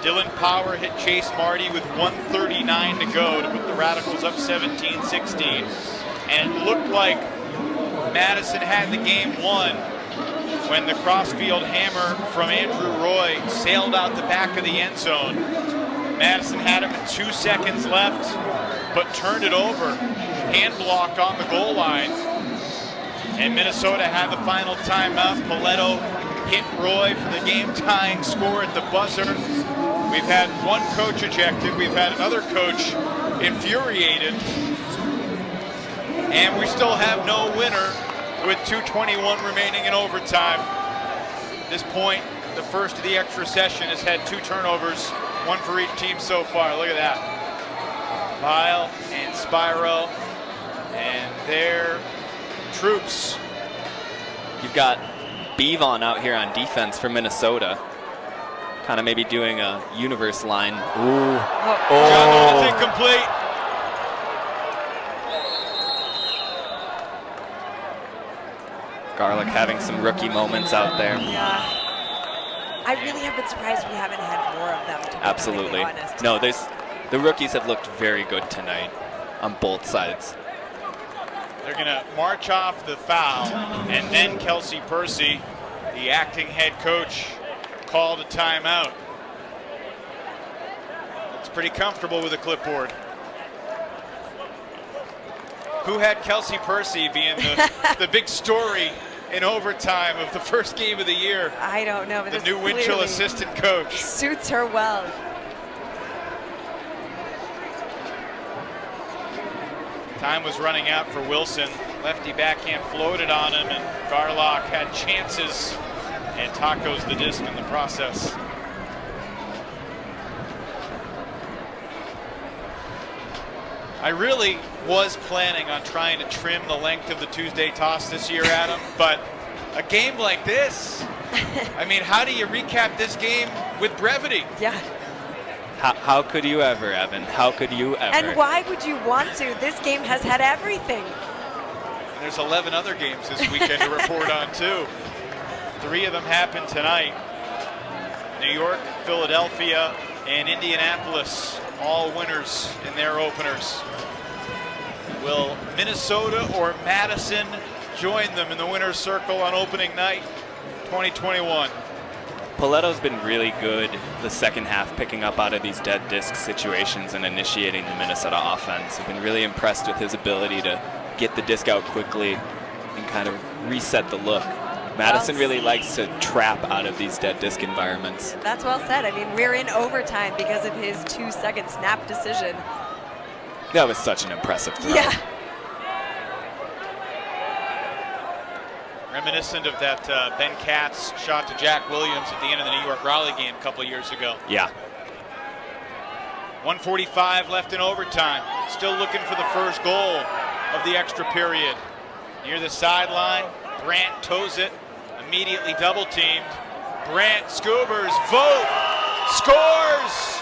Dylan Power hit Chase Marty with 1:39 to go to put the Radicals up 17-16. And it looked like Madison had the game won when the crossfield hammer from Andrew Roy sailed out the back of the end zone. Madison had him with 2 seconds left, but turned it over. Hand block on the goal line. And Minnesota had the final timeout. Paletto hit Roy for the game-tying score at the buzzer. We've had one coach ejected. We've had another coach infuriated. And we still have no winner with 2:21 remaining in overtime. At this point, the first of the extra session has had 2 turnovers, 1 for each team so far. Look at that. Lyle and Spyro and their troops. You've got Bevon out here on defense for Minnesota. Kind of maybe doing a universe line. Ooh. Oh. It's incomplete. Garlic having some rookie moments out there. Yeah. I really have been surprised we haven't had more of them, to be Absolutely. completely honest. No, the rookies have looked very good tonight on both sides. They're going to march off the foul, and then Kelsey Percy, the acting head coach, called a timeout. It's pretty comfortable with a clipboard. Who had Kelsey Percy being the big story in overtime of the first game of the year? I don't know. But The this new Winchell clearly assistant coach. suits her well. Time was running out for Wilson. Lefty backhand floated on him, and Garlock had chances and tacos the disc in the process. I really was planning on trying to trim the length of the Tuesday toss this year, Adam, but a game like this, I mean, how do you recap this game with brevity? Yeah. How could you ever, Evan? How could you ever? And why would you want to? This game has had everything. And there's 11 other games this weekend to report on, too. 3 of them happened tonight. New York, Philadelphia, and Indianapolis, all winners in their openers. Will Minnesota or Madison join them in the winner's circle on opening night 2021? Paletto's been really good the second half, picking up out of these dead disc situations and initiating the Minnesota offense. I've been really impressed with his ability to get the disc out quickly and kind of reset the look. Madison really likes to trap out of these dead disc environments. That's well said. I mean, we're in overtime because of his 2-second snap decision. That was such an impressive throw. Yeah. Reminiscent of that Ben Katz shot to Jack Williams at the end of the New York Raleigh game a couple of years ago. Yeah. 1:45 left in overtime. Still looking for the first goal of the extra period. Near the sideline, Brandt toes it, immediately double teamed. Brandt scoobers, Vogt scores!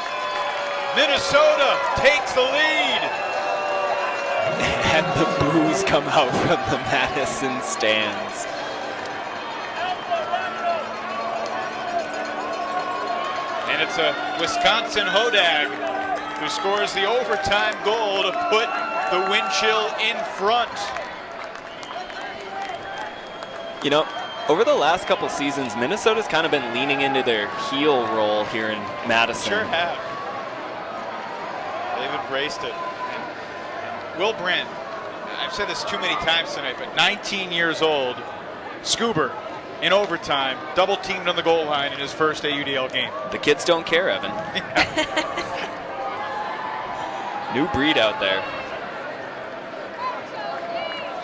Minnesota takes the lead. And the boos come out from the Madison stands. And it's a Wisconsin Hodag who scores the overtime goal to put the wind chill in front. You know, over the last couple seasons, Minnesota's kind of been leaning into their heel role here in Madison. Sure have. They've embraced it. And Will Brandt, I've said this too many times tonight, but 19 years old, Scuber in overtime, double teamed on the goal line in his first AUDL game. The kids don't care, Evan. New breed out there.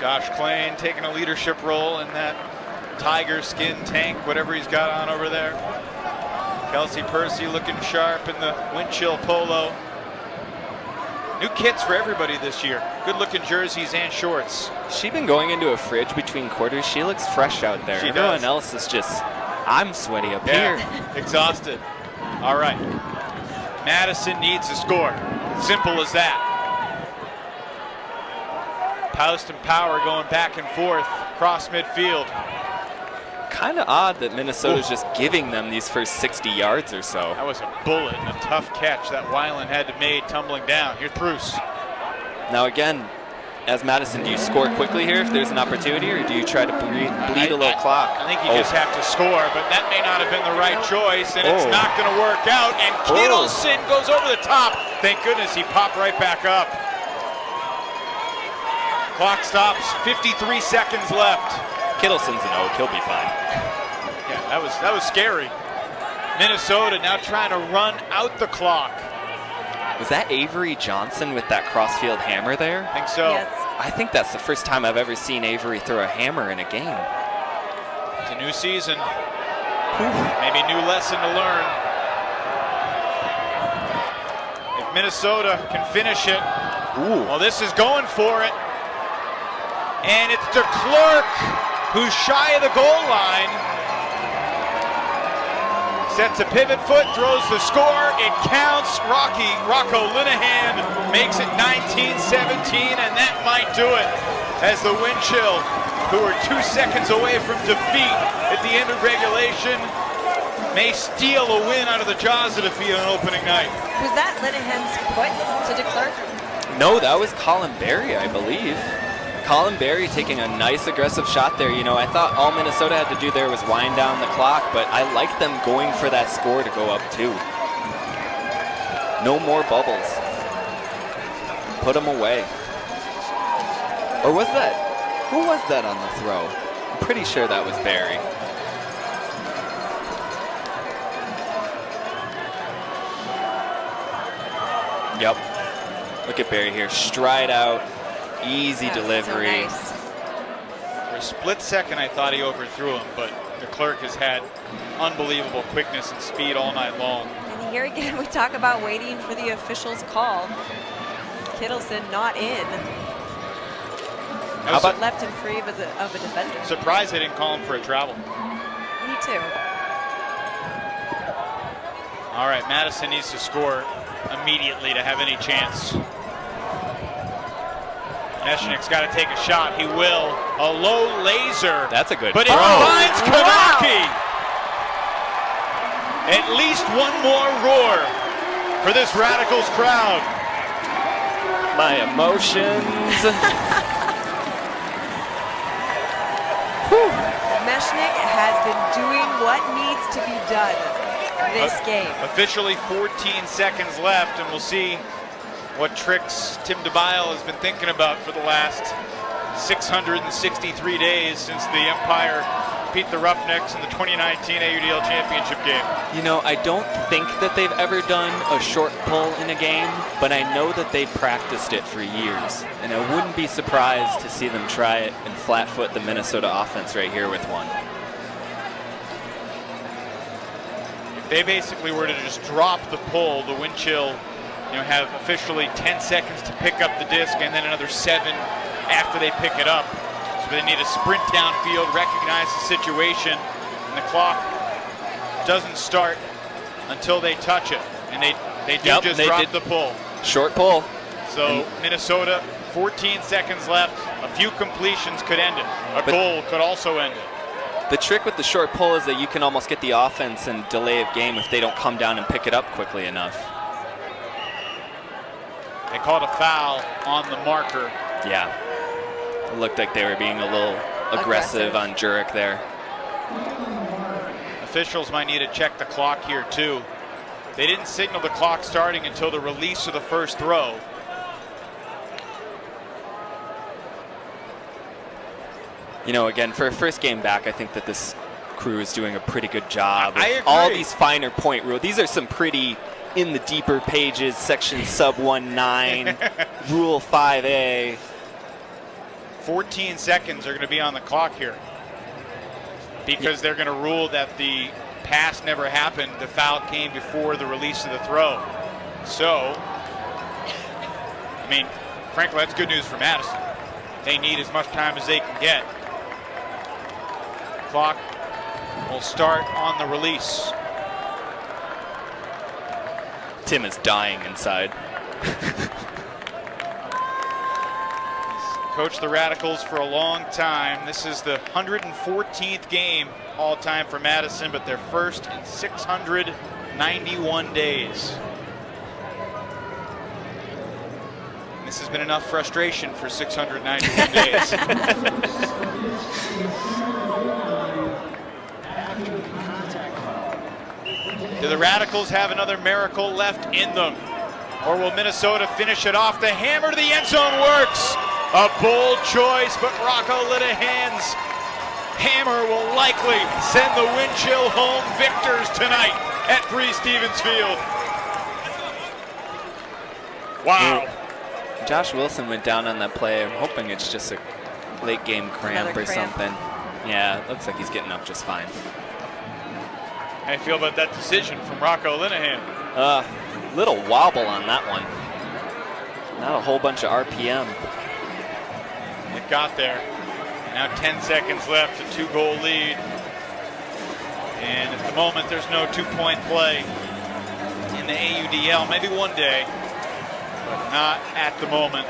Josh Klain taking a leadership role in that tiger skin tank, whatever he's got on over there. Kelsey Percy looking sharp in the wind chill polo. New kits for everybody this year. Good looking jerseys and shorts. She been going into a fridge between quarters. She looks fresh out there. She Everyone does. else is just, I'm sweaty up Yeah, here. exhausted. All right. Madison needs a score. Simple as that. Poust and Power going back and forth across midfield. Kind of odd that Minnesota's just giving them these first 60 yards or so. That was a bullet and a tough catch that Weiland had to make tumbling down. Here's Bruce. Now again, as Madison, do you score quickly here if there's an opportunity, or do you try to bleed a little clock? I think you just have to score, but that may not have been the right choice, and it's not going to work out. And Kittleson goes over the top. Thank goodness he popped right back up. Clock stops, 53 seconds left. Kittleson's an oak, he'll be fine. Yeah, that was scary. Minnesota now trying to run out the clock. Was that Avery Johnson with that crossfield hammer there? I think so. Yes. I think that's the first time I've ever seen Avery throw a hammer in a game. It's a new season. Maybe a new lesson to learn. If Minnesota can finish it, well, this is going for it. And it's DeClerc who's shy of the goal line. Sets a pivot foot, throws the score. It counts. Rocco Linehan makes it 19-17, and that might do it. as the Wind Chill, who are 2 seconds away from defeat at the end of regulation, may steal a win out of the jaws of defeat on opening night. Was that Linehan's put to declare? No, that was Colin Berry, I believe. Colin Berry taking a nice aggressive shot there. You know, I thought all Minnesota had to do there was wind down the clock, but I like them going for that score to go up too. No more bubbles. Put them away. Or was that? Who was that on the throw? I'm pretty sure that was Berry. Yep. Look at Berry here. Stride out. Easy delivery. So nice. For a split second, I thought he overthrew him, but the clerk has had unbelievable quickness and speed all night long. And here again, we talk about waiting for the official's call. Kittleson not in. How about left him free of a defender? Surprised they didn't call him for a travel. Me too. All right, Madison needs to score immediately to have any chance. Mechanix got to take a shot. He will. A low laser. That's a good But it throw. finds Kanaki. At least one more roar for this Radicals crowd. My emotions. Mechanix has been doing what needs to be done this game. Officially 14 seconds left, and we'll see what tricks Tim DeBile has been thinking about for the last 663 days since the Empire beat the Roughnecks in the 2019 AUDL Championship game. You know, I don't think that they've ever done a short pull in a game, but I know that they practiced it for years. And I wouldn't be surprised to see them try it and flat-foot the Minnesota offense right here with one. If they basically were to just drop the pull, the Wind Chill, have officially 10 seconds to pick up the disc and then another 7 after they pick it up. So they need to sprint downfield, recognize the situation, and the clock doesn't start until they touch it. And they drop the pull. Short pull. So Minnesota, 14 seconds left. A few completions could end it. A goal could also end it. The trick with the short pull is that you can almost get the offense and delay of game if they don't come down and pick it up quickly enough. They called a foul on the marker. Yeah. It looked like they were being a little aggressive on Jurek there. Officials might need to check the clock here too. They didn't signal the clock starting until the release of the first throw. You know, again, for a first game back, I think that this crew is doing a pretty good job. I agree. All these finer point rules. These are some pretty in the deeper pages, section sub 1-9, rule 5A. 14 seconds are going to be on the clock here because they're going to rule that the pass never happened. The foul came before the release of the throw. So, I mean, frankly, that's good news for Madison. They need as much time as they can get. Clock will start on the release. Tim is dying inside. Coached the Radicals for a long time. This is the 114th game all time for Madison, but their first in 691 days. And this has been enough frustration for 691 days. Do the Radicals have another miracle left in them? Or will Minnesota finish it off? The hammer to the end zone works. A bold choice, but Rocco Linehan's hammer will likely send the Wind Chill home victors tonight at Frisbee Field. Wow. Josh Wilson went down on that play. I'm hoping it's just a late game cramp or something. Yeah, it looks like he's getting up just fine. How do you feel about that decision from Rocco Linehan? Little wobble on that one. Not a whole bunch of RPM. It got there. Now 10 seconds left, a 2-goal lead. And at the moment, there's no 2-point play in the AUDL. Maybe one day, but not at the moment.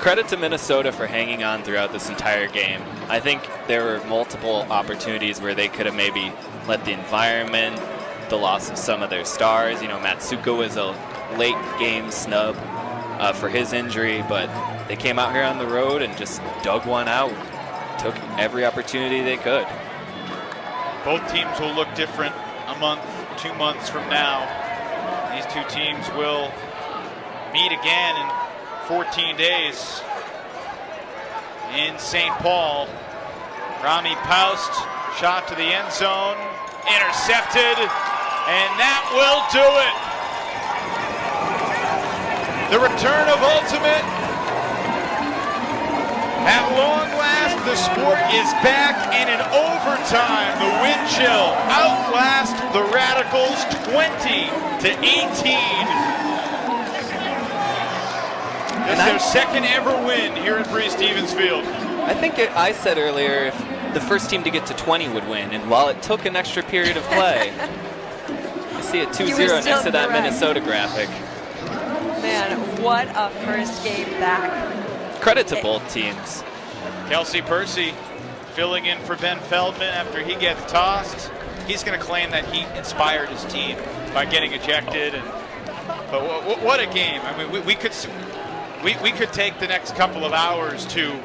Credit to Minnesota for hanging on throughout this entire game. I think there were multiple opportunities where they could have maybe let the environment, the loss of some of their stars. You know, Matsuka was a late game snub for his injury, but they came out here on the road and just dug one out. Took every opportunity they could. Both teams will look different a month, 2 months from now. These two teams will meet again in 14 days in St. Paul. Rami Paust, shot to the end zone, intercepted, and that will do it. The return of Ultimate. At long last, the sport is back, and in overtime, the wind chill outlast the Radicals 20-18. It's their second ever win here at Breese Stevens Field. I think I said earlier if the first team to get to 20 would win, and while it took an extra period of play, I see a 2-0 next to that Minnesota graphic. Man, what a first game back. Credit to both teams. Kelsey Percy filling in for Ben Feldman after he gets tossed. He's going to claim that he inspired his team by getting ejected. But what a game. I mean, we could take the next couple of hours to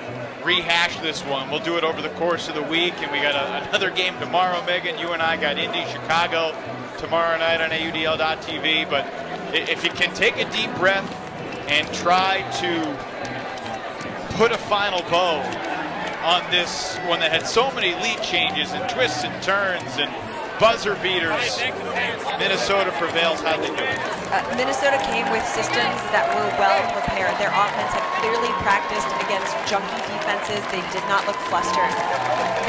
rehash this one. We'll do it over the course of the week, and we got another game tomorrow, Megan. You and I got Indy, Chicago tomorrow night on AUDL.tv. But if you can take a deep breath and try to put a final bow on this one that had so many lead changes and twists and turns and buzzer beaters, Minnesota prevails. How'd they do it? Minnesota came with systems that were well prepared. Their offense had clearly practiced against junky defenses. They did not look flustered.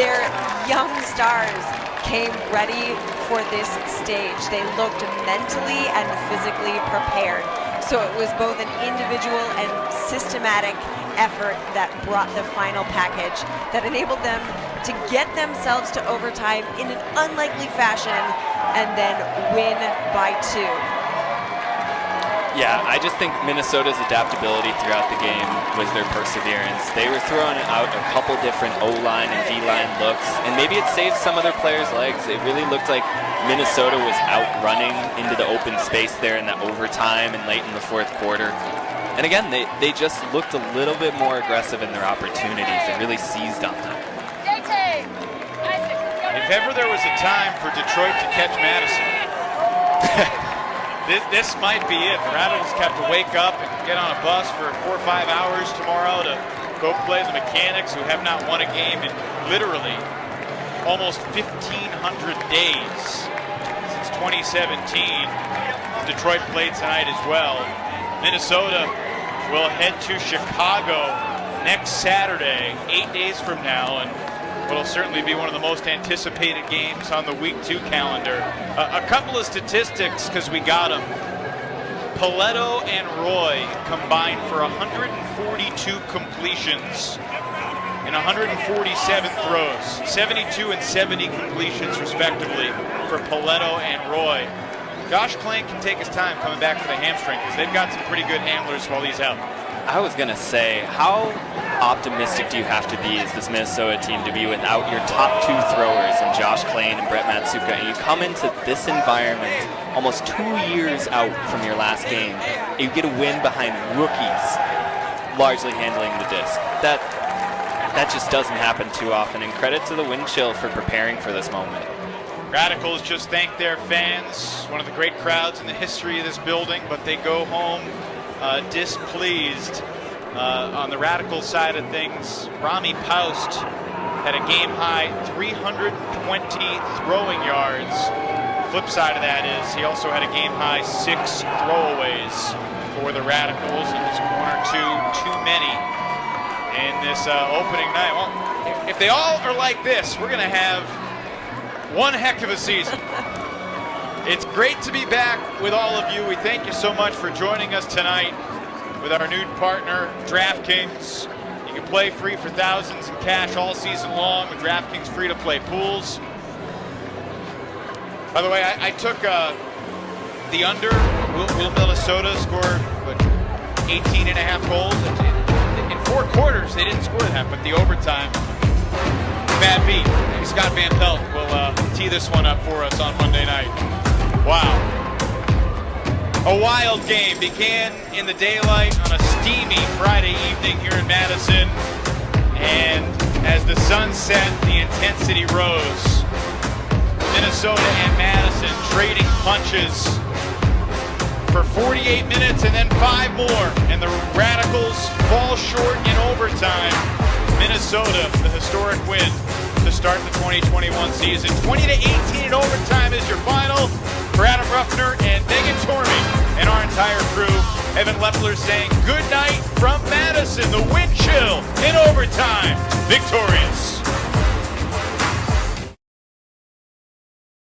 Their young stars came ready for this stage. They looked mentally and physically prepared. So it was both an individual and systematic effort that brought the final package that enabled them to get themselves to overtime in an unlikely fashion and then win by 2. Yeah, I just think Minnesota's adaptability throughout the game was their perseverance. They were throwing out a couple different O-line and D-line looks, and maybe it saved some of their players' legs. It really looked like Minnesota was outrunning into the open space there in the overtime and late in the fourth quarter. And again, they just looked a little bit more aggressive in their opportunities. They really seized on them. If ever there was a time for Detroit to catch Madison, this might be it. The Radicals have to wake up and get on a bus for 4 or 5 hours tomorrow to go play the Mechanix, who have not won a game in literally almost 1,500 days since 2017. Detroit played tonight as well. Minnesota will head to Chicago next Saturday, 8 days from now, and what'll certainly be one of the most anticipated games on the Week 2 calendar. A couple of statistics, because we got them. Paletto and Roy combined for 142 completions and 147 throws. 72 and 70 completions, respectively, for Paletto and Roy. Josh Klang can take his time coming back for the hamstring, because they've got some pretty good handlers while he's out. I was going to say, how optimistic do you have to be as this Minnesota team to be without your top 2 throwers in Josh Klang and Brett Matsuka, and you come into this environment almost 2 years out from your last game, and you get a win behind rookies largely handling the disc. That just doesn't happen too often, and credit to the wind chill for preparing for this moment. Radicals just thank their fans, one of the great crowds in the history of this building, but they go home displeased. On the Radical side of things, Rami Paust had a game-high 320 throwing yards. Flip side of that is he also had a game-high 6 throwaways for the Radicals, and just 1 or 2 too many in this opening night. Well, if they all are like this, we're going to have one heck of a season. It's great to be back with all of you. We thank you so much for joining us tonight with our new partner, DraftKings. You can play free for thousands in cash all season long with DraftKings free-to-play pools. By the way, I took the under. Will Minnesota score 18 and a half goals? in 4 quarters, they didn't score that, but the overtime, bad beat. Maybe Scott Van Pelt will tee this one up for us on Monday night. Wow. A wild game began in the daylight on a steamy Friday evening here in Madison, and as the sun set, the intensity rose. Minnesota and Madison trading punches for 48 minutes and then 5 more, and the Radicals fall short in overtime. Minnesota, the historic win to start the 2021 season. 20-18 in overtime is your final. For Adam Ruffner and Megan Tormey and our entire crew, Evan Lepler saying good night from Madison. The wind chill in overtime. Victorious.